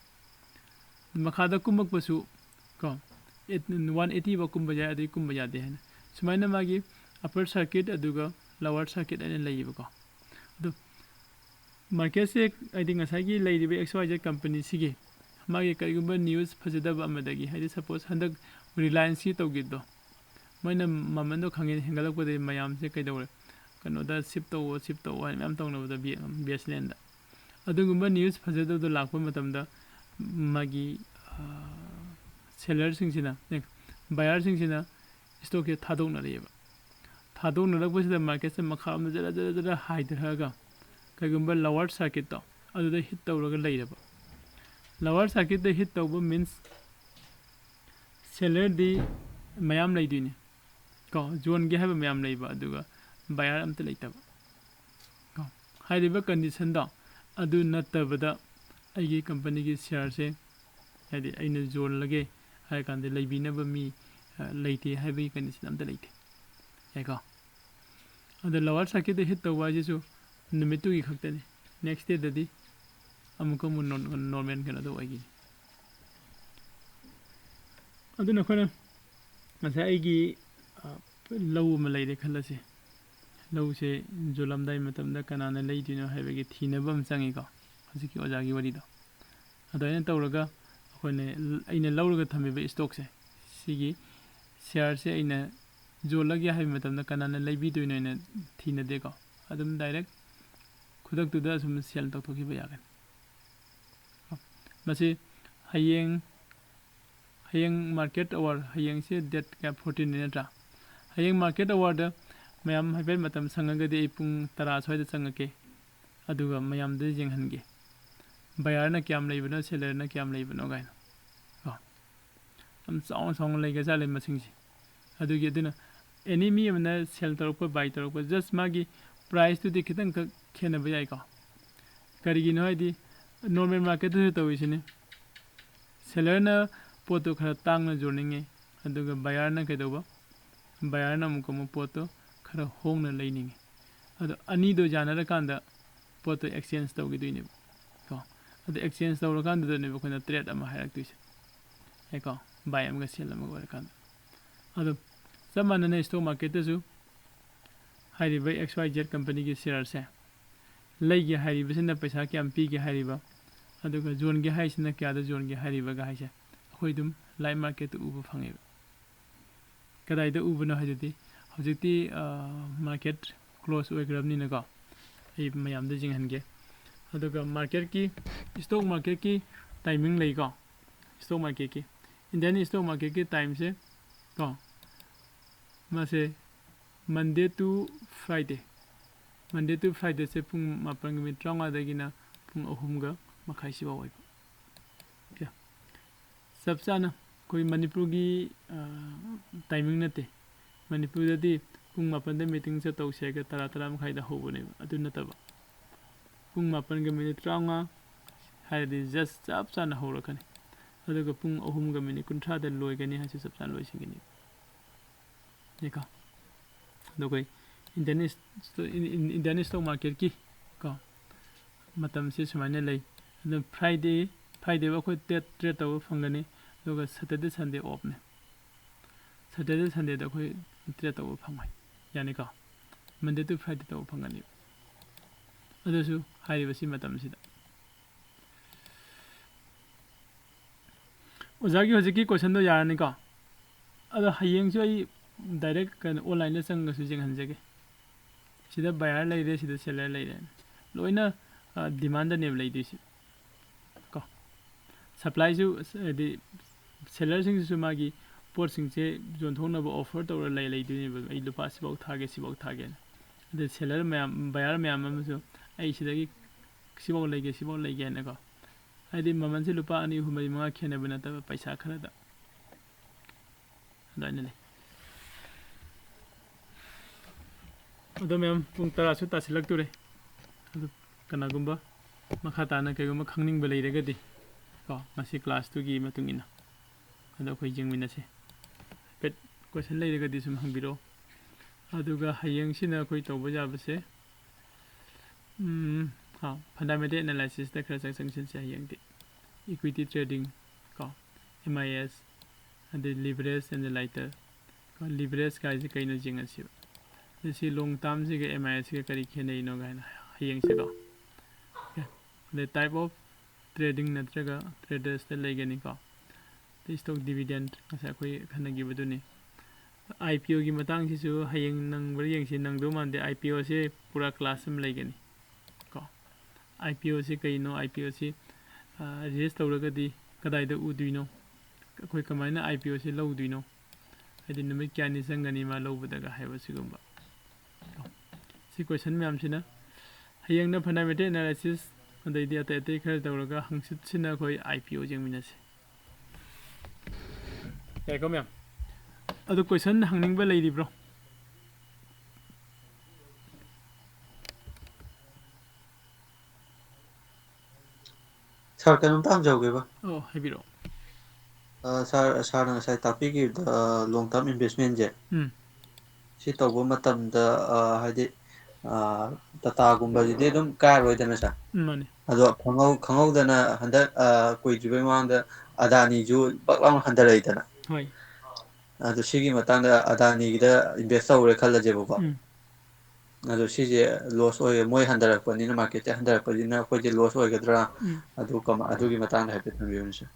ꯃꯈꯥꯗ ꯀꯨꯝꯃꯛꯄꯁꯨ ꯀꯣ 180 ꯐꯥꯎ ꯀꯨꯝꯕ ꯌꯥꯏ ꯑꯗꯩ ꯀꯨꯝꯕ ꯌꯥꯗꯦ ꯍꯥꯏꯅ ꯁꯨꯃꯥꯏꯅ ꯃꯥꯒꯤ ꯑꯞꯄꯔ ꯁꯔꯀꯤꯠ ꯑꯗꯨꯒ ꯂꯋꯔ ꯁꯔꯀꯤꯠ ꯍꯥꯏꯅ ꯂꯩꯌꯦꯕꯀꯣ ꯑꯗꯨ ꯃꯥꯔꯀꯦꯠꯁꯦ ꯍꯥꯏꯗꯤ ꯉꯁꯥꯏꯒꯤ ꯂꯩꯔꯤꯕ XYZ ꯀꯝꯄꯅꯤꯁꯤꯒꯤ ꯃꯥꯒꯤ ꯀꯔꯤꯒꯨꯝꯕ ꯅ꯭ꯌꯨꯁ ꯐꯖꯗꯕ ꯑꯃꯗꯒꯤ ꯍꯥꯏꯗꯤ ꯁꯄꯣꯁ ꯍꯟꯗꯛ ꯔꯤꯂꯥꯌꯟꯁꯀꯤ ꯇꯧꯈꯤꯕꯗꯣ ꯃꯣꯏꯅ ꯃꯃꯟꯗꯣ ꯍꯦꯟꯒꯠꯂꯛꯄꯗꯒꯤ ꯃꯌꯥꯝꯁꯦ ꯀꯩꯗꯧꯔꯦ ꯀꯩꯅꯣꯗ ꯁꯤꯞ ꯇꯧꯕ ꯍꯥꯏꯅ ꯃꯌꯥꯝ ꯇꯧꯅꯕꯗ ꯕꯦꯁꯂꯦꯟꯗ ꯑꯗꯨꯒꯨꯝꯕ ꯅ꯭ꯌꯨꯁ ꯐꯖꯗꯕꯗꯣ ꯂꯥꯛꯄ ꯃꯇꯝꯗ ꯃꯥꯒꯤ ꯁꯦꯂꯔꯁꯤꯡꯁꯤꯅ ꯕꯌꯥꯔꯁꯤꯡꯁꯤꯅ ꯁ꯭ꯇꯣꯛꯁꯦ ꯊꯥꯗꯣꯛꯅꯔꯛꯄꯁꯤꯗ ꯃꯥꯔꯀꯦꯠꯁꯦ ꯃꯈꯥ ꯑꯃꯗ ꯖꯔ ꯍꯥꯏꯊꯔꯒ ꯀꯩꯒꯨꯝꯕ ꯂꯋꯔ ꯁꯔꯀꯤꯠꯇꯣ ꯑꯗꯨꯗ ꯍꯤꯠ ꯇꯧꯔꯒ ꯂꯩꯔꯕ ꯂꯋꯔ ꯁꯔꯀꯤꯠꯇ ꯍꯤꯠ ꯇꯧꯕ ꯃꯤꯟꯁ ꯁꯦꯂꯔꯗꯤ ꯃꯌꯥꯝ ꯂꯩꯗꯣꯏꯅꯤ ꯀꯣ ꯌꯣꯟꯒꯦ ꯍꯥꯏꯕ ꯃꯌꯥꯝ ꯂꯩꯕ ꯑꯗꯨꯒ ꯕꯌꯥꯔ ꯑꯝꯇ ꯂꯩꯇꯕ ꯀꯣ ꯍꯥꯏꯔꯤꯕ ꯀꯟꯗꯤꯁꯟꯗꯣ ꯑꯗꯨ ꯅꯠꯇꯕꯗ ꯑꯩꯒꯤ ꯀꯝꯄꯅꯤꯒꯤ ꯁꯤꯌꯥꯔꯁꯦ ꯍꯥꯏꯗꯤ ꯑꯩꯅ ꯌꯣꯜꯂꯒꯦ ꯍꯥꯏꯔ ꯀꯥꯟꯗ ꯂꯩꯕꯤꯅꯕ ꯃꯤ ꯂꯩꯇꯦ ꯍꯥꯏꯕꯒꯤ ꯀꯟꯗꯤꯁꯟ ꯑꯝꯇ ꯂꯩꯇꯦ ꯌꯥꯏꯀꯣ ꯑꯗꯣ ꯂꯋꯔ ꯁꯔꯀꯤꯠꯇ ꯍꯤꯠ ꯇꯧꯕ ꯍꯥꯏꯁꯤꯁꯨ ꯅꯨꯃꯤꯠꯇꯨꯒꯤ ꯈꯛꯇꯅꯤ ꯅꯦꯛꯁ ꯗꯦꯗꯗꯤ ꯑꯃꯨꯛ ꯅꯣꯔꯃꯦꯜ ꯀꯩꯅꯣꯗ ꯑꯣꯏꯈꯤꯅꯤ ꯑꯗꯨꯅ ꯑꯩꯈꯣꯏꯅ ꯉꯁꯥꯏ ꯑꯩꯒꯤ ꯂꯧ ꯑꯃ ꯂꯩꯔꯦ ꯈꯜꯂꯁꯤ ꯂꯧꯁꯦ ꯌꯣꯜꯂꯝꯗꯥꯏ ꯃꯇꯝꯗ ꯀꯅꯥꯅ ꯂꯩꯗꯣꯏꯅꯣ ꯍꯥꯏꯕꯒꯤ ꯊꯤꯅꯕ ꯑꯃ ꯆꯪꯉꯤꯀꯣ ꯍꯧꯖꯤꯛꯀꯤ ꯑꯣꯖꯥꯒꯤ ꯋꯥꯔꯤꯗꯣ ꯑꯗꯨꯃꯥꯏꯅ ꯇꯧꯔꯒ ꯑꯩꯅ ꯂꯧꯔꯒ ꯊꯝꯃꯤꯕ ꯁ꯭ꯇꯣꯛꯁꯦ ꯁꯤꯒꯤ ꯁꯤꯌꯥꯔꯁꯦ ꯑꯩꯅ ꯌꯣꯜꯂꯒꯦ ꯍꯥꯏꯕ ꯃꯇꯝꯗ ꯀꯅꯥꯅ ꯂꯩꯕꯤꯗꯣꯏꯅꯣ ꯍꯥꯏꯅ ꯊꯤꯅꯗꯦꯀꯣ ꯑꯗꯨꯝ ꯗꯥꯏꯔꯦꯛ ꯈꯨꯗꯛꯇꯨꯗ ꯁꯨꯝ ꯁꯦꯜ ꯇꯧꯊꯣꯛꯈꯤꯕ ꯌꯥꯒꯅꯤ ꯃꯁꯤ ꯍꯌꯦꯡ ꯃꯥꯔꯀꯦꯠ ꯑꯋꯥꯔ ꯍꯌꯦꯡꯁꯦ ꯗꯦꯠ ꯀꯌꯥ 14 ꯅꯠꯇ꯭ꯔꯥ ꯍꯌꯦꯡ ꯃꯥꯔꯀꯦꯠ ꯑꯋꯥꯔꯗ ꯃꯌꯥꯝ ꯍꯥꯏꯐꯦꯠ ꯃꯇꯝ ꯁꯪꯉꯒꯗꯤ ꯑꯩ ꯄꯨꯡ 10 ꯁ꯭ꯋꯥꯏꯗ ꯆꯪꯉꯛꯀꯦ ꯑꯗꯨꯒ ꯃꯌꯥꯝꯗ ꯌꯦꯡꯍꯟꯒꯦ ꯕꯌꯥꯔꯅ ꯀꯌꯥꯝ ꯂꯩꯕꯅꯣ ꯁꯦꯂꯔꯅ ꯀꯌꯥꯝ ꯂꯩꯕꯅꯣ ꯀꯥꯏꯅ ꯌꯥꯝ ꯆꯥꯎꯅ ꯂꯩꯒꯖꯥꯠꯂꯦ ꯃꯁꯤꯡꯁꯦ ꯑꯗꯨꯅ ꯑꯦꯅꯤ ꯃꯤ ꯑꯃꯅ ꯁꯦꯜ ꯇꯧꯔꯛꯄ ꯕꯥꯏ ꯇꯧꯔꯛꯄ ꯖꯁ ꯃꯥꯒꯤ ꯄ꯭ꯔꯥꯏꯁꯇꯨꯗꯤ ꯈꯤꯇꯪꯈꯛ ꯈꯦꯠꯅꯕ ꯌꯥꯏꯀꯣ ꯀꯔꯤꯒꯤꯅꯣ ꯍꯥꯏꯗꯤ ꯅꯣꯔꯃꯦꯜ ꯃꯥꯔꯀꯦꯠꯇꯁꯨ ꯇꯧꯔꯤꯁꯤꯅꯤ ꯁꯦꯂꯔꯅ ꯄꯣꯠꯇꯣ ꯈꯔ ꯇꯥꯡꯅ ꯌꯣꯟꯅꯤꯡꯉꯦ ꯑꯗꯨꯒ ꯕꯌꯥꯔꯅ ꯀꯩꯗꯧꯕ ꯕꯌꯥꯔꯅ ꯑꯃꯨꯛ ꯄꯣꯠꯇꯣ ꯈꯔ ꯍꯣꯡꯅ ꯂꯩꯅꯤꯡꯉꯦ ꯑꯗꯣ ꯑꯅꯤꯗꯣ ꯌꯥꯅꯔꯀꯥꯟꯗ ꯄꯣꯠꯇꯣ ꯑꯦꯛꯁꯆꯦꯟꯖ ꯇꯧꯈꯤꯗꯣꯏꯅꯦꯕ ꯀꯣ ꯑꯗꯣ ꯑꯦꯛꯁꯆꯦꯟꯖ ꯇꯧꯔꯀꯥꯟꯗꯨꯗꯅꯦꯕ ꯑꯩꯈꯣꯏꯅ ꯇ꯭ꯔꯦꯠ ꯑꯃ ꯍꯥꯏꯔꯛꯇꯣꯏꯁꯦ ꯀꯣ ꯕꯥꯏ ꯑꯃꯒ ꯁꯦꯜ ꯑꯃꯒ ꯑꯣꯏꯔꯀꯥꯟꯗ ꯑꯗꯣ ꯆꯞ ꯃꯥꯟꯅꯅ ꯁ꯭ꯇꯣꯛ ꯃꯥꯔꯀꯦꯠꯇꯁꯨ ꯍꯥꯏꯔꯤꯕ XYZ ꯀꯝꯄꯅꯤꯒꯤ ꯁꯦꯌꯔꯁꯦ ꯂꯩꯒꯦ ꯍꯥꯏꯔꯤꯕꯁꯤꯅ ꯄꯩꯁꯥ ꯀꯌꯥꯝ ꯄꯤꯒꯦ ꯍꯥꯏꯔꯤꯕ ꯑꯗꯨꯒ ꯌꯣꯟꯒꯦ ꯍꯥꯏꯁꯤꯅ ꯀꯌꯥꯗ ꯌꯣꯟꯒꯦ ꯍꯥꯏꯔꯤꯕꯒ ꯍꯥꯏꯁꯦ ꯑꯩꯈꯣꯏ ꯑꯗꯨꯝ ꯂꯥꯏꯚ ꯃꯥꯔꯀꯦꯠꯇ ꯎꯕ ꯐꯪꯉꯦꯕ ꯀꯗꯥꯏꯗ ꯎꯕꯅꯣ ꯍꯥꯏꯗꯨꯗꯤ ꯍꯧꯖꯤꯛꯇꯤ ꯃꯥꯔꯀꯦꯠ ꯀ꯭ꯂꯣꯖ ꯑꯣꯏꯈ꯭ꯔꯕꯅꯤꯅꯀꯣ ꯑꯩ ꯃꯌꯥꯝꯗ ꯌꯦꯡꯍꯟꯒꯦ ꯑꯗꯨꯒ ꯃꯥꯔꯀꯦꯠꯀꯤ ꯁ꯭ꯇꯣꯛ ꯃꯥꯔꯀꯦꯠꯀꯤ ꯇꯥꯏꯃꯤꯡ ꯂꯩꯀꯣ ꯁ꯭ꯇꯣꯛ ꯃꯥꯔꯀꯦꯠꯀꯤ ꯏꯟꯗꯤꯌꯟ ꯁ꯭ꯇꯣꯛ ꯃꯥꯔꯀꯦꯠꯀꯤ ꯇꯥꯏꯝꯁꯦ ꯀꯣ ꯃꯥꯁꯦ ꯃꯟꯗꯦ ꯇꯨ ꯐ꯭ꯔꯥꯏꯗꯦꯁꯦ ꯄꯨꯡ 7:35ꯗꯒꯤꯅ ꯄꯨꯡ 3:30 ꯁꯤꯐꯥꯎ ꯑꯣꯏꯕ ꯆꯞ ꯆꯥꯅ ꯑꯩꯈꯣꯏ ꯃꯅꯤꯄꯨꯔꯒꯤ ꯇꯥꯏꯃꯤꯡ ꯅꯠꯇꯦ ꯃꯅꯤꯄꯨꯔꯗꯗꯤ ꯄꯨꯡ 7ꯗ ꯃꯤꯇꯤꯡ ꯆꯠꯇꯧꯁꯦ 10:30ꯗ ꯍꯧꯕꯅꯦꯕ ꯑꯗꯨ ꯅꯠꯇꯕ ꯄꯨꯡ 7:30 ꯍꯥꯏꯔꯗꯤ ꯖꯁ ꯆꯞ ꯆꯥꯅ ꯍꯧꯔꯛꯀꯅꯤ ꯑꯗꯨꯒ ꯄꯨꯡ 3:30ꯗ ꯂꯣꯏꯒꯅꯤ ꯍꯥꯏꯁꯨ ꯆꯞ ꯆꯥꯅ ꯂꯣꯏꯁꯤꯟꯒꯅꯤ ꯀꯣ ꯑꯗꯣ ꯑꯩꯈꯣই ꯏꯟꯗꯤꯌꯟ ꯁ꯭ꯇꯣꯛ ꯃꯥꯔꯀꯦꯠꯀꯤ ꯀꯣ ꯃꯇꯝꯁꯤ ꯁꯨꯃꯥꯏꯅ ꯂꯩ ꯑꯗꯨ ꯐ꯭ꯔꯥꯏꯗꯦ ꯑꯩꯈꯣꯏ ꯇ꯭ꯔꯦꯠ ꯇꯧꯕ ꯐꯪꯒꯅꯤ ꯑꯗꯨꯒ ꯁꯦꯇꯔꯗꯦ ꯁꯟꯗꯦ ꯑꯣꯐꯅꯦ ꯁꯦꯇꯔꯗꯦ ꯁꯟꯗꯦꯗ ꯑꯩꯈꯣꯏ ꯇ꯭ꯔꯦꯠ ꯇꯧꯕ ꯐꯪꯉꯣꯏ ꯌꯥꯅꯤꯀꯣ ꯃꯟꯗꯦ ꯇꯨ ꯐ꯭ꯔꯥꯏꯗꯦ ꯇꯧꯕ ꯐꯪꯒꯅꯤ ꯑꯗꯨꯁꯨ ꯍꯥꯏꯔꯤꯕꯁꯤ ꯃꯇꯝꯁꯤꯗ ꯑꯣꯖꯥꯒꯤ ꯍꯧꯖꯤꯛꯀꯤ ꯀꯣꯏꯁꯟꯗꯣ ꯌꯥꯔꯅꯤꯀꯣ ꯑꯗꯣ ꯍꯌꯦꯡꯁꯨ ꯑꯩ ꯗꯥꯏꯔꯦꯛ ꯀꯩꯅꯣ ꯑꯣꯟꯂꯥꯏꯟꯗ ꯆꯪꯉꯁꯨ ꯌꯦꯡꯍꯟꯖꯒꯦ sida buyer leire sida seller leire loina demand ne leidisi ko supply ju di seller sing su magi pot sing che jon thona ba offer to lai lai dini ba ai lupa sibau thage de seller mayam buyer mayam am su ai sida gi sibau leige na ko ai di maman se lupa ani hu mai ma khene bana ta paisa khara da da ne ꯑꯗꯣ ꯃꯌꯥꯝ ꯄꯨꯡ 10ꯁꯨ ꯇꯥꯁꯤꯜꯂꯛꯇꯣꯔꯦ ꯑꯗꯨ ꯀꯅꯥꯒꯨꯝꯕ ꯃꯈꯥ ꯇꯥꯅ ꯀꯩꯒꯨꯝꯕ ꯈꯪꯅꯤꯡꯕ ꯂꯩꯔꯒꯗꯤ ꯀꯣ ꯃꯁꯤ ꯀ꯭ꯂꯥꯁꯇꯨꯒꯤ ꯃꯇꯨꯡ ꯏꯟꯅ ꯑꯗꯣ ꯑꯩꯈꯣꯏ ꯌꯦꯡꯃꯤꯟꯅꯁꯦ ꯍꯥꯏꯐꯦꯠ ꯀꯣꯏꯁꯟ ꯂꯩꯔꯒꯗꯤ ꯁꯨꯝ ꯍꯪꯕꯤꯔꯛꯑꯣ ꯑꯗꯨꯒ ꯍꯌꯦꯡꯁꯤꯅ ꯑꯩꯈꯣꯏ ꯇꯧꯕ ꯌꯥꯕꯁꯦ ꯐꯟꯗꯥꯃꯦꯟꯇꯦꯜ ꯑꯦꯅꯥꯂꯥꯏꯁꯤꯁꯇ ꯈꯔ ꯆꯪꯁꯤꯟꯁꯦ ꯍꯌꯦꯡꯗꯤ ꯏꯀ꯭ꯋꯤꯇꯤ ꯇ꯭ꯔꯦꯗꯤꯡ ꯀꯣ MIS ꯑꯗꯩ ꯂꯤꯚꯔꯦꯖ ꯑꯦꯟ ꯂꯥꯏꯇꯔ ꯂꯤꯚꯔꯦꯖ ꯀꯥꯏꯁꯦ ꯀꯩꯅꯣ ꯌꯦꯡꯉꯁꯤꯕ ꯁꯤ ꯂꯣꯡ ꯇꯥꯔꯝꯁꯤꯒ MISꯒ ꯀꯔꯤ ꯈꯦꯠꯅꯩꯅꯣ ꯀꯥꯏꯅ ꯍꯌꯦꯡꯁꯤꯀꯣ the type of trading natraga traders the leganika the stock dividend asa koi khanagibaduni IPO gi matang si su hayeng nang bari yang si nang do man de IPO se pura class am legani ko IPO se kai no IPO se register tawraga di kadai da uduino koi kamaina IPO se lawduino adi numit kyani sangani ma lawbadaga haiba sigumba si question myam sina hayeng na fundamental analysis ꯑꯗꯩꯗꯤ ꯑꯇꯩ ꯑꯇꯩ ꯈꯔ ꯇꯧꯔꯒ ꯍꯪꯆꯤꯠꯁꯤꯅ ꯑꯩꯈꯣꯏ IPO ꯌꯦꯡꯃꯤꯟꯅꯁꯤ ꯌꯥꯏꯀꯣ ꯃꯌꯥꯝ ꯑꯗꯨ ꯀꯣꯏꯁꯟ ꯍꯪꯅꯤꯡꯕ ꯂꯩꯔꯤꯕ꯭ꯔꯣ ꯁꯥꯔ ꯀꯩꯅꯣꯝꯇ ꯍꯪꯖꯍꯧꯒꯦꯕ ꯍꯥꯏꯕꯤꯔꯛꯑꯣ ꯁꯥꯔꯅ ꯉꯁꯥꯏ ꯇꯥꯛꯄꯤꯈꯤꯕꯗ ꯂꯣꯡ ꯇꯥꯔꯝ ꯏꯟꯚꯦꯁꯃꯦꯟꯁꯦ ꯁꯤ ꯇꯧꯕ ꯃꯇꯝꯗ ꯍꯥꯏꯗꯤ ꯇꯥꯇꯥꯒꯨꯝꯕꯁꯤꯗꯤ ꯑꯗꯨꯝ ꯀꯥꯏꯔꯣꯏꯗꯅ ꯁꯥꯔ ꯃꯥꯅꯤ ꯑꯗꯣ ꯈꯪꯍꯧꯗꯅ ꯍꯟꯗꯛ ꯀꯨꯏꯗ꯭ꯔꯤꯕꯩ ꯃꯃꯥꯡꯗ ꯑꯗꯥꯅꯤꯁꯨ ꯄꯛ ꯂꯥꯎꯅ ꯍꯟꯊꯔꯛꯏꯗꯅ ꯍꯣꯏ ꯑꯗꯣ ꯁꯤꯒꯤ ꯃꯇꯥꯡꯗ ꯑꯗꯥꯅꯤꯒꯤꯗ ꯏꯟꯚꯦꯁ ꯇꯧꯔꯦ ꯈꯜꯂꯁꯦꯕꯀꯣ ꯑꯗꯣ ꯁꯤꯁꯦ ꯂꯣꯁ ꯑꯣꯏ ꯃꯣꯏ ꯍꯟꯊꯔꯛꯄꯅꯤꯅ ꯃꯥꯔꯀꯦꯠꯇ ꯍꯟꯊꯔꯛꯄꯅꯤꯅ ꯑꯩꯈꯣꯏꯁꯦ ꯂꯣꯁ ꯑꯣꯏꯒꯗ꯭ꯔꯥ ꯑꯗꯨꯒꯤ ꯃꯇꯥꯡꯗ ꯍꯥꯏꯐꯦꯠ ꯊꯝꯕꯤꯌꯨꯅꯦ ꯁꯥꯔ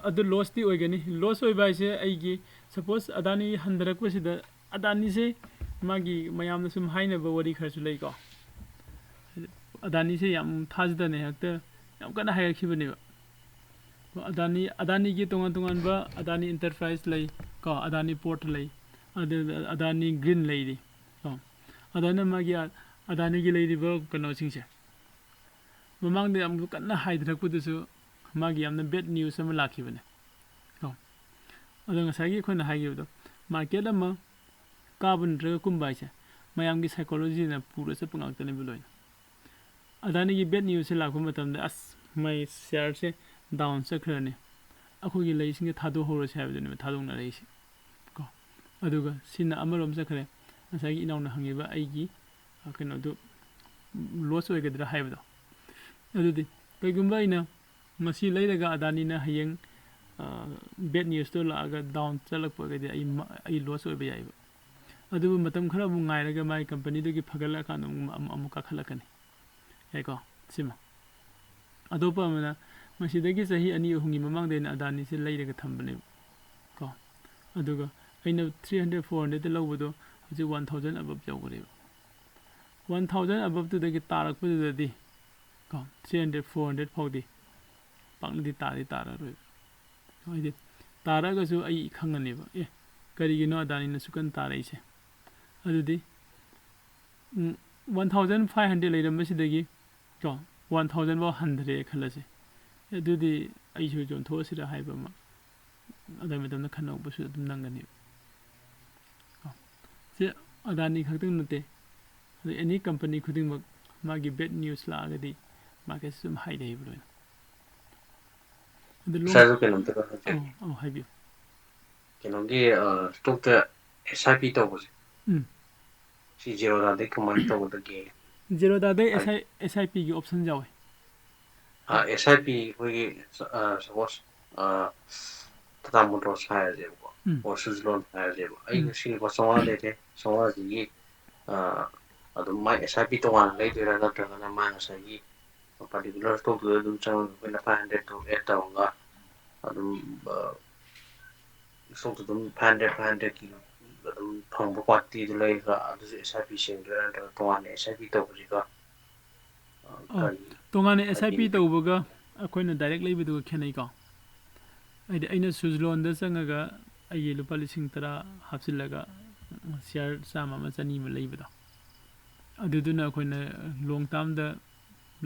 ꯑꯗꯨ ꯂꯣꯁꯇꯤ ꯑꯣꯏꯒꯅꯤ ꯂꯣꯁ ꯑꯣꯏꯕ ꯍꯥꯏꯁꯦ ꯑꯩꯒꯤ ꯁꯄꯣꯁ ꯑꯗꯥꯅꯤ ꯍꯟꯊꯔꯛꯄꯁꯤꯗ ꯑꯗꯥꯅꯤꯁꯦ ꯃꯥꯒꯤ ꯃꯌꯥꯝꯅ ꯁꯨꯝ ꯍꯥꯏꯅꯕ ꯋꯥꯔꯤ ꯈꯔꯁꯨ ꯂꯩꯀꯣ ꯑꯗꯥꯅꯤꯁꯦ ꯌꯥꯝ ꯊꯥꯖꯗꯅ ꯍꯦꯛꯇ ꯌꯥꯝ ꯀꯟꯅ ꯍꯥꯏꯔꯛꯈꯤꯕꯅꯦꯕ ꯑꯗꯥꯅꯤꯒꯤ ꯇꯣꯉꯥꯟ ꯇꯣꯉꯥꯟꯕ ꯑꯗꯥꯅꯤ ꯏꯟꯇꯔꯄ꯭ꯔꯥꯏꯁ ꯂꯩ ꯀꯣ ꯑꯗꯥꯅꯤ ꯄꯣꯔꯠ ꯂꯩ ꯑꯗꯨꯗ ꯑꯗꯥꯅꯤ ꯒ꯭ꯔꯤꯟ ꯂꯩꯔꯤ ꯀꯣ ꯑꯗꯨꯅ ꯃꯥꯒꯤ ꯑꯗꯥꯅꯤꯒꯤ ꯂꯩꯔꯤꯕ ꯀꯩꯅꯣꯁꯤꯡꯁꯦ ꯃꯃꯥꯡꯗ ꯌꯥꯝ ꯀꯟꯅ ꯍꯥꯏꯊꯔꯛꯄꯗꯁꯨ ꯃꯥꯒꯤ ꯌꯥꯝꯅ ꯕꯦꯗ ꯅ꯭ꯌꯨꯁ ꯑꯃ ꯂꯥꯛꯈꯤꯕꯅꯦ ꯀꯣ ꯑꯗꯣ ꯉꯁꯥꯏꯒꯤ ꯑꯩꯈꯣꯏꯅ ꯍꯥꯏꯈꯤꯕꯗꯣ ꯃꯥꯔꯀꯦꯠ ꯑꯃ ꯀꯥꯕ ꯅꯠꯇ꯭ꯔꯒ ꯀꯨꯝꯕ ꯍꯥꯏꯁꯦ ꯃꯌꯥꯝꯒꯤ ꯁꯥꯏꯀꯣꯂꯣꯖꯤꯅ ꯄꯨꯔ ꯆꯠꯄ ꯉꯥꯛꯇꯅꯦꯕ ꯂꯣꯏꯅ ꯑꯗꯥꯅꯤꯒꯤ ꯕꯦꯗ ꯅ꯭ꯌꯨꯁꯁꯦ ꯂꯥꯛꯄ ꯃꯇꯝꯗ ꯑꯁ ꯃꯥꯏ ꯁꯤꯌꯥꯔꯁꯦ ꯗꯥꯎꯟ ꯆꯠꯈ꯭ꯔꯅꯤ ꯑꯩꯈꯣꯏꯒꯤ ꯂꯩꯁꯤꯡꯁꯦ ꯊꯥꯗꯣꯛꯍꯧꯔꯁꯦ ꯍꯥꯏꯕꯗꯨꯅꯦꯕ ꯊꯥꯗꯣꯛꯅꯔꯛꯏꯁꯦ ꯀꯣ ꯑꯗꯨꯒ ꯁꯤꯅ ꯑꯃꯔꯣꯝ ꯆꯠꯈ꯭ꯔꯦ ꯉꯁꯥꯏꯒꯤ ꯏꯅꯥꯎꯅ ꯍꯪꯉꯤꯕ ꯑꯩꯒꯤ ꯀꯩꯅꯣꯗꯨ ꯂꯣꯁ ꯑꯣꯏꯒꯗ꯭ꯔꯥ ꯍꯥꯏꯕꯗꯣ ꯑꯗꯨꯗꯤ ꯀꯩꯒꯨꯝꯕ ꯑꯩꯅ ꯃꯁꯤ ꯂꯩꯔꯒ ꯑꯗꯥꯅꯤꯅ ꯍꯌꯦꯡ ꯕꯦꯗ ꯅ꯭ꯌꯨꯁꯇꯣ ꯂꯥꯛꯑꯒ ꯗꯥꯎꯟ ꯆꯠꯂꯛꯄꯒꯗꯤ ꯑꯩ ꯂꯣꯁ ꯑꯣꯏꯕ ꯌꯥꯏꯕ ꯑꯗꯨꯕꯨ ꯃꯇꯝ ꯈꯔ ꯑꯃꯨꯛ ꯉꯥꯏꯔꯒ ꯃꯥꯒꯤ ꯀꯝꯄꯅꯤꯗꯨꯒꯤ ꯐꯒꯠꯂꯛꯑꯀꯥꯟꯗ ꯑꯃꯨꯛ ꯀꯥꯈꯠꯂꯛꯀꯅꯤ ꯌꯥꯏꯀꯣ ꯁꯤꯃ ꯑꯇꯣꯞꯄ ꯑꯃꯅ ꯃꯁꯤꯗꯒꯤ ꯆꯍꯤ 2-3ꯒꯤ ꯃꯃꯥꯡꯗ ꯑꯩꯅ ꯑꯗꯥꯅꯤꯁꯦ ꯂꯩꯔꯒ ꯊꯝꯕꯅꯦꯕ ꯀꯣ ꯑꯗꯨꯒ ꯑꯩꯅ 300-400ꯗ ꯂꯧꯕꯗꯣ ꯍꯧꯖꯤꯛ 1000 ꯑꯕꯞ ꯌꯧꯈ꯭ꯔꯦꯕ 1000 ꯑꯕꯞꯇꯨꯗꯒꯤ ꯇꯥꯔꯛꯄꯗꯨꯗꯗꯤ ꯀꯣ 300-400 ꯐꯥꯎꯗꯤ ꯄꯥꯛꯅꯗꯤ ꯇꯥꯔꯔꯣꯏꯕ ꯍꯥꯏꯗꯤ ꯇꯥꯔꯒꯁꯨ ꯑꯩ ꯈꯪꯉꯅꯦꯕ ꯀꯔꯤꯒꯤꯅꯣ ꯑꯗꯥꯅꯤꯅ ꯁꯨꯀꯟ ꯇꯥꯔꯛꯏꯁꯦ ꯑꯗꯨꯗꯤ 1500 ꯂꯩꯔꯝꯕꯁꯤꯗꯒꯤ ꯀꯣ 1000 ꯐꯥꯎ ꯍꯟꯊꯔꯦ ꯈꯜꯂꯁꯦ ꯑꯗꯨꯗꯤ ꯑꯩꯁꯨ ꯌꯣꯟꯊꯣꯛꯑꯁꯤꯔꯥ ꯍꯥꯏꯕ ꯑꯃ ꯑꯗꯨ ꯃꯇꯝꯗ ꯈꯟꯅꯧꯕꯁꯨ ꯑꯗꯨꯝ ꯅꯪꯒꯅꯦꯕ ꯁꯤ ꯑꯗꯥꯅꯤ ꯈꯛꯇꯪ ꯅꯠꯇꯦ ꯑꯗꯨ ꯑꯦꯅꯤ ꯀꯝꯄꯅꯤ ꯈꯨꯗꯤꯡꯃꯛ ꯃꯥꯒꯤ ꯕꯦꯗ ꯅ꯭ꯌꯨꯁ ꯂꯥꯛꯑꯒꯗꯤ ꯃꯥꯔꯀꯦꯠꯁꯤ ꯑꯗꯨꯝ ꯍꯥꯏꯔꯛꯏꯕ ꯂꯣꯏꯅ ꯑꯗꯨ ꯁꯥꯔꯁꯨ ꯀꯩꯅꯣꯝꯇ ꯍꯥꯏꯕꯤꯌꯨ ꯀꯩꯅꯣꯒꯤ ꯁ꯭ꯇꯣꯛꯇ SIP ꯇꯧꯕꯁꯦ ꯁꯤ ꯖꯦꯔꯣꯗꯥꯗꯩ ꯀꯃꯥꯏꯅ ꯇꯧꯒꯗꯒꯦ ꯖꯦꯔꯣꯗꯥꯗꯩ ꯑꯦꯁ ꯑꯥꯏ ꯄꯤꯒꯤ ꯑꯣꯞꯁꯟ ꯌꯥꯎꯋꯦ SIP ꯑꯩꯈꯣꯏꯒꯤ ꯁꯄꯣꯁ ꯇꯥꯇꯥ ꯃꯣꯇꯣꯔꯁ ꯍꯥꯏꯔꯁꯦꯕꯀꯣ ꯑꯣꯔ ꯁꯨꯖꯂꯣꯟ ꯍꯥꯏꯔꯁꯦꯕ ꯑꯩ ꯉꯁꯤ ꯂꯨꯄꯥ 500 ꯂꯩꯔꯦ 500ꯁꯤꯒꯤ ꯑꯗꯨꯝ ꯃꯥꯏ SIP ꯇꯣꯉꯥꯟꯅ ꯂꯩꯗꯣꯏꯔꯥ ꯅꯠꯇ꯭ꯔꯒꯅ ꯃꯥ ꯉꯁꯥꯏꯒꯤ ꯄꯥꯔꯇꯤꯀꯨꯂꯔ ꯁ꯭ꯇꯣꯛꯇꯨꯗ ꯑꯗꯨꯝ ꯆꯪꯉꯒ ꯑꯩꯈꯣꯏꯅ 500ꯇꯣ ꯑꯦꯗ ꯇꯧꯔꯒ ꯑꯗꯨꯝ ꯁ꯭ꯇꯣꯛꯇꯨ ꯑꯗꯨꯝ 500ꯀꯤ ꯑꯗꯨꯝ ꯐꯪꯕ ꯀ꯭ꯋꯥꯟꯇꯤꯇꯤꯗꯨ ꯂꯩꯔꯒ ꯑꯗꯨꯁꯨ SIP ꯁꯦꯡꯗꯣꯏꯔꯥ ꯅꯠꯇ꯭ꯔꯒ ꯇꯣꯉꯥꯟꯅ SIP ꯇꯧꯕꯁꯤꯒ ꯀꯔꯤ ꯇꯣꯉꯥꯟꯅ SIP ꯍꯥꯏꯗꯤ ꯇꯧꯕꯒ ꯑꯩꯈꯣꯏꯅ ꯗꯥꯏꯔꯦꯛ ꯂꯩꯕꯗꯨꯒ ꯈꯦꯠꯅꯩꯀꯣ ꯍꯥꯏꯗꯤ ꯑꯩꯅ ꯁꯨꯖꯂꯣꯟꯗ ꯆꯪꯉꯒ ꯑꯩꯒꯤ ꯂꯨꯄꯥ 10,000 ꯍꯥꯞꯆꯤꯜꯂꯒ ꯁꯤꯌꯥꯔ 100-100 ꯂꯩꯕꯗꯣ ꯑꯗꯨꯗꯨꯅ ꯑꯩꯈꯣꯏꯅ ꯂꯣꯡ ꯇꯥꯝꯗ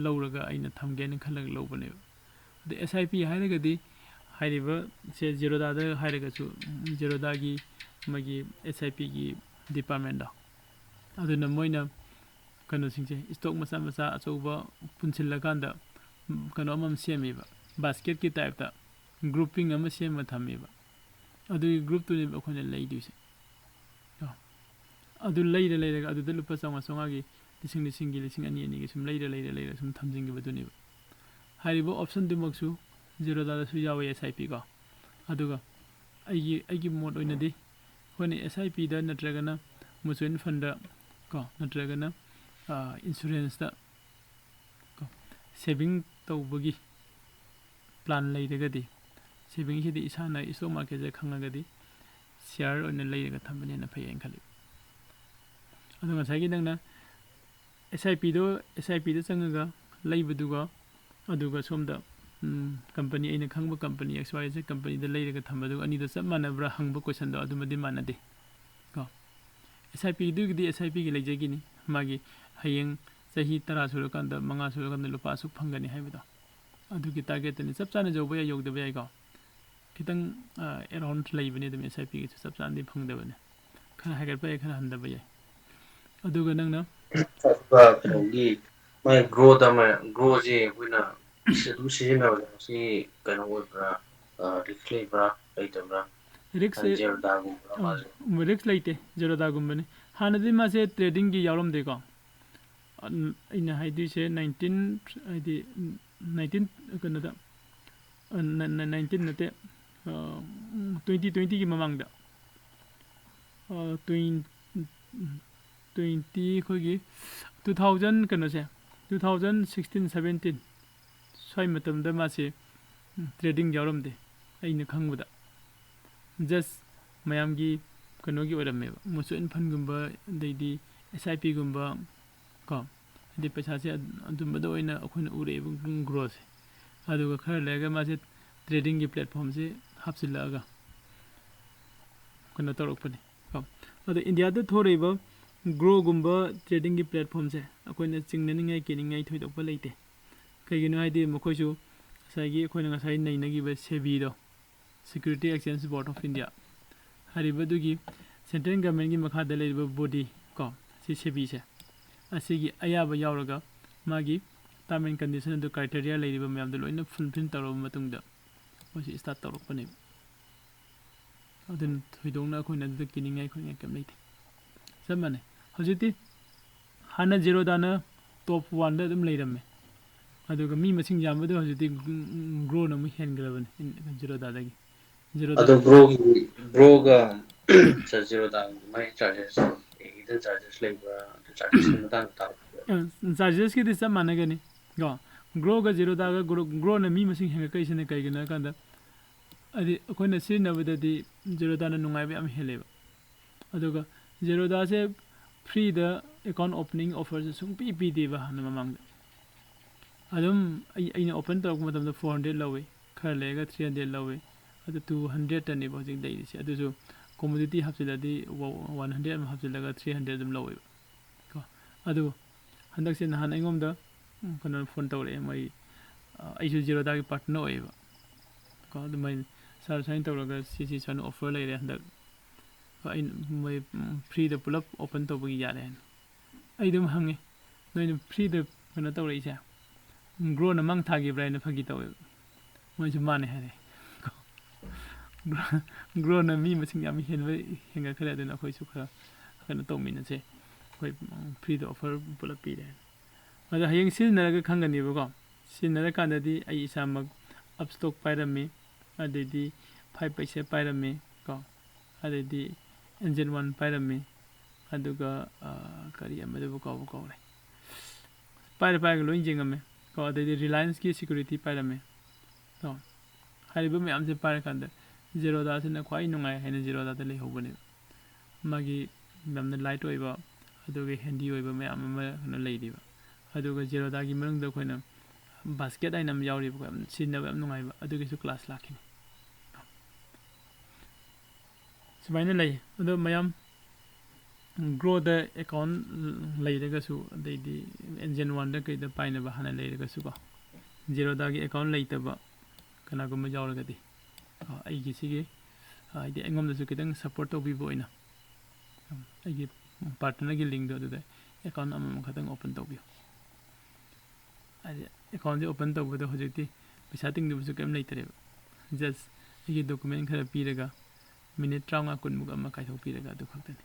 ꯂꯧꯔꯒ ꯑꯩꯅ ꯊꯝꯒꯦꯅ ꯈꯜꯂꯒ ꯂꯧꯕꯅꯦꯕ ꯑꯗ SIP ꯍꯥꯏꯔꯒꯗꯤ ꯍꯥꯏꯔꯤꯕ ꯁꯦ ꯖꯦꯔꯣꯗꯥꯗ ꯍꯥꯏꯔꯒꯁꯨ ꯖꯦꯔꯣꯗꯥꯒꯤ ꯃꯣꯏꯒꯤ SIPꯒꯤ ꯗꯤꯄꯥꯔꯠꯃꯦꯟꯗꯣ ꯑꯗꯨꯅ ꯃꯣꯏꯅ ꯀꯩꯅꯣꯁꯤꯡꯁꯦ ꯁ꯭ꯇꯣꯛ ꯃꯆꯥ ꯑꯆꯧꯕ ꯄꯨꯟꯁꯤꯜꯂꯀꯥꯟꯗ ꯀꯩꯅꯣ ꯑꯃ ꯁꯦꯝꯃꯦꯕ ꯕꯥꯁꯀꯦꯠꯀꯤ ꯇꯥꯏꯞꯇ ꯒ꯭ꯔꯨꯞꯄꯤꯡ ꯑꯃ ꯁꯦꯝꯃ ꯊꯝꯃꯦꯕ ꯑꯗꯨꯒꯤ ꯒ꯭ꯔꯨꯞꯇꯨꯅꯦꯕ ꯑꯩꯈꯣꯏꯅ ꯂꯩꯗꯣꯏꯁꯦ ꯑꯗꯨ ꯂꯩꯔꯒ ꯑꯗꯨꯗ ꯂꯨꯄꯥ 500-500ꯒꯤ 1,000-2,000ꯒꯤ ꯁꯨꯝ ꯂꯩꯔ ꯁꯨꯝ ꯊꯝꯖꯤꯟꯈꯤꯕꯗꯨꯅꯦꯕ ꯍꯥꯏꯔꯤꯕ ꯑꯣꯞꯁꯟꯗꯨꯃꯛꯁꯨ ꯖꯦꯔꯣꯗꯥꯗꯁꯨ ꯌꯥꯎꯋꯦ SIP ꯀꯣ ꯑꯗꯨꯒ ꯑꯩꯒꯤ ꯃꯣꯠ ꯑꯣꯏꯅꯗꯤ ꯑꯩꯈꯣꯏꯅ SIPꯗ ꯅꯠꯇ꯭ꯔꯒꯅ ꯃ꯭ꯌꯨꯆꯨꯋꯦꯜ ꯐꯟꯗ ꯀꯣ ꯅꯠꯇ꯭ꯔꯒꯅ ꯏꯟꯁꯨꯔꯦꯟꯁꯇ ꯀꯣ ꯁꯦꯚꯤꯡ ꯇꯧꯕꯒꯤ ꯄ꯭ꯂꯥꯟ ꯂꯩꯔꯒꯗꯤ ꯁꯦꯚꯤꯡꯁꯤꯗꯤ ꯏꯁꯥꯅ ꯁ꯭ꯇꯣꯛ ꯃꯥꯔꯀꯦꯠꯁꯦ ꯈꯪꯉꯒꯗꯤ ꯁꯤꯌꯥꯔ ꯑꯣꯏꯅ ꯂꯩꯔꯒ ꯊꯝꯕꯅ ꯍꯦꯟꯅ ꯐꯩ ꯍꯥꯏꯅ ꯈꯜꯂꯤ ꯑꯗꯣ ꯉꯁꯥꯏꯒꯤ ꯅꯪꯅ SIPꯗ ꯆꯪꯉꯒ ꯂꯩꯕꯗꯨꯒ ꯑꯗꯨꯒ ꯁꯣꯝꯗ ꯀꯝꯄꯅꯤ ꯑꯩꯅ ꯈꯪꯕ ꯀꯝꯄꯅꯤ XYZ ꯀꯝꯄꯅꯤꯗ ꯂꯩꯔꯒ ꯊꯝꯕꯗꯨꯒ ꯑꯅꯤꯗꯣ ꯆꯞ ꯃꯥꯟꯅꯕ꯭ꯔꯥ ꯍꯪꯕ ꯀꯣꯏꯁꯟꯗꯣ ꯑꯗꯨꯃꯗꯤ ꯃꯥꯟꯅꯗꯦ ꯀꯣ SIPꯗꯨꯒꯤꯗꯤ SIPꯒꯤ ꯂꯩꯖꯒꯤꯅꯤ ꯃꯥꯒꯤ ꯍꯌꯦꯡ ꯆꯍꯤ 10 ꯁꯨꯔꯀꯥꯟꯗ 5 ꯁꯨꯔꯀꯥꯟꯗ ꯂꯨꯄꯥ ꯑꯁꯨꯛ ꯐꯪꯒꯅꯤ ꯍꯥꯏꯕꯗꯣ ꯑꯗꯨꯒꯤ ꯇꯥꯔꯒꯦꯠꯇꯅꯤ ꯆꯞ ꯆꯥꯅ ꯌꯧꯕ ꯌꯥꯏ ꯌꯧꯗꯕ ꯌꯥꯏꯀꯣ ꯈꯤꯇꯪ ꯑꯦꯔꯥꯎꯟ ꯂꯩꯕꯅꯤ ꯑꯗꯨꯝ SIPꯒꯤꯁꯨ ꯆꯞ ꯆꯥꯅꯗꯤ ꯐꯪꯗꯕꯅꯤ ꯈꯔ ꯍꯥꯏꯒꯠꯄ ꯌꯥꯏ ꯈꯔ ꯍꯟꯊꯕ ꯌꯥꯏ ꯑꯗꯨꯒ ꯅꯪꯅ ꯀꯩꯅꯣꯒꯤ ꯃꯥꯏ ꯒ꯭ꯔꯣꯁꯦ ꯑꯩꯈꯣꯏꯅ ꯑꯗꯨꯝ ꯁꯤꯖꯤꯟꯅꯕꯗ ꯃꯁꯤ ꯀꯩꯅꯣ ꯑꯣꯏꯕ꯭ꯔꯥ ꯔꯤꯛꯁ ꯂꯩꯕ꯭ꯔꯥ ꯂꯩꯇꯕ꯭ꯔꯥ ꯖꯦꯔꯣꯗꯥꯒꯨꯝꯕ꯭ꯔꯥ ꯃꯥꯁꯦ ꯔꯤꯛꯁ ꯂꯩꯇꯦ ꯖꯦꯔꯣꯗꯥꯒꯨꯝꯕꯅꯤ ꯍꯥꯟꯅꯗꯤ ꯃꯥꯁꯦ ꯇ꯭ꯔꯦꯗꯤꯡꯒꯤ ꯌꯥꯎꯔꯝꯗꯦꯀꯣ ꯑꯩꯅ ꯍꯥꯏꯗꯣꯏꯁꯦ 19 ꯀꯩꯅꯣꯗ 19 ꯅꯠꯇꯦ 2020ꯒꯤ ꯃꯃꯥꯡꯗ 20 ꯑꯩꯈꯣꯏꯒꯤ 2000 ꯀꯩꯅꯣꯁꯦ 2016-17 ꯁ꯭ꯋꯥꯏ ꯃꯇꯝꯗ ꯃꯥꯁꯦ ꯇ꯭ꯔꯦꯗꯤꯡ ꯌꯥꯎꯔꯝꯗꯦ ꯑꯩꯅ ꯈꯪꯕꯗ ꯖꯁ ꯃꯌꯥꯝꯒꯤ ꯀꯩꯅꯣꯒꯤ ꯑꯣꯏꯔꯝꯃꯦꯕ ꯃ꯭ꯌꯨꯆꯨꯋꯦꯜ ꯐꯟꯒꯨꯝꯕ ꯑꯗꯩꯗꯤ SIPꯒꯨꯝꯕ ꯀꯣ ꯍꯥꯏꯗꯤ ꯄꯩꯁꯥꯁꯦ ꯑꯗꯨꯝꯕꯗ ꯑꯣꯏꯅ ꯑꯩꯈꯣꯏꯅ ꯎꯔꯛꯏꯕ ꯒ꯭ꯔꯣꯠꯁꯦ ꯑꯗꯨꯒ ꯈꯔ ꯂꯩꯔꯒ ꯃꯥꯁꯦ ꯇ꯭ꯔꯦꯗꯤꯡꯒꯤ ꯄ꯭ꯂꯦꯠꯐꯣꯝꯁꯦ ꯍꯥꯞꯆꯤꯜꯂꯛꯑꯒ ꯀꯩꯅꯣ ꯇꯧꯔꯛꯄꯅꯤ ꯀꯣ ꯑꯗꯣ ꯏꯟꯗꯤꯌꯥꯗ ꯊꯣꯛꯂꯛꯏꯕ ꯒ꯭ꯔꯣꯒꯨꯝꯕ ꯇ꯭ꯔꯦꯗꯤꯡꯒꯤ ꯄ꯭ꯂꯦꯠꯐꯣꯝꯁꯦ ꯑꯩꯈꯣꯏꯅ ꯆꯤꯡꯅꯅꯤꯡꯉꯥꯏ ꯀꯤꯅꯤꯡꯉꯥꯏ ꯊꯣꯏꯗꯣꯛꯄ ꯂꯩꯇꯦ ꯀꯩꯒꯤꯅꯣ ꯍꯥꯏꯗꯤ ꯃꯈꯣꯏꯁꯨ ꯉꯁꯥꯏꯒꯤ ꯑꯩꯈꯣꯏꯅ ꯉꯁꯥꯏ ꯅꯩꯅꯈꯤꯕ ꯁꯦꯕꯤꯗꯣ security exchange board of India ꯍꯥꯏꯔꯤꯕꯗꯨꯒꯤ ꯁꯦꯟꯇ꯭ꯔꯦꯜ ꯒꯚꯔꯟꯃꯦꯟꯠꯒꯤ ꯃꯈꯥꯗ ꯂꯩꯔꯤꯕ ꯕꯣꯗꯤ ꯀꯣ ꯁꯤ ꯁꯦꯕꯤꯁꯦ ꯑꯁꯤꯒꯤ ꯑꯌꯥꯕ ꯌꯥꯎꯔꯒ ꯃꯥꯒꯤ ꯇꯥꯔꯝ ꯑꯦꯟ ꯀꯟꯗꯤꯁꯟ ꯑꯗꯨ ꯀ꯭ꯔꯥꯏꯇꯦꯔꯤꯌꯥ ꯂꯩꯔꯤꯕ ꯃꯌꯥꯝꯗꯣ ꯂꯣꯏꯅ ꯐꯨꯜꯐꯤꯜ ꯇꯧꯔꯕ ꯃꯇꯨꯡꯗ ꯃꯣꯏꯁꯤ ꯁ꯭ꯇꯥꯔꯠ ꯇꯧꯔꯛꯄꯅꯦꯕ ꯑꯗꯨꯅ ꯊꯣꯏꯗꯣꯛꯅ ꯑꯩꯈꯣꯏꯅ ꯑꯗꯨꯗ ꯀꯤꯅꯤꯡꯉꯥꯏ ꯈꯣꯠꯅꯤꯡꯉꯥꯏ ꯀꯩꯝ ꯂꯩꯇꯦ ꯆꯞ ꯃꯥꯟꯅꯩ ꯍꯧꯖꯤꯛꯇꯤ ꯍꯥꯟꯅ ꯖꯦꯔꯣꯗꯥꯅ ꯇꯣꯞ 1ꯗ ꯑꯗꯨꯝ ꯂꯩꯔꯝꯃꯦ ꯑꯗꯨꯒ ꯃꯤ ꯃꯁꯤꯡ ꯌꯥꯝꯕꯗꯣ ꯍꯧꯖꯤꯛꯇꯤ ꯒ꯭ꯔꯣꯅ ꯑꯃꯨꯛ ꯍꯦꯟꯈ꯭ꯔꯕꯅꯤ ꯖꯦꯔꯣꯗꯥꯗꯒꯤ ꯑꯗꯣ ꯕ꯭ꯔꯣꯒ ꯖꯦꯔꯣꯗꯥ ꯃꯥꯏ ꯆꯥꯔꯖꯦꯁ ꯍꯤꯗꯟ ꯆꯥꯔꯖꯦꯁ ꯂꯩꯕ꯭ꯔꯥ ꯑꯗꯨ ꯆꯥꯔꯖꯦꯁꯀꯤ ꯃꯇꯥꯡꯗ ꯆꯥꯔꯖꯦꯁꯀꯤꯗꯤ ꯆꯞ ꯃꯥꯟꯅꯒꯅꯤ ꯀꯣ ꯒ꯭ꯔꯣꯒ ꯖꯦꯔꯣꯗꯥꯒ ꯒ꯭ꯔꯣꯅ ꯃꯤ ꯃꯁꯤꯡ ꯍꯦꯟꯒꯠꯀꯔꯤꯁꯤꯅ ꯀꯩꯒꯤꯅꯣ ꯍꯥꯏꯀꯥꯟꯗ ꯍꯥꯏꯗꯤ ꯑꯩꯈꯣꯏꯅ ꯁꯤꯖꯤꯟꯅꯕꯗꯗꯤ ꯖꯦꯔꯣꯗꯥꯅ ꯅꯨꯡꯉꯥꯏꯕ ꯌꯥꯝ ꯍꯦꯜꯂꯦꯕ ꯑꯗꯨꯒ ꯖꯦꯔꯣꯗꯥꯁꯦ फ्ꯔꯤꯗ ꯑꯦꯀꯥꯎꯟ ꯑꯣꯄꯅꯤꯡ ꯑꯣꯐꯔꯁꯦ ꯁꯨꯡꯄꯤ ꯄꯤꯗꯦꯕ ꯍꯥꯟꯅ ꯃꯃꯥꯡꯗ ꯑꯗꯨꯝ ꯑꯩꯅ ꯑꯣꯄꯟ ꯇꯧꯔꯛꯄ ꯃꯇꯝꯗ 400 ꯂꯧꯋꯤ ꯈꯔ ꯂꯩꯔꯒ 300 ꯂꯧꯋꯤ ꯑꯗꯨ 200ꯇꯅꯦꯕ ꯍꯧꯖꯤꯛ ꯂꯩꯔꯤꯁꯦ ꯑꯗꯨꯁꯨ ꯀꯣꯃꯣꯗꯤꯇꯤ ꯍꯥꯞꯆꯤꯜꯂꯗꯤ 100 ꯑꯃ ꯍꯥꯞꯆꯤꯜꯂꯒ 300 ꯑꯗꯨꯝ ꯂꯧꯋꯦꯕ ꯀꯣ ꯑꯗꯨ ꯍꯟꯗꯛꯁꯦ ꯅꯍꯥꯟ ꯑꯩꯉꯣꯟꯗ ꯀꯩꯅꯣ ꯐꯣꯟ ꯇꯧꯔꯛꯑꯦ ꯃꯣꯏ ꯑꯩꯁꯨ ꯖꯦꯔꯣꯗꯥꯒꯤ ꯄꯥꯔꯠꯅꯔ ꯑꯣꯏꯌꯦꯕ ꯀꯣ ꯑꯗꯨꯃꯥꯏꯅ ꯁꯥꯔ ꯁꯨꯃꯥꯏꯅ ꯇꯧꯔꯒ ꯁꯤꯁꯤ ꯁꯨꯃꯥꯏꯅ ꯑꯣꯐꯔ ꯂꯩꯔꯦ ꯍꯟꯗꯛ ꯑꯩꯅ ꯃꯣꯏ ꯐ꯭ꯔꯤꯗ ꯄꯨꯂꯞ ꯑꯣꯄꯟ ꯇꯧꯕꯒꯤ ꯌꯥꯔꯦ ꯍꯥꯏꯅ ꯑꯩ ꯑꯗꯨꯝ ꯍꯪꯉꯦ ꯅꯣꯏꯅ ꯐ꯭ꯔꯤꯗ ꯀꯩꯅꯣ ꯇꯧꯔꯛꯏꯁꯦ ꯒ꯭ꯔꯣꯅ ꯃꯥꯡ ꯊꯥꯈꯤꯕ꯭ꯔꯥ ꯍꯥꯏꯅ ꯐꯥꯒꯤ ꯇꯧꯋꯦꯕ ꯃꯣꯏꯁꯨ ꯃꯥꯅꯦ ꯍꯥꯏꯔꯦ ꯒ꯭ꯔꯣꯅ ꯃꯤ ꯃꯁꯤꯡ ꯌꯥꯝ ꯍꯦꯟꯒꯠꯈ꯭ꯔꯦ ꯑꯗꯨꯅ ꯑꯩꯈꯣꯏꯁꯨꯈꯔ ꯀꯩꯅꯣ ꯇꯧꯃꯤꯟꯅꯁꯦ ꯑꯩꯈꯣꯏ ꯐ꯭ꯔꯤꯗ ꯑꯣꯐꯔ ꯄꯨꯂꯞ ꯄꯤꯔꯦ ꯑꯗꯣ ꯍꯌꯦꯡ ꯁꯤꯖꯤꯟꯅꯔꯒ ꯈꯪꯒꯅꯦꯕꯀꯣ ꯁꯤꯖꯤꯟꯅꯔꯀꯥꯟꯗꯗꯤ ꯑꯩ ꯏꯁꯥꯃꯛ ꯑꯞꯁꯇꯣꯛ ꯄꯥꯏꯔꯝꯃꯤ ꯑꯗꯩꯗꯤ 5 ꯄꯩꯁꯥ ꯄꯥꯏꯔꯝꯃꯤ ꯀꯣ ꯑꯗꯩꯗꯤ ꯑꯦꯟꯖꯦꯜ 1 ꯄꯥꯏꯔꯝꯃꯤ ꯑꯗꯨꯒ ꯀꯔꯤ ꯑꯃꯗꯨꯕꯨ ꯀꯥꯎꯔꯦ ꯄꯥꯏꯔꯒ ꯂꯣꯏ ꯌꯦꯡꯉꯝꯃꯦ ꯀꯣ ꯑꯗꯩꯗꯤ ꯔꯤꯂꯥꯌꯟꯁꯀꯤ ꯁꯦꯀ꯭ꯌꯨꯔꯤꯇꯤ ꯄꯥꯏꯔꯝꯃꯦ ꯀꯣ ꯍꯥꯏꯔꯤꯕ ꯃꯌꯥꯝꯁꯦ ꯄꯥꯏꯔꯀꯥꯟꯗ ꯖꯦꯔꯣꯗꯥꯁꯤꯅ ꯈ꯭ꯋꯥꯏ ꯅꯨꯡꯉꯥꯏ ꯍꯥꯏꯅ ꯖꯦꯔꯣꯗꯥꯗ ꯂꯩꯍꯧꯕꯅꯦꯕ ꯃꯥꯒꯤ ꯌꯥꯝꯅ ꯂꯥꯏꯠ ꯑꯣꯏꯕ ꯑꯗꯨꯒ ꯍꯦꯟꯗꯤ ꯑꯣꯏꯕ ꯃꯌꯥꯝ ꯑꯃ ꯀꯩꯅꯣ ꯂꯩꯔꯤꯕ ꯑꯗꯨꯒ ꯖꯦꯔꯣꯗꯥꯒꯤ ꯃꯅꯨꯡꯗ ꯑꯩꯈꯣꯏꯅ ꯕꯥꯁꯀꯦꯠ ꯍꯥꯏꯅ ꯑꯃ ꯌꯥꯎꯔꯤꯕꯀꯣ ꯌꯥꯝ ꯁꯤꯖꯤꯟꯅꯕ ꯌꯥꯝ ꯅꯨꯡꯉꯥꯏꯕ ꯑꯗꯨꯒꯤꯁꯨ ꯀ꯭ꯂꯥꯁ ꯂꯥꯛꯈꯤꯅꯤ ꯁꯨꯃꯥꯏꯅ ꯂꯩ ꯑꯗꯣ ꯃꯌꯥꯝ ꯒ꯭ꯔꯣꯗ ꯑꯦꯀꯥꯎꯟ ꯂꯩꯔꯒꯁꯨ ꯑꯗꯩꯗꯤ ꯑꯦꯟꯖꯦꯜ 1ꯗ ꯀꯩꯗ ꯄꯥꯏꯅꯕ ꯍꯥꯟꯅ ꯂꯩꯔꯒꯁꯨ ꯀꯣ ꯖꯦꯔꯣꯗꯥꯒꯤ ꯑꯦꯀꯥꯎꯟ ꯂꯩꯇꯕ ꯀꯅꯥꯒꯨꯝꯕ ꯌꯥꯎꯔꯒꯗꯤ ꯑꯩꯒꯤ ꯁꯤꯒꯤ ꯍꯥꯏꯗꯤ ꯑꯩꯉꯣꯟꯗꯁꯨ ꯈꯤꯇꯪ ꯁꯞꯄꯣꯔꯠ ꯇꯧꯕꯤꯕ ꯑꯣꯏꯅ ꯑꯩꯒꯤ ꯄꯥꯔꯠꯅꯔꯒꯤ ꯂꯤꯡꯗꯣ ꯑꯗꯨꯗ ꯑꯦꯀꯥꯎꯟ ꯑꯃꯃꯝ ꯈꯛꯇꯪ ꯑꯣꯄꯟ ꯇꯧꯕꯤꯌꯨ ꯍꯥꯏꯗꯤ ꯑꯦꯀꯥꯎꯟꯁꯦ ꯑꯣꯄꯟ ꯇꯧꯕꯗ ꯍꯧꯖꯤꯛꯇꯤ ꯄꯩꯁꯥ ꯇꯤꯡꯗꯕꯁꯨ ꯀꯩꯝ ꯂꯩꯇꯔꯦꯕ ꯖꯁ ꯑꯩꯒꯤ ꯗꯣꯀꯨꯃꯦꯟ ꯈꯔ ꯄꯤꯔꯒ ꯃꯤꯅꯤꯠ 50-40 ꯑꯃ ꯀꯥꯏꯊꯣꯛꯄꯤꯔꯒ ꯑꯗꯨ ꯈꯛꯇꯅꯤ